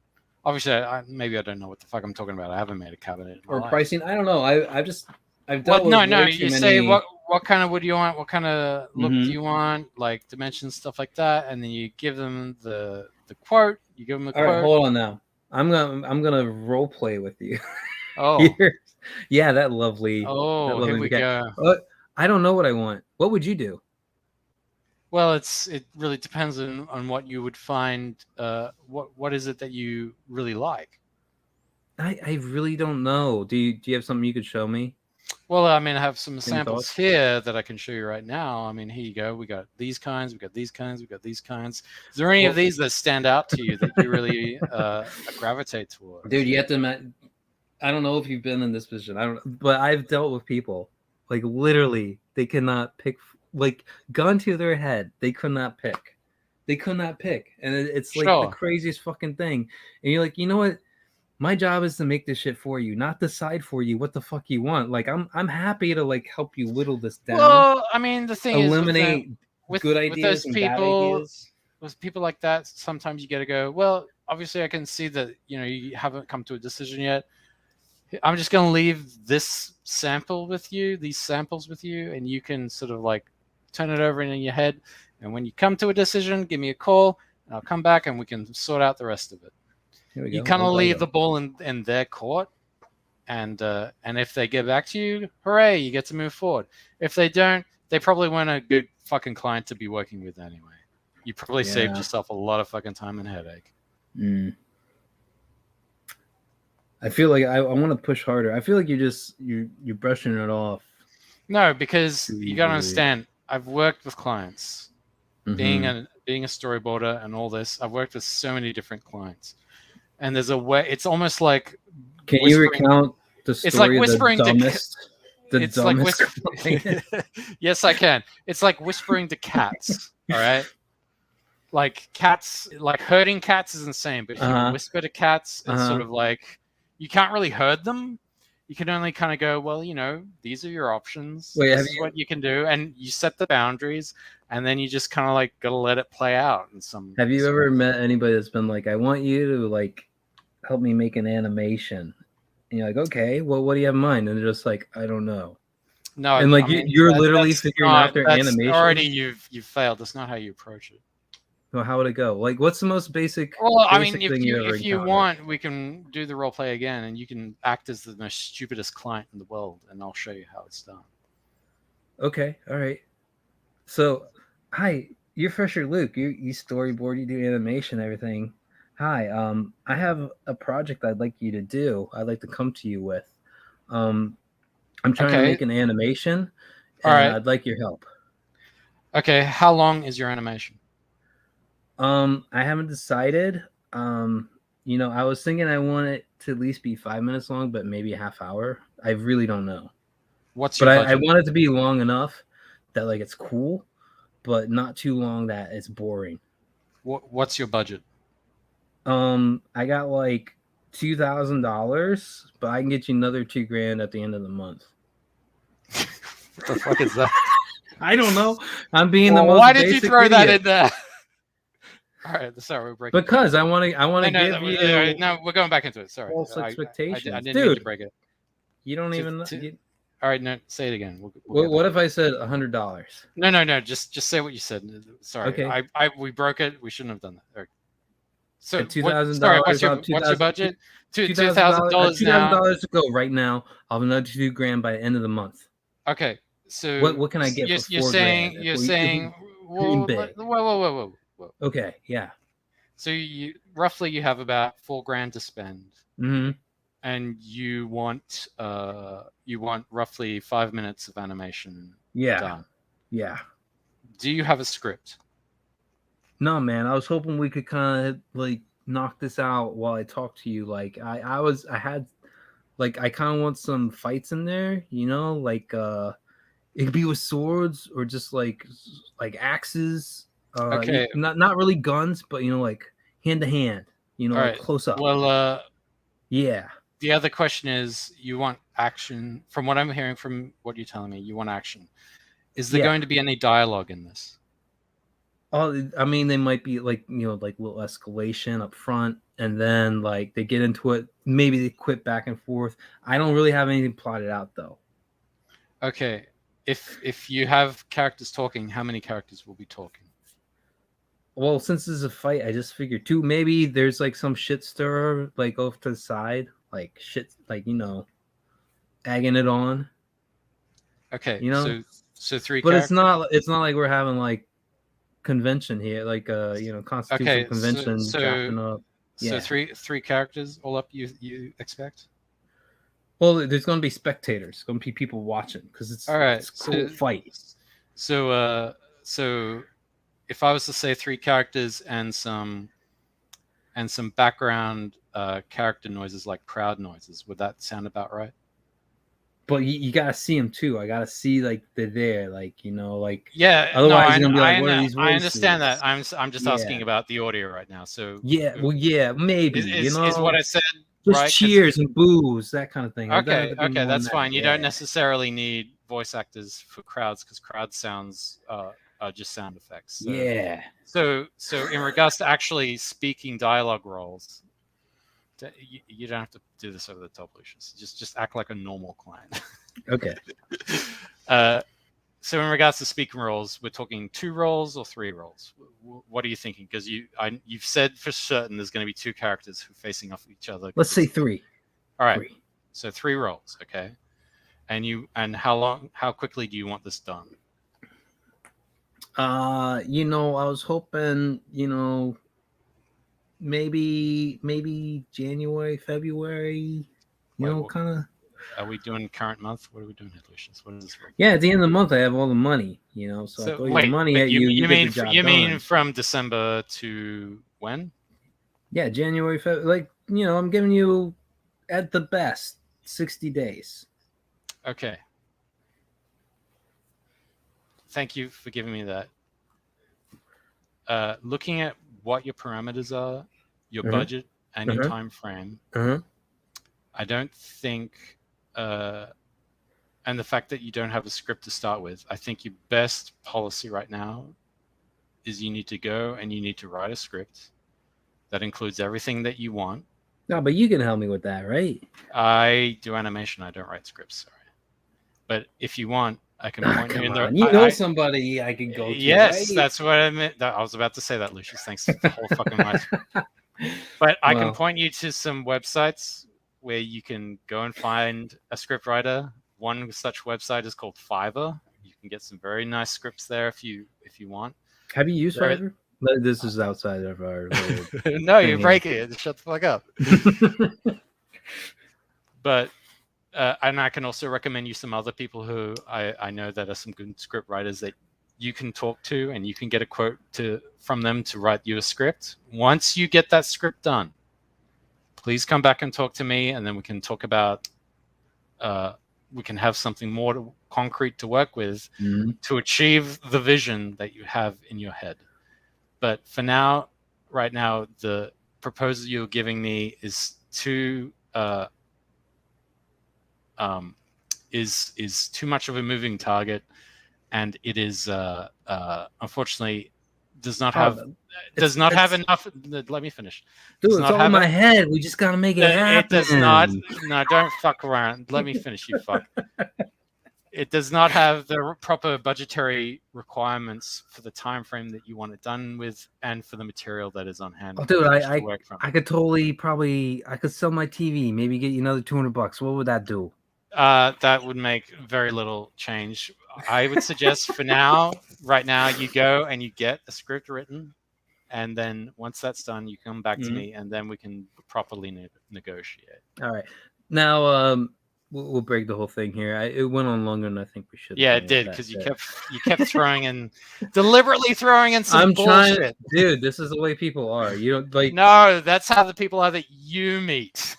Obviously, maybe I don't know what the fuck I'm talking about. I haven't made a cabinet or pricing. I don't know. I've dealt with no. You say what kind of wood do you want? What kind of look do you want? Like dimensions, stuff like that, and then you give them the quote. You give them a quote. All right, hold on now. I'm gonna role play with you. Oh, yeah, that lovely. Oh, here we go. I don't know what I want. What would you do? Well, it really depends on what you would find. What is it that you really like? I really don't know. Do you have something you could show me? Well, I mean, I have some samples here that I can show you right now. I mean, here you go. We got these kinds. We got these kinds. We got these kinds. Is there any of these that stand out to you that you really gravitate towards? Dude, you have to. I don't know if you've been in this position. But I've dealt with people like literally they cannot pick. Like gun to their head, they could not pick. And it's like the craziest fucking thing. And you're like, you know what? My job is to make this shit for you, not decide for you what the fuck you want. Like I'm happy to like help you whittle this down. Well, I mean, the thing eliminate with good ideas with those and bad ideas. With people like that, sometimes you got to go. Well, obviously, I can see that you haven't come to a decision yet. I'm just going to leave this sample with you, these samples with you, and you can sort of like turn it over in your head. And when you come to a decision, give me a call, and I'll come back and we can sort out the rest of it. You kind of leave the ball in their court, and if they get back to you, hooray, you get to move forward. If they don't, they probably weren't a good fucking client to be working with anyway. You probably saved yourself a lot of fucking time and headache. I feel like I want to push harder. I feel like you're brushing it off. No, because you gotta understand. I've worked with clients, being a storyboarder and all this. I've worked with so many different clients. And there's a way. It's almost like. Can you recount the story? It's like whispering of the dumbest. It's dumbest like yes, I can. It's like whispering to cats. All right. Like cats, like herding cats is insane. But if you whisper to cats, it's sort of like you can't really herd them. You can only kind of go, well, these are your options. This is what you can do, and you set the boundaries, and then you just kind of like gotta let it play out. In some. Have you ever met anybody that's been like, I want you to like help me make an animation, and you're like, okay, well, what do you have in mind? And they're just like, I don't know. No, and like you're literally figuring out their animation. Already, you've failed. That's not how you approach it. Well, how would it go? Like, what's the most basic? Well, I basic mean, thing you ever if you encountered? want, we can do the role play again, and you can act as the most stupidest client in the world, and I'll show you how it's done. Okay, all right. So, hi, you're Fresher Luke. You storyboard, you do animation, everything. Hi, I have a project I'd like you to do. I'd like to come to you with. I'm trying to Okay. make an animation, All and right. I'd like your help. Okay, how long is your animation? I haven't decided. I was thinking I want it to at least be 5 minutes long, but maybe a half hour. I really don't know. What's But your I budget? want it to be long enough that like it's cool, but not too long that it's boring. What's your budget? I got like $2,000, but I can get you another $2,000 at the end of the month. What the fuck is that? I don't know. I'm being the most. Why did you throw that idiot. in there? All right, sorry, we're breaking. Because I want to give you. No, we're going back into it. Sorry, false expectations. I didn't mean to break it. You don't even know. All right, no, say it again. What if I said $100? No. Just say what you said. Sorry. Okay. We broke it. We shouldn't have done that. Right. So $2,000. Sorry, what's your budget? $2,000 now. $2,000 to go right now. I'll have another $2,000 by the end of the month. Okay. So what can I get for you're saying whoa. Okay, yeah. So roughly you have about $4,000 to spend. Mm-hmm. And you want roughly 5 minutes of animation done. Yeah. Do you have a script? No, man. I was hoping we could kind of like knock this out while I talk to you. Like I kind of want some fights in there, like it could be with swords or just like axes. Okay. Not really guns, but like hand to hand, like close up. Well, yeah. The other question is, you want action. From what I'm hearing from what you're telling me, you want action. Is there going to be any dialogue in this? Oh, I mean, they might be like, like little escalation up front, and then like they get into it. Maybe they quit back and forth. I don't really have anything plotted out though. Okay. If you have characters talking, how many characters will be talking? Well, since this is a fight, I just figured 2. Maybe there's like some shit stirrer like off to the side. Like shit, like egging it on. Okay, so 3. But characters? It's not like we're having like convention here, like constitutional convention dropping up. Yeah. So 3 characters all up. You expect? Well, there's going to be spectators. There's going to be people watching because it's all right. It's a cool fight. So if I was to say 3 characters and some background character noises like crowd noises, would that sound about right? But you gotta see them too. I gotta see like they're there, like like yeah. Otherwise, you're gonna be like, what are these voices? I understand that. I'm just asking about the audio right now. So yeah, well, yeah, maybe is what I said. Just right? cheers and boos, that kind of thing. Okay, that's fine. You don't necessarily need voice actors for crowds because crowd sounds are just sound effects. So, yeah. So in regards to actually speaking dialogue roles, you don't have to do this over the top, Lucius. Just act like a normal client. Okay. So in regards to speaking roles, we're talking 2 roles or 3 roles. What are you thinking? Because you've said for certain there's going to be 2 characters who are facing off each other. Let's say 3. All right. 3. So 3 roles, okay. And how quickly do you want this done? I was hoping, maybe January, February, kind of. Are we doing current month? What are we doing, Lucius? What is this? Yeah, at the end of the month, I have all the money, so I throw your money at you. You mean from December to when? Yeah, January, February. Like, I'm giving you at the best 60 days. Okay. Thank you for giving me that. Looking at what your parameters are, your budget, and your time frame, I don't think, and the fact that you don't have a script to start with, I think your best policy right now is you need to go and you need to write a script that includes everything that you want. No, but you can help me with that, right? I do animation. I don't write scripts, sorry. But if you want, I can point you in the. You know somebody I can go to. Yes, right? that's what I meant. I was about to say that, Lucius. Thanks for the whole fucking life. But I can point you to some websites where you can go and find a scriptwriter. One such website is called Fiverr. You can get some very nice scripts there if you want. Have you used Fiverr? This is outside of our. No, you're breaking it. Shut the fuck up. But and I can also recommend you some other people who I know that are some good script writers that you can talk to, and you can get a quote from them to write you a script. Once you get that script done, please come back and talk to me, and then we can talk about we can have something more concrete to work with to achieve the vision that you have in your head. But for now, right now, the proposal you're giving me is too is too much of a moving target, and it is unfortunately does not have enough. Let me finish. Dude, it's all in my head. We just gotta make it happen. It does not. No, don't fuck around. Let me finish, you fuck. It does not have the proper budgetary requirements for the time frame that you want it done with, and for the material that is on hand. Oh, dude, I could totally I could sell my TV, maybe get you another $200. What would that do? That would make very little change. I would suggest for now, right now, you go and you get a script written, and then once that's done, you come back to me, and then we can properly negotiate. All right. Now, we'll break the whole thing here. It went on longer than I think we should. Yeah, it did, because you kept deliberately throwing in some bullshit. Dude, this is the way people are. You don't like. No, that's how the people are that you meet.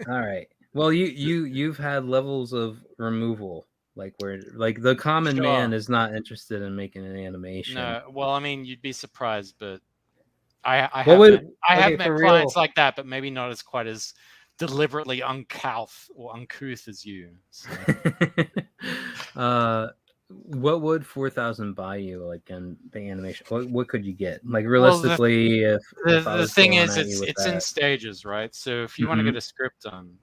All right. Well, you've had levels of removal, like where the common man is not interested in making an animation. No, well, I mean, you'd be surprised, but I have met clients like that, but maybe not as quite as deliberately uncouth as you. So. What would 4,000 buy you, like in the animation? What could you get, like realistically? Well, the thing is, it's in stages, right? So if you want to get a script done.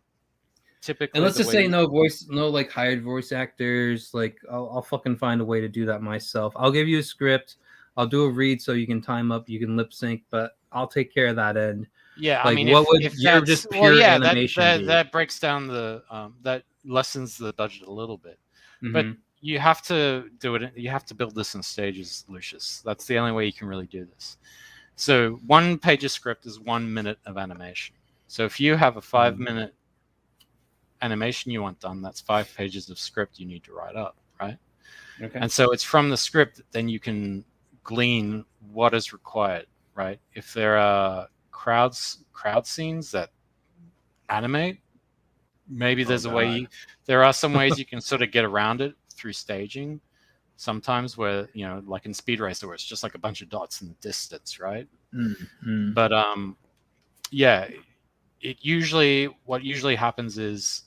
Typically, and let's just say no like hired voice actors. Like I'll fucking find a way to do that myself. I'll give you a script. I'll do a read so you can time up, you can lip sync, but I'll take care of that end. Yeah, like, I mean, what would your just pure animation be? That breaks down that lessens the budget a little bit, but you have to do it. You have to build this in stages, Lucius. That's the only way you can really do this. So 1 page of script is 1 minute of animation. So if you have a 5-minute animation you want done, that's 5 pages of script you need to write up, right? Okay. And so it's from the script then you can glean what is required, right? If there are crowd scenes that animate, maybe there's a way. There are some ways you can sort of get around it through staging. Sometimes where, like in Speed Racer, where it's just like a bunch of dots in the distance, right? But yeah, what usually happens is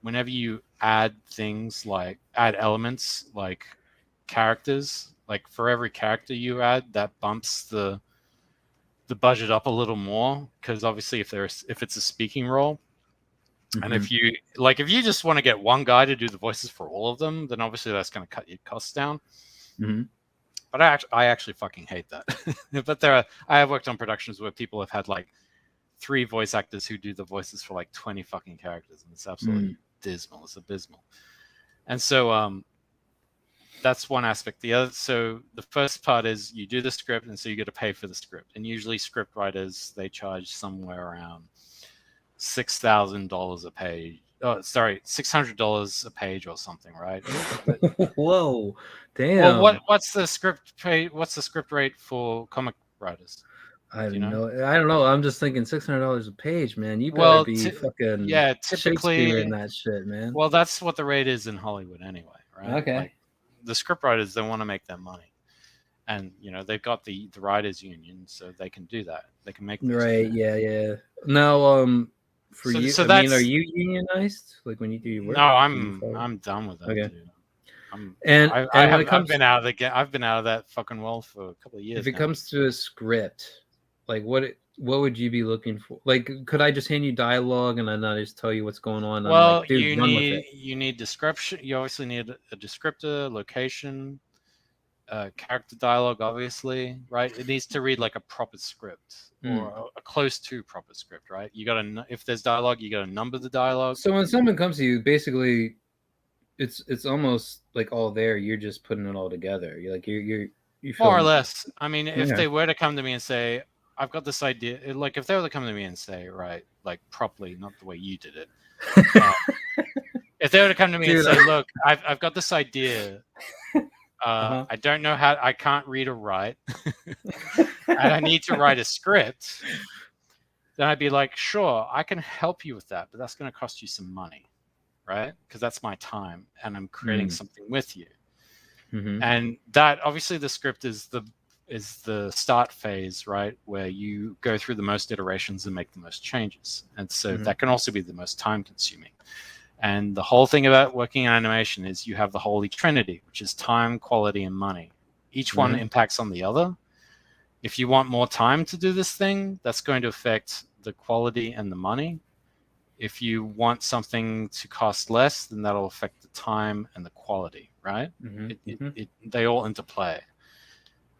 whenever you add elements like characters, like for every character you add, that bumps the budget up a little more, because obviously if it's a speaking role, and if you just want to get one guy to do the voices for all of them, then obviously that's going to cut your costs down. But I actually fucking hate that. But I have worked on productions where people have had like 3 voice actors who do the voices for like 20 fucking characters, and it's absolutely dismal. It's abysmal. And so that's one aspect. So the first part is you do the script, and so you get to pay for the script. And usually script writers, they charge somewhere around $6,000 a page. Oh, sorry, $600 a page or something, right? Whoa, damn. Well, what's the script rate for comic writers? I don't know. I'm just thinking $600 a page, man. You better be fucking typically in that shit, man. Well, that's what the rate is in Hollywood anyway, right? Okay. Like, the script writers, they want to make their money, and they've got the writers union, so they can do that. They can make right. Yeah. Now, for you, are you unionized? Like when you do your work? No, I'm done with that. Okay. Dude. I've been out of that fucking world for a couple of years. If it comes to a script, like what would you be looking for? Like, could I just hand you dialogue and then I just tell you what's going on? Well, I'm like, dude, run with it. you need description. You obviously need a descriptor, location, character dialogue, obviously, right? It needs to read like a proper script or a close to proper script, right? You got to, if there's dialogue, you got to number the dialogue. So when someone comes to you, basically, it's almost like all there. You're just putting it all together. You're like you more or less. I mean, if they were to come to me and say, "I've got this idea," like if they were to come to me and say, right, like properly, not the way you did it. If they were to come to me and say, "Look, I've got this idea. I don't know how. I can't read or write, and I need to write a script," then I'd be like, "Sure, I can help you with that, but that's going to cost you some money, right? Because that's my time, and I'm creating something with you." And that obviously the script is the start phase, right, where you go through the most iterations and make the most changes, and so that can also be the most time consuming. And the whole thing about working in animation is you have the holy trinity, which is time, quality, and money. Each one impacts on the other. If you want more time to do this thing, that's going to affect the quality and the money. If you want something to cost less, then that'll affect the time and the quality, right? They all interplay.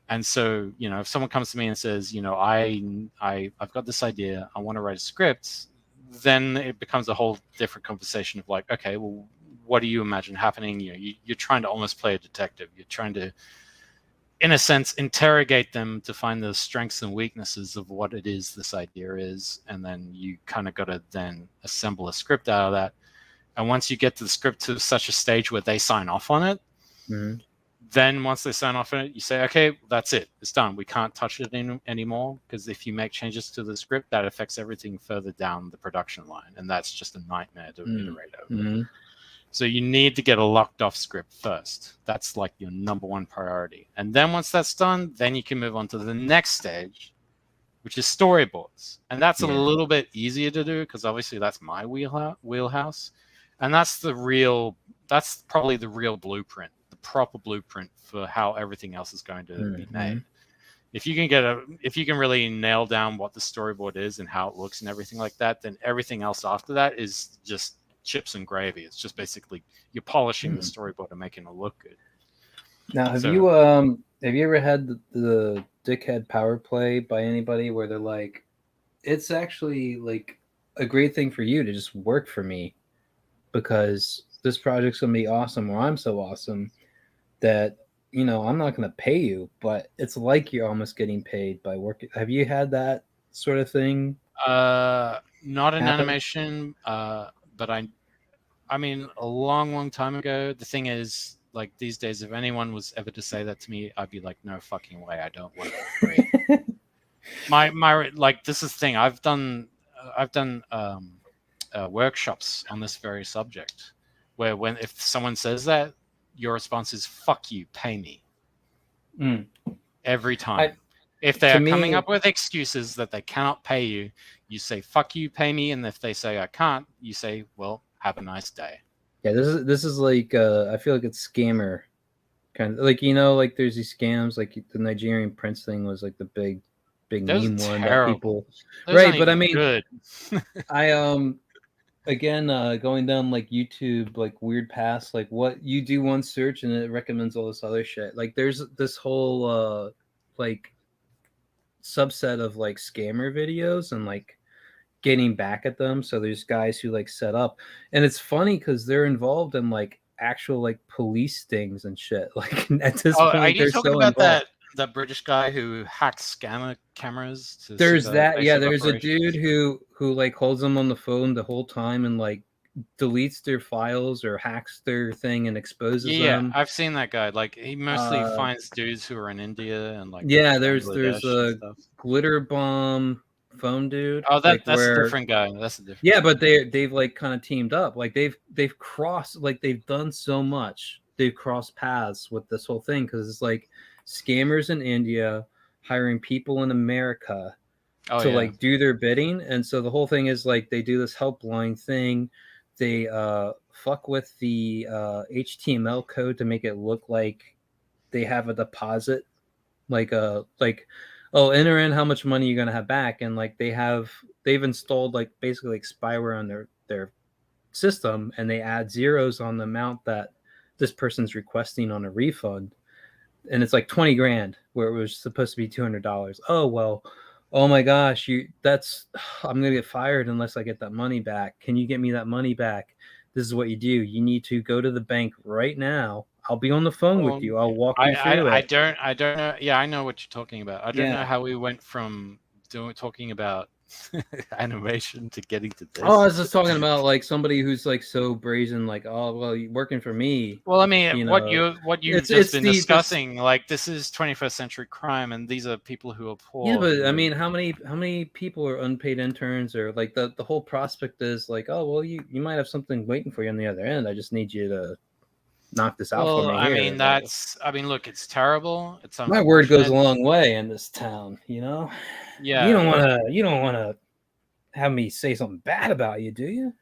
And so, you know, if someone comes to me and says, you know, I've got this idea, I want to write a script, then it becomes a whole different conversation of like, okay, well, what do you imagine happening? You know, you're trying to almost play a detective. You're trying to, in a sense, interrogate them to find the strengths and weaknesses of what it is this idea is, and then you kind of got to then assemble a script out of that. And once you get to the script to such a stage where they sign off on it, then once they sign off on it, you say, okay, that's it. It's done. We can't touch it anymore, because if you make changes to the script, that affects everything further down the production line, and that's just a nightmare to iterate over. So you need to get a locked off script first. That's like your number one priority. And then once that's done, then you can move on to the next stage, which is storyboards. And that's a little bit easier to do because obviously that's my wheelhouse. And that's probably the real blueprint, the proper blueprint for how everything else is going to be made. If you can really nail down what the storyboard is and how it looks and everything like that, then everything else after that is just chips and gravy. It's just basically you're polishing the storyboard and making it look good. Now, have you ever had the dickhead power play by anybody where they're like, it's actually like a great thing for you to just work for me because this project's gonna be awesome, or I'm so awesome that, you know, I'm not gonna pay you, but it's like you're almost getting paid by working. Have you had that sort of thing? Not in animation, but I mean, a long time ago. The thing is, like these days, if anyone was ever to say that to me, I'd be like, no fucking way, I don't want it for free. my like this is the thing. I've done workshops on this very subject, where if someone says that, your response is fuck you, pay me. Every time. If they are coming up with excuses that they cannot pay you, you say, fuck you, pay me. And if they say, I can't, you say, well, have a nice day. Yeah, this is like, I feel like it's scammer kind of, like, you know, like there's these scams, like the Nigerian prince thing was like the big Those meme one terrible. that people, Those right? But I mean, good. I again, going down like YouTube, like weird paths, like what you do one search and it recommends all this other shit. Like there's this whole like subset of like scammer videos and like getting back at them. So there's guys who like set up, and it's funny because they're involved in like actual like police stings and shit. Like at this point, are you they're talking so about involved. that British guy who hacks scanner cameras? There's that, yeah. There's a dude who like holds them on the phone the whole time and like deletes their files or hacks their thing and exposes them. I've seen that guy. Like he mostly finds dudes who are in India and like there's a glitter bomb phone dude. Oh, that's a different guy. That's a different. Yeah, but they've like kind of teamed up. Like they've crossed, like they've done so much. They've crossed paths with this whole thing because it's like scammers in India hiring people in America to like do their bidding, and so the whole thing is like they do this helpline thing. They fuck with the HTML code to make it look like they have a deposit, like oh, enter in how much money you're gonna have back, and like they've installed like basically like spyware on their system, and they add zeros on the amount that this person's requesting on a refund, and it's like 20 grand where it was supposed to be $200. Oh well, oh my gosh, I'm gonna get fired unless I get that money back. Can you get me that money back? This is what you do. You need to go to the bank right now. I'll be on the phone with you. I'll walk you through I it. don't know. Yeah, I know what you're talking about. I don't know how we went from talking about animation to getting to this. Oh, I was just talking about like somebody who's like so brazen, like, oh well, you're working for me. Well, I mean, what you've just been discussing, like this is 21st century crime, and these are people who are poor. Yeah, but I mean, how many people are unpaid interns, or like the whole prospect is like, oh well, you might have something waiting for you on the other end. I just need you to knock this out for me. I mean, look, it's terrible. It's my word goes a long way in this town, you know. Yeah, you don't want to have me say something bad about you, do you?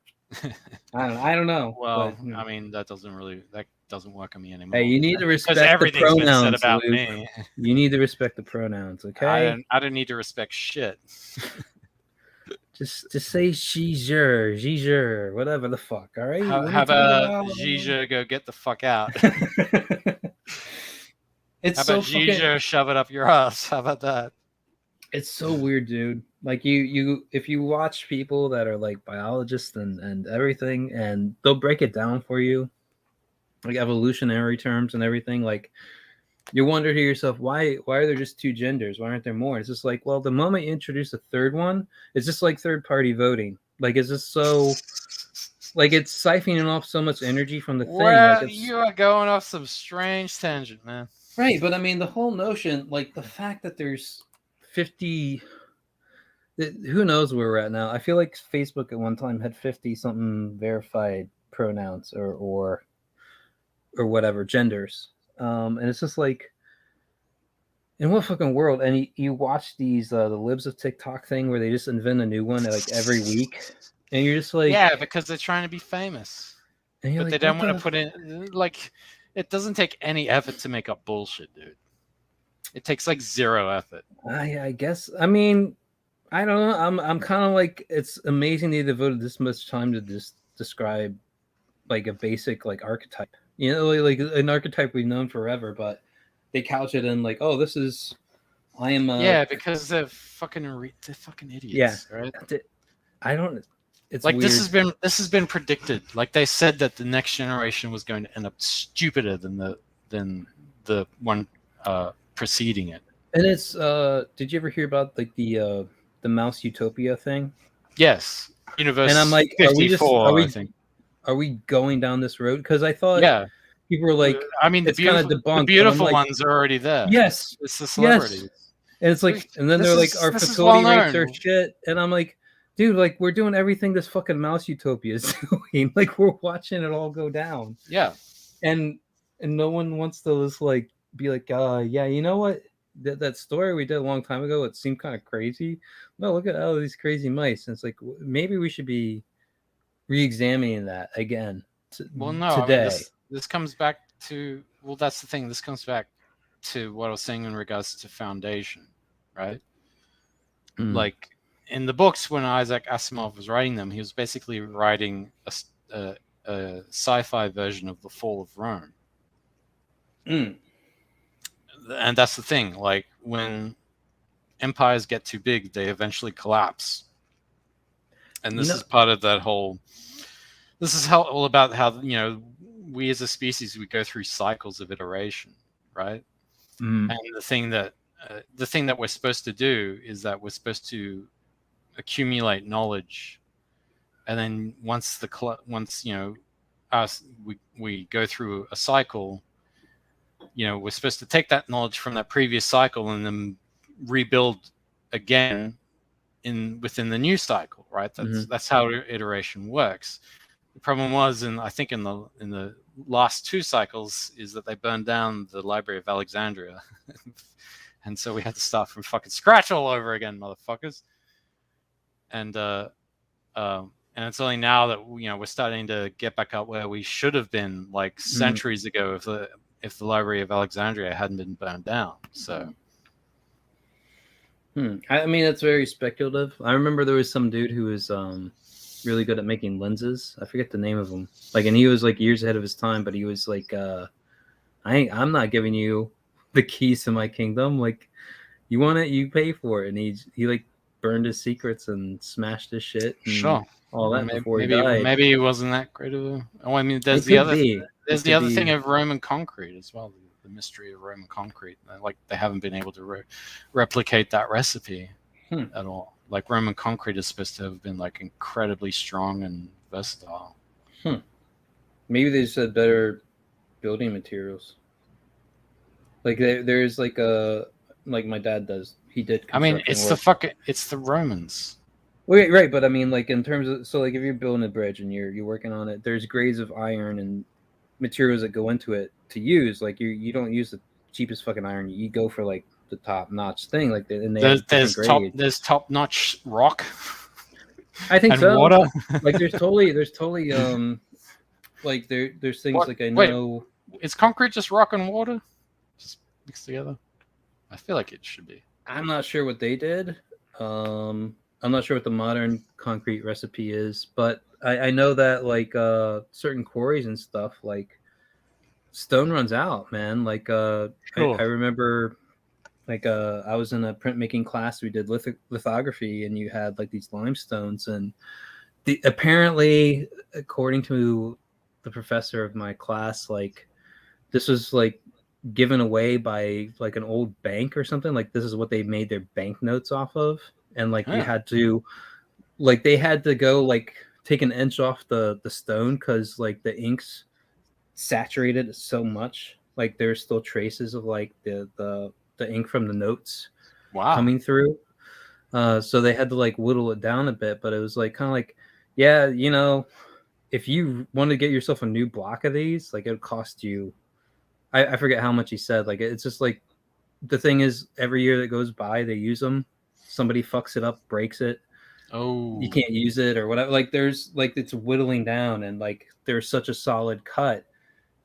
I don't know. Well, but, I mean, that doesn't work on me anymore. Hey, you need to respect the pronouns, about Luke. Me. You need to respect the pronouns, okay? I don't need to respect shit. just say Giger, whatever the fuck, all right? How about Giger go get the fuck out? It's how about Giger shove it up your ass? How about that? It's so weird, dude. Like you if you watch people that are like biologists and everything, and they'll break it down for you, like evolutionary terms and everything, like you wonder to yourself, why are there just two genders? Why aren't there more? It's just like, well, the moment you introduce a third one, it's just like third party voting. Like it's just so like it's siphoning off so much energy from the thing. Well, like you are going off some strange tangent, man. Right, but I mean the whole notion, like the fact that there's 50, who knows where we're at now. I feel like Facebook at one time had 50 something verified pronouns or whatever genders, and it's just like, in what fucking world? And you watch these the libs of TikTok thing where they just invent a new one like every week, and you're just like, yeah, because they're trying to be famous, but like, they don't want to put in, like, it doesn't take any effort to make up bullshit, dude. It takes like zero effort. I guess. I mean, I don't know. I'm kind of like, it's amazing they devoted this much time to just describe like a basic like archetype. You know, like an archetype we've known forever, but they couch it in like, oh, this is, I am. Yeah, because they're fucking idiots. Yeah, right. I don't. It's like weird. This has been predicted. Like they said that the next generation was going to end up stupider than the one preceding it. And it's did you ever hear about like the mouse utopia thing? Yes, Universe. And I'm like, 54, I think. Are we going down this road? Because I thought people were like, I mean, the beautiful like, ones are already there. Yes, it's the celebrities. Yes. And it's like, and then they're like, our fertility rates are shit. And I'm like, dude, like we're doing everything this fucking mouse utopia is doing. Like we're watching it all go down. Yeah. And no one wants to just like be like, yeah, you know what? That story we did a long time ago, it seemed kind of crazy. No, look at all these crazy mice. And it's like, maybe we should be re-examining that again today. I mean, this comes back to, well, that's the thing. This comes back to what I was saying in regards to Foundation, right? Like in the books, when Isaac Asimov was writing them, he was basically writing a sci-fi version of the Fall of Rome. And that's the thing. Like when empires get too big, they eventually collapse. And this is part of that whole. This is all about how, you know, we as a species, we go through cycles of iteration, right? And the thing that we're supposed to do is that we're supposed to accumulate knowledge, and then once you know we go through a cycle, you know, we're supposed to take that knowledge from that previous cycle and then rebuild again within the new cycle, right? That's how iteration works. The problem was, and I think in the last two cycles, is that they burned down the Library of Alexandria, and so we had to start from fucking scratch all over again, motherfuckers. And it's only now that, you know, we're starting to get back up where we should have been like centuries ago if the Library of Alexandria hadn't been burned down. So I mean, it's very speculative. I remember there was some dude who was really good at making lenses. I forget the name of him. Like, and he was like years ahead of his time, but he was like, I'm not giving you the keys to my kingdom. Like, you want it, you pay for it. And he like burned his secrets and smashed his shit and all that before he died. Maybe he wasn't that great of a. Oh, I mean, there's It the could other. be. There's It the could other be. thing of Roman concrete as well. The mystery of Roman concrete. Like they haven't been able to replicate that recipe at all. Like Roman concrete is supposed to have been like incredibly strong and versatile. Maybe they just had better building materials. Like there's like a like my dad does. He did. I mean, it's work. it's the Romans. Wait, right, but I mean, like in terms of so, like if you're building a bridge and you're working on it, there's grades of iron and materials that go into it to use. Like you don't use the cheapest fucking iron. You go for like the top notch thing. Like and there's top notch rock. I think and so. Water. Like there's totally like there's things like I know. Wait, is concrete just rock and water? Just mixed together? I feel like it should be. I'm not sure what they did. I'm not sure what the modern concrete recipe is, but I know that like certain quarries and stuff, like stone runs out, man. Like I remember like I was in a printmaking class. We did lithography, and you had like these limestones, and apparently, according to the professor of my class, like this was like given away by like an old bank or something. Like this is what they made their banknotes off of, and like you had to, like they had to go like take an inch off the stone because like the inks saturated it so much. Like there's still traces of like the ink from the notes coming through. So they had to like whittle it down a bit, but it was like kind of like, yeah, you know, if you want to get yourself a new block of these, like it would cost you, I forget how much he said. Like it's just like the thing is every year that goes by, they use them. Somebody fucks it up, breaks it. Oh, you can't use it or whatever. Like there's like it's whittling down, and like there's such a solid cut.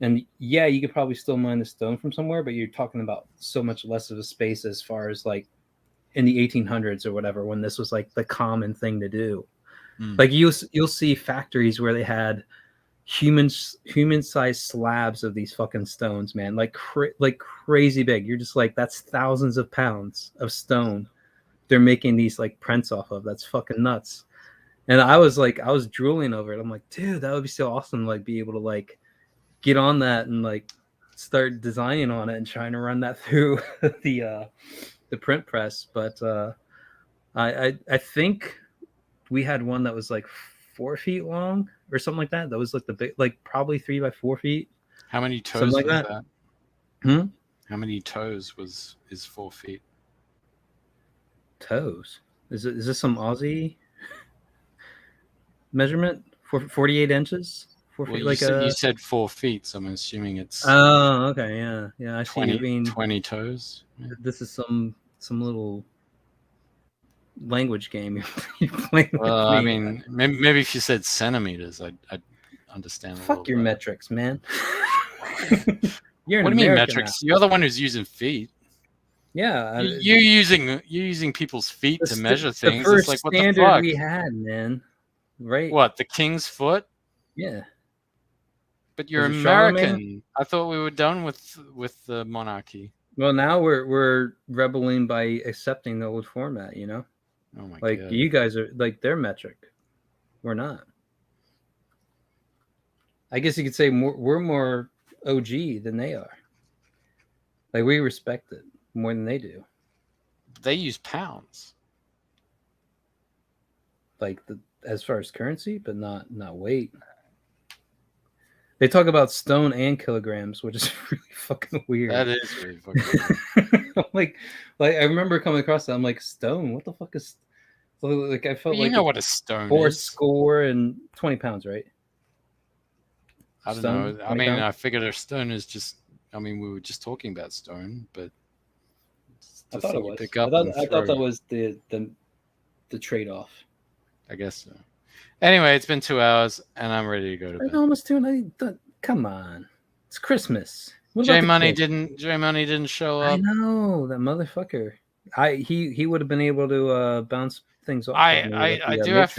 And yeah, you could probably still mine the stone from somewhere, but you're talking about so much less of a space as far as like in the 1800s or whatever, when this was like the common thing to do. Like you'll see factories where they had human-sized slabs of these fucking stones, man, like crazy big. You're just like, that's thousands of pounds of stone they're making these like prints off of. That's fucking nuts. And I was drooling over it. I'm like, dude, that would be so awesome to like be able to like get on that and like start designing on it and trying to run that through the print press. But I think we had one that was like 4 feet long or something like that. That was like the big, like probably 3 by 4 feet. How many toes was that? How many toes is 4 feet? Toes? Is this some Aussie measurement? 48 inches? 4 feet? You said 4 feet, so I'm assuming it's. Oh, okay, yeah. I 20, see. 20 toes. Yeah. This is some little language game you're playing with me. I mean, maybe if you said centimeters, I'd understand. Fuck your metrics, man. You're what do you mean metrics? Now. You're the one who's using feet. Yeah, you're using people's feet to measure things. The first it's like, what standard the fuck? we had, man. Right? What, the king's foot? Yeah. But you're American. I thought we were done with the monarchy. Well, now we're rebelling by accepting the old format, you know? Oh my God. You guys are like their metric. We're not. I guess you could say we're more OG than they are. Like we respect it more than they do. They use pounds. Like as far as currency, but not weight. They talk about stone and kilograms, which is really fucking weird. That is really fucking weird. like I remember coming across that. I'm like, stone? What the fuck is? Like I felt like you know what a stone is. $4 score and 20 pounds, right? I don't know. I mean, I figured a stone is just. I mean, we were just talking about stone, but I thought it was. I thought that was the trade-off. I guess so. Anyway, it's been 2 hours, and I'm ready to go to bed. Almost 2 hours. Come on, it's Christmas. J Money didn't show up. I know that motherfucker. He would have been able to bounce things off. I do have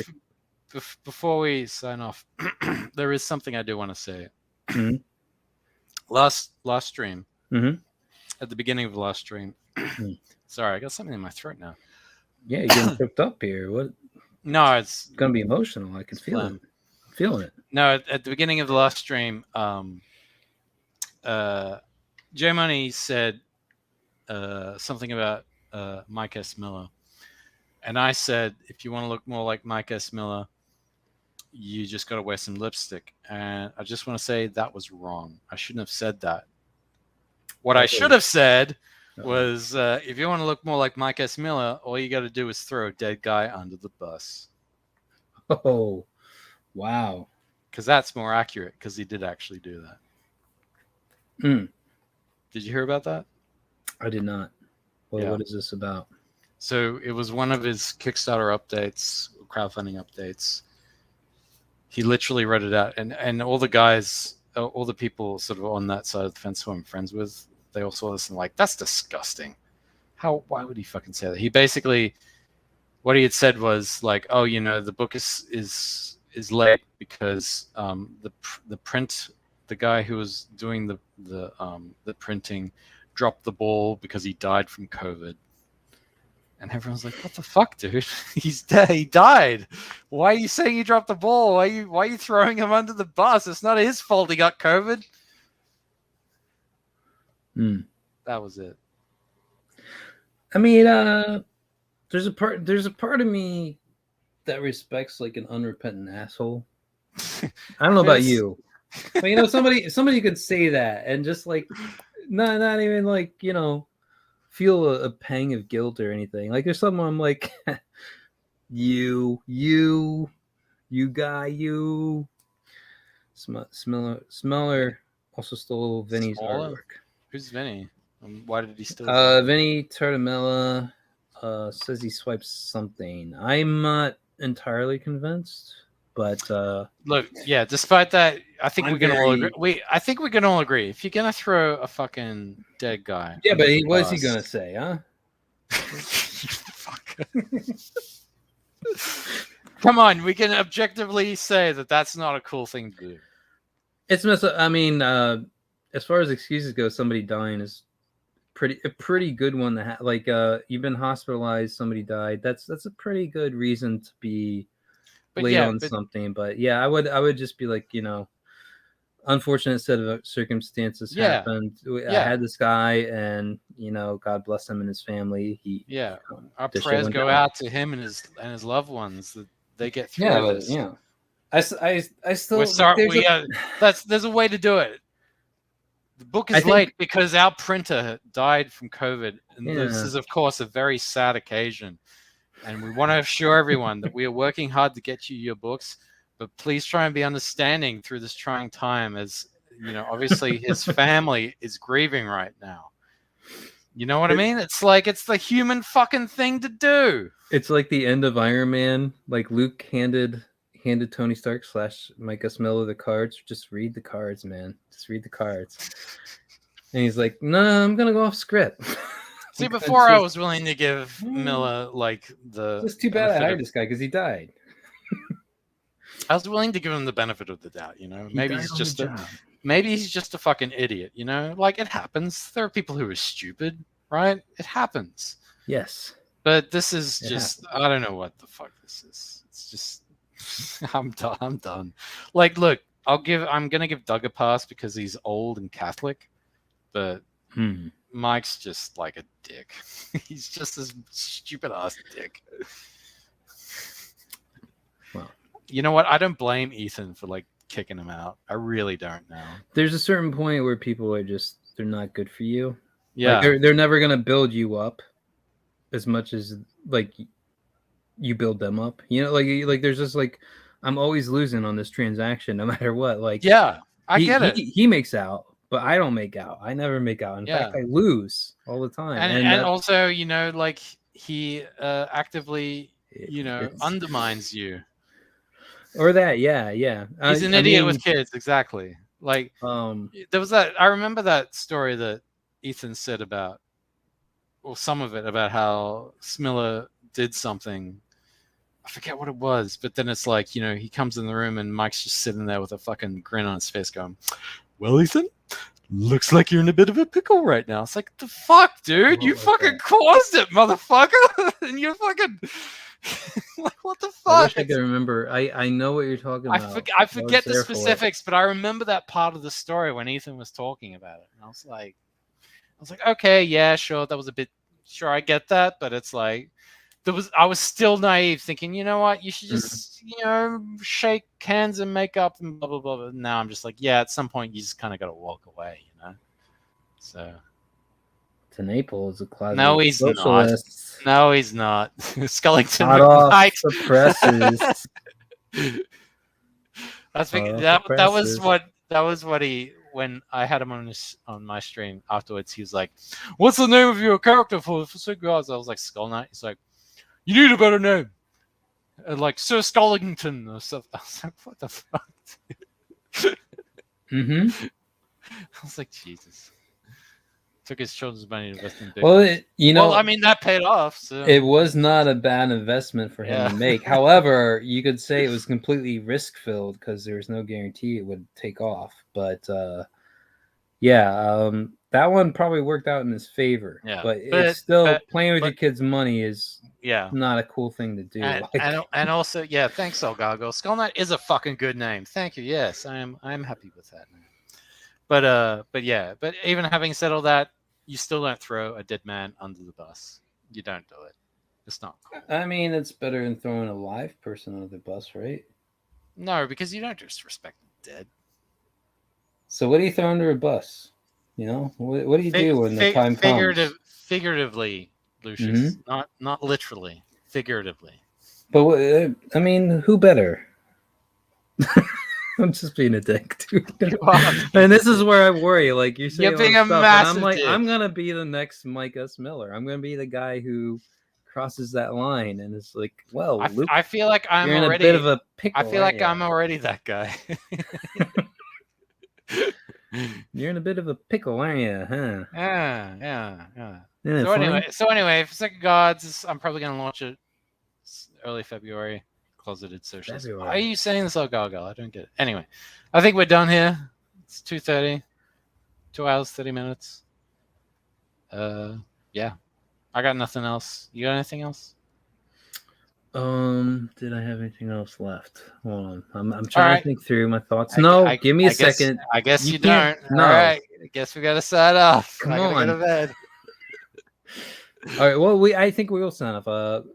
before we sign off. There is something I do want to say. Mm-hmm. Last stream. Mm-hmm. At the beginning of the last stream. Sorry, I got something in my throat now. Yeah, you're getting tripped up here. What? No, it's gonna be emotional. I can feel it. I'm feeling it. No, at the beginning of the last stream, J Money said something about Mike S. Miller, and I said, if you want to look more like Mike S. Miller, you just got to wear some lipstick. And I just want to say that was wrong. I shouldn't have said that. What I should have said was, if you want to look more like Mike S. Miller, all you got to do is throw a dead guy under the bus. Oh, wow. Because that's more accurate, because he did actually do that. Did you hear about that? I did not. Well, what is this about? So it was one of his Kickstarter updates, crowdfunding updates. He literally read it out. And all the guys, all the people sort of on that side of the fence who I'm friends with, they all saw this and like, that's disgusting. Why would he fucking say that? He basically, what he had said was like, oh, you know, the book is late because the guy who was doing the printing dropped the ball because he died from COVID. And everyone's like, what the fuck, dude? He's dead. He died. Why are you saying he dropped the ball? Why are you throwing him under the bus? It's not his fault he got COVID. That was it. I mean, there's a part of me that respects like an unrepentant asshole. I don't know about you, but you know, somebody could say that and just like not even like, you know, feel a pang of guilt or anything. Like there's someone I'm like, you guy, Smeller also stole Vinny's artwork. Who's Vinny? Why did he steal? Vinny Tartamella says he swipes something. I'm not entirely convinced, but look, yeah. Despite that, I think we can all agree. I think we can all agree. If you're gonna throw a fucking dead guy, yeah, but what's he gonna say, huh? Fuck. Come on, we can objectively say that that's not a cool thing to do. It's messed up. I mean, as far as excuses go, somebody dying is a pretty good one to have. Like, you've been hospitalized, somebody died. That's a pretty good reason to be late on something. But yeah, I would just be like, you know, unfortunate set of circumstances happened. I had this guy, and you know, God bless him and his family. Our prayers go out to him and his loved ones that they get through this. Yeah. I still. We're sorry. There's a way to do it. The book is late because our printer died from COVID, and this is, of course, a very sad occasion. And we want to assure everyone that we are working hard to get you your books, but please try and be understanding through this trying time. As you know, obviously his family is grieving right now. You know what I mean? It's like it's the human fucking thing to do. It's like the end of Iron Man. Like Luke handed Tony Stark / Mike S. Miller the cards. Just read the cards, man. Just read the cards. And he's like, no, I'm gonna go off script. See, before I was willing to give Miller like the. It's too bad I hired this guy because he died. I was willing to give him the benefit of the doubt. You know, maybe he's just a fucking idiot. You know, like it happens. There are people who are stupid, right? It happens. Yes. But this is just. I don't know what the fuck this is. It's just. I'm done. Like, look, I'm gonna give Doug a pass because he's old and Catholic, but Mike's just like a dick. He's just a stupid ass dick. Well, you know what? I don't blame Ethan for like kicking him out. I really don't know. There's a certain point where people are just they're not good for you. Yeah, like they're never gonna build you up as much as like you build them up. You know, like there's just like I'm always losing on this transaction no matter what. Like I get it. He makes out, but I don't make out. I never make out. In fact, I lose all the time. And also, you know, like he actively, you know, undermines you. Or that, yeah. He's an idiot with kids, exactly. Like there was that. I remember that story that Ethan said about or some of it, about how Smiller did something. I forget what it was, but then it's like, he comes in the room and Mike's just sitting there with a fucking grin on his face going, "Well, Ethan, looks like you're in a bit of a pickle right now." It's like, the fuck, dude? You fucking caused it, motherfucker! And you're fucking... like, what the fuck? I wish I could remember. I know what you're talking about. I forget the specifics, but I remember that part of the story when Ethan was talking about it. And I was like, okay, yeah, sure, that was a bit... Sure, I get that, but it's like... I was still naive, thinking, you know what, you should just, shake hands and make up and blah, blah, blah. But now I'm just like, yeah, at some point you just kind of got to walk away, So... Naples is a closet. No, he's socialist. not. No, he's not. Skellington off suppresses. That was what he, when I had him on my stream afterwards, he was like, "What's the name of your character for cigars?" I was like, Skull Knight. He's like, "You need a better name." Like Sir Skellington or something. I was like, what the fuck? Mm-hmm. I was like, Jesus. Took his children's money to invest in Bitcoin. Well, I mean, that paid off. So. It was not a bad investment for him to make. However, you could say it was completely risk-filled because there was no guarantee it would take off. But that one probably worked out in his favor. Yeah, but it's still playing with your kids' money is not a cool thing to do. And also, thanks, Elgago. Skull Knight is a fucking good name. Thank you. Yes, I'm happy with that. But even having said all that, you still don't throw a dead man under the bus. You don't do it. It's not cool. I mean, it's better than throwing a live person under the bus, right? No, because you don't disrespect the dead. So what do you throw under a bus? What do you do when the time comes? Figuratively, Lucius. Not literally. Figuratively. But who better? I'm just being a dick, dude. And this is where I worry. Like you're saying, you're being a massive I'm like, dick. I'm gonna be the next Mike S. Miller. I'm gonna be the guy who crosses that line, and it's like, well, Luke, I feel like I'm you're already in a bit of a pickle. I feel like I'm already that guy. You're in a bit of a pickle, aren't you? Huh? Yeah. So anyway, for Second Gods, I'm probably gonna launch it early February. Closeted socials. Why are you saying this all gargle? I don't get it. Anyway, I think we're done here. It's 2:30. 2 hours, 30 minutes. I got nothing else. You got anything else? Did I have anything else left? Hold on. I'm trying to think through my thoughts. Give me a second. I guess you don't. No. All right. I guess we gotta sign off. Come on. Go to bed. All right. Well, I think we will sign off.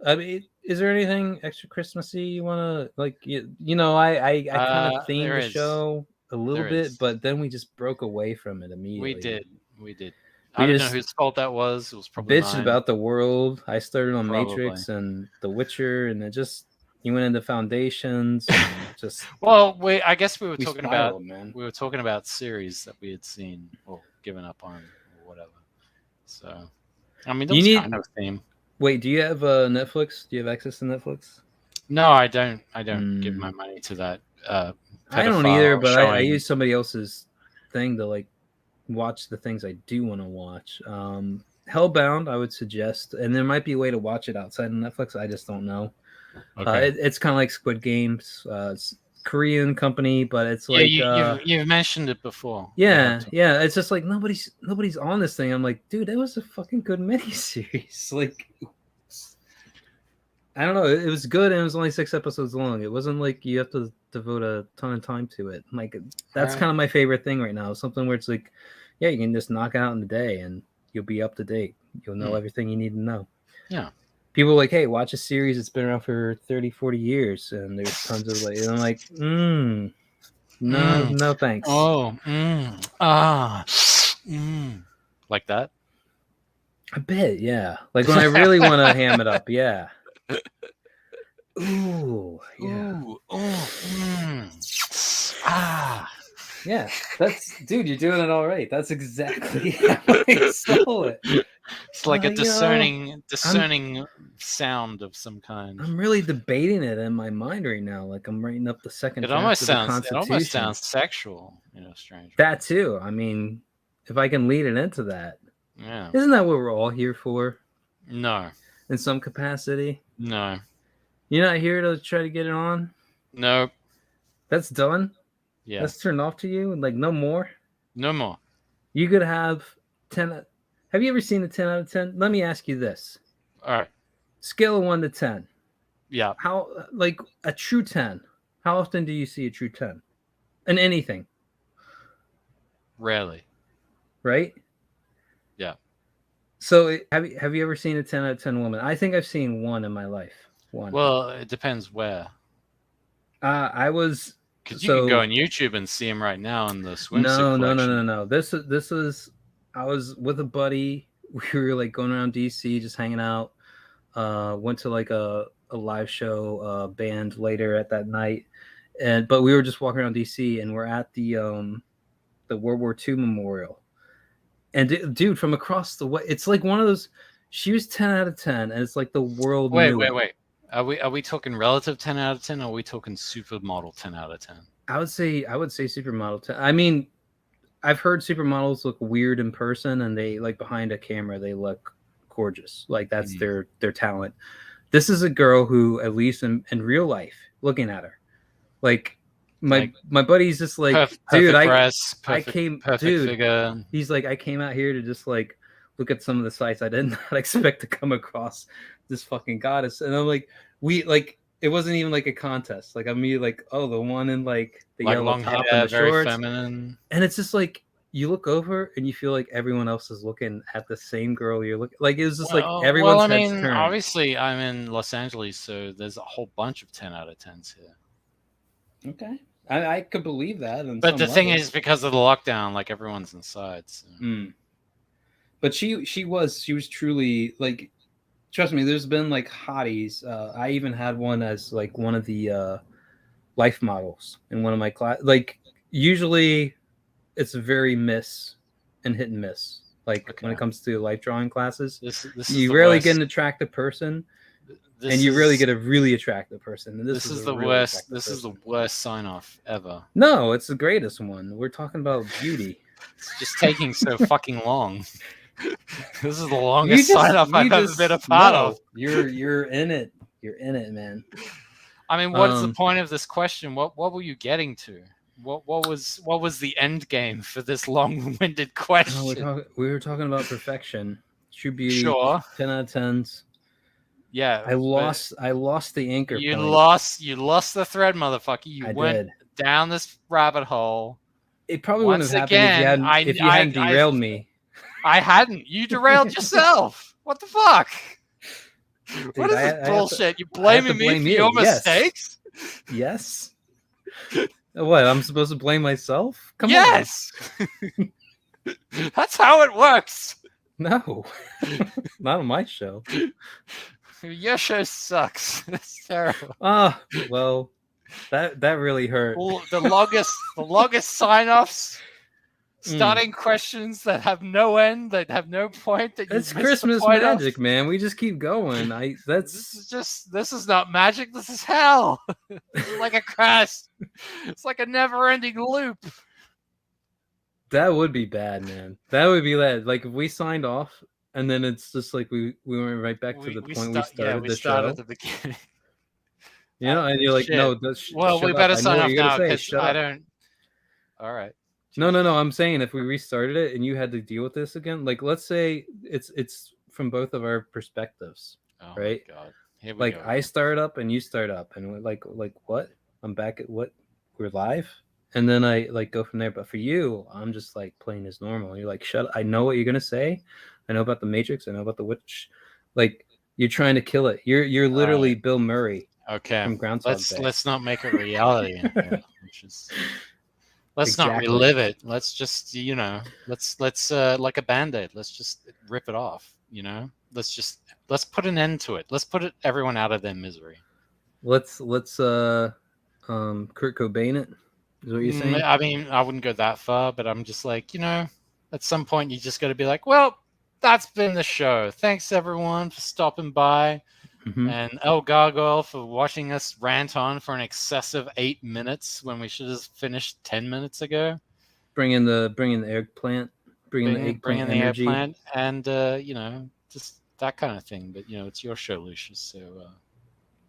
I mean, is there anything extra Christmassy you want to like? I kind of themed the show a little bit, but then we just broke away from it immediately. We did. I don't know whose fault that was. It was probably bitched about the world. I started on Matrix and The Witcher, and then you went into Foundations. And just I guess we were talking spiraled, about we were talking about series that we had seen or given up on or whatever. So. I mean, that's kind of a theme. Wait, do you have Netflix? Do you have access to Netflix? No, I don't. I don't give my money to that. I don't either, but I use somebody else's thing to like watch the things I do want to watch. Hellbound, I would suggest, and there might be a way to watch it outside of Netflix. I just don't know. Okay. It's kind of like Squid Games. It's Korean company, but it's like you've mentioned it before. Yeah. It's just like nobody's on this thing. I'm like, dude, that was a fucking good miniseries. Like, I don't know, it was good, and it was only 6 episodes long. It wasn't like you have to devote a ton of time to it. Like, that's kind of my favorite thing right now. Something where it's like, yeah, you can just knock it out in a day, and you'll be up to date. You'll know everything you need to know. Yeah. People are like, hey, watch a series that's been around for 30, 40 years. And there's tons of like, and I'm like, no, thanks. Like that? A bit, yeah. Like when I really want to ham it up, yeah. Ooh, yeah. Yeah, dude, you're doing it all right. That's exactly how I stole it. It's like a discerning sound of some kind. I'm really debating it in my mind right now. Like I'm writing up the second. It almost sounds sexual, strange. That too. I mean, if I can lead it into that, yeah. Isn't that what we're all here for? No. In some capacity? No. You're not here to try to get it on? Nope. That's done? Yeah. That's turned off to you? Like, no more? No more. You could have 10... Have you ever seen a 10 out of 10? Let me ask you this. All right. Scale of 1 to 10. Yeah. How, like, a true 10. How often do you see a true 10? In anything? Rarely. Right? Yeah. So have you ever seen a 10 out of 10 woman? I think I've seen one in my life. One. Well, it depends where. I was... Because you can go on YouTube and see him right now in the swimsuit collection. No. This was... I was with a buddy. We were like going around DC, just hanging out. Went to like a live show band later at that night, but we were just walking around DC, and we're at the World War II memorial. And dude, from across the way, it's like one of those. She was 10 out of 10, and it's like the world. Wait. Are we talking relative 10 out of 10, or are we talking supermodel 10 out of 10? I would say supermodel 10. I mean, I've heard supermodels look weird in person, and they like behind a camera they look gorgeous. Like that's their talent. This is a girl who, at least in real life, looking at her, like my buddy's just like, dude, I came, dude, figure. He's like, I came out here to just like look at some of the sites I did not expect to come across this fucking goddess, and I'm like, it wasn't even like a contest. Like I'm like, oh, the one in like the yellow long top hair, and the very shorts, feminine, and it's just like you look over and you feel like everyone else is looking at the same girl you're looking. Like it was just like everyone's heads turned. Obviously, I'm in Los Angeles, so there's a whole bunch of 10 out of 10s here. Okay, I could believe that. But the thing is, because of the lockdown, like everyone's inside. So. But she was truly like. Trust me, there's been like hotties. I even had one as like one of the life models in one of my class. Like usually, it's very miss and hit and miss. Like when it comes to life drawing classes, you rarely get an attractive person, and you really get a really attractive person. And this is the worst. This is the worst sign off ever. No, it's the greatest one. We're talking about beauty. It's just taking so fucking long. This is the longest sign off I've ever been a part of. You're in it. You're in it, man. I mean, what's the point of this question? What were you getting to? What was the end game for this long-winded question? No, we were talking about perfection, true beauty. Sure. 10 out of 10s. Yeah. I lost the anchor. You lost the thread, motherfucker. You went down this rabbit hole. It probably wouldn't have happened if you hadn't derailed me. I hadn't. You derailed yourself. What the fuck? Dude, what is this bullshit? You blaming me for your mistakes? Yes. What? I'm supposed to blame myself? Come on. Yes. That's how it works. No. Not on my show. Your show sucks. It's terrible. Well, that really hurt. The longest sign-offs. Starting questions that have no end, that have no point. That's Christmas magic, man. We just keep going. This is not magic. This is hell. It's like a crash. It's like a never-ending loop. That would be bad, man. That would be bad. Like if we signed off, and then it's just like we went right back to the point we started the show. At the beginning. You know, and you're like, no. We better sign off now because I don't. All right. No. I'm saying if we restarted it and you had to deal with this again, like let's say it's from both of our perspectives, right? My God. Here we like go. I start up and you start up, and we're like what? I'm back at what? We're live, and then I like go from there. But for you, I'm just like playing as normal. You're like, shut up. I know what you're gonna say. I know about the Matrix. I know about the Witch. Like you're trying to kill it. You're literally Bill Murray. Okay. From Groundhog Day. Let's not make it reality. Let's not relive it. Let's just, let's like a Band-Aid. Let's just rip it off, let's put an end to it. Let's put everyone out of their misery. Let's Kurt Cobain it. Is what you're saying? I mean, I wouldn't go that far, but I'm just like, at some point you just got to be like, well, that's been the show. Thanks everyone for stopping by. Mm-hmm. And El Gargoyle for watching us rant on for an excessive 8 minutes when we should have finished 10 minutes ago. Bring in the eggplant, bring in the eggplant, and just that kind of thing. But it's your show, Lucius. So.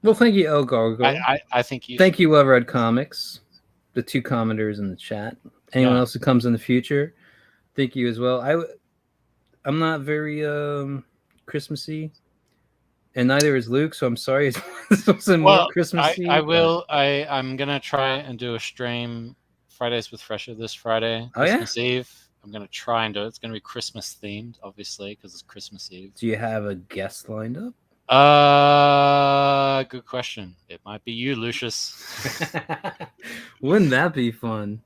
Well, thank you, El Gargo. I think you. Thank you, Love Red Comics, the 2 commenters in the chat. Anyone else who comes in the future, thank you as well. I'm not very Christmassy, and neither is Luke. So I'm sorry. This wasn't more Christmassy. I'm gonna try and do a stream Fridays with Fresher this Friday, Christmas Eve. I'm gonna try and do it. It's gonna be Christmas themed, obviously, because it's Christmas Eve. Do you have a guest lined up? Good question. It might be you, Lucius. Wouldn't that be fun?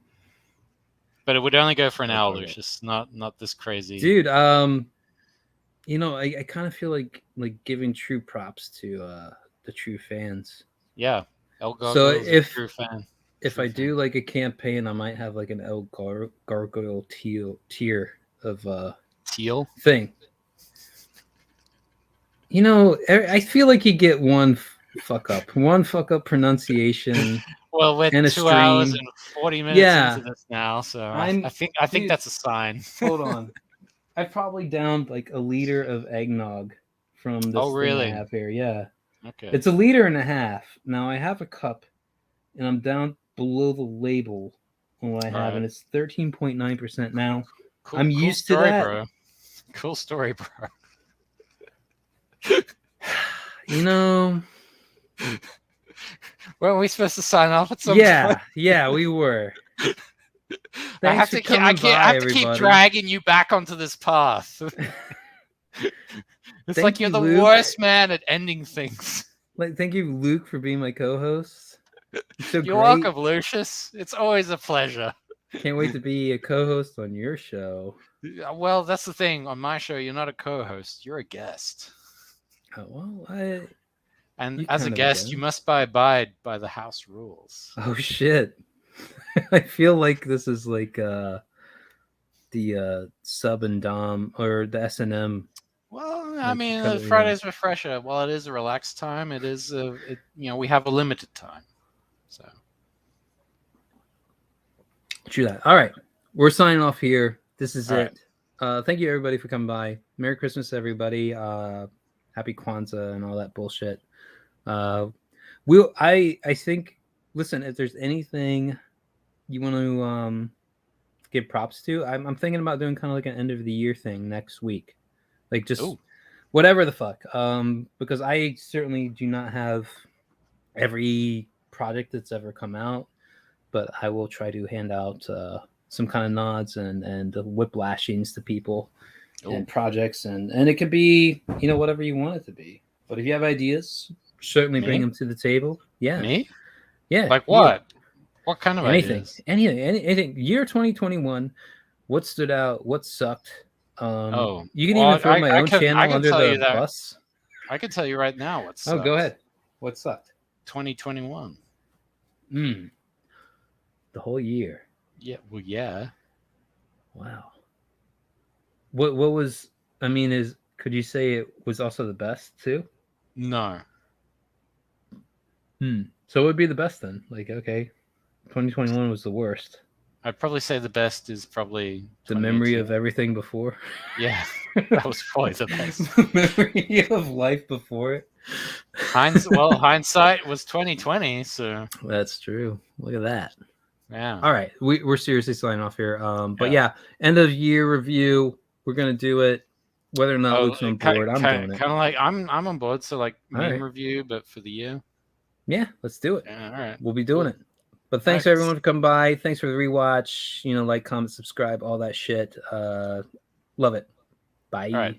But it would only go for an hour, Lucius. Not this crazy. Dude, I kind of feel like giving true props to the true fans. Yeah. El Gargoyle so is a true fan. If I do like a campaign, I might have like an El Gargoyle tier of teal thing. I feel like you get one fuck up pronunciation. Well, we're 2 hours and 40 minutes into this now, so I think that's a sign. Hold on, I probably downed like a liter of eggnog from this thing I have here. Yeah, okay. It's 1.5 liters. Now I have a cup, and I'm down below the label on what I have, and it's 13.9% now. I'm used to that. Bro. Cool story, bro. Weren't we supposed to sign off at some point? Yeah, we were. I have to keep dragging you back onto this path. It's like you're the worst man at ending things. Thank you, Luke, for being my co-host. You're welcome, Lucius. It's always a pleasure. Can't wait to be a co-host on your show. Well, that's the thing. On my show, you're not a co-host. You're a guest. And as a guest, you must abide by the house rules. Oh shit! I feel like this is like the sub and dom or the S&M. Well, I mean, Fridays with Fresher. While it is a relaxed time, it is we have a limited time. So true that. All right, we're signing off here. This is it. Right. Thank you everybody for coming by. Merry Christmas, everybody. Happy Kwanzaa and all that bullshit. I think, listen, if there's anything you want to give props to, I'm thinking about doing kind of like an end of the year thing next week. Like just whatever the fuck. Because I certainly do not have every project that's ever come out, but I will try to hand out some kind of nods and whiplashings to people. And projects and it could be whatever you want it to be, but if you have ideas, certainly bring them to the table. Me yeah like what what kind of anything year 2021, what stood out, what sucked. You can even throw my own channel under the bus. I can tell you right now what sucked. Go ahead. What sucked? 2021. The whole year. Yeah. Wow. What was, could you say it was also the best too? No. So it would be the best then. Like, okay, 2021 was the worst. I'd probably say the best is probably the memory of everything before. Yeah, that was probably the best. The memory of life before it. Hindsight was 2020, so that's true. Look at that. Yeah. All right, we're seriously signing off here. But end of year review. We're gonna do it, whether or not Luke's on board. I'm doing it. Kind of like I'm on board. So like meme review, but for the year. Yeah, let's do it. Yeah, all right. We'll be doing it. But thanks everyone for coming by. Thanks for the rewatch. Like, comment, subscribe, all that shit. Love it. Bye. All right.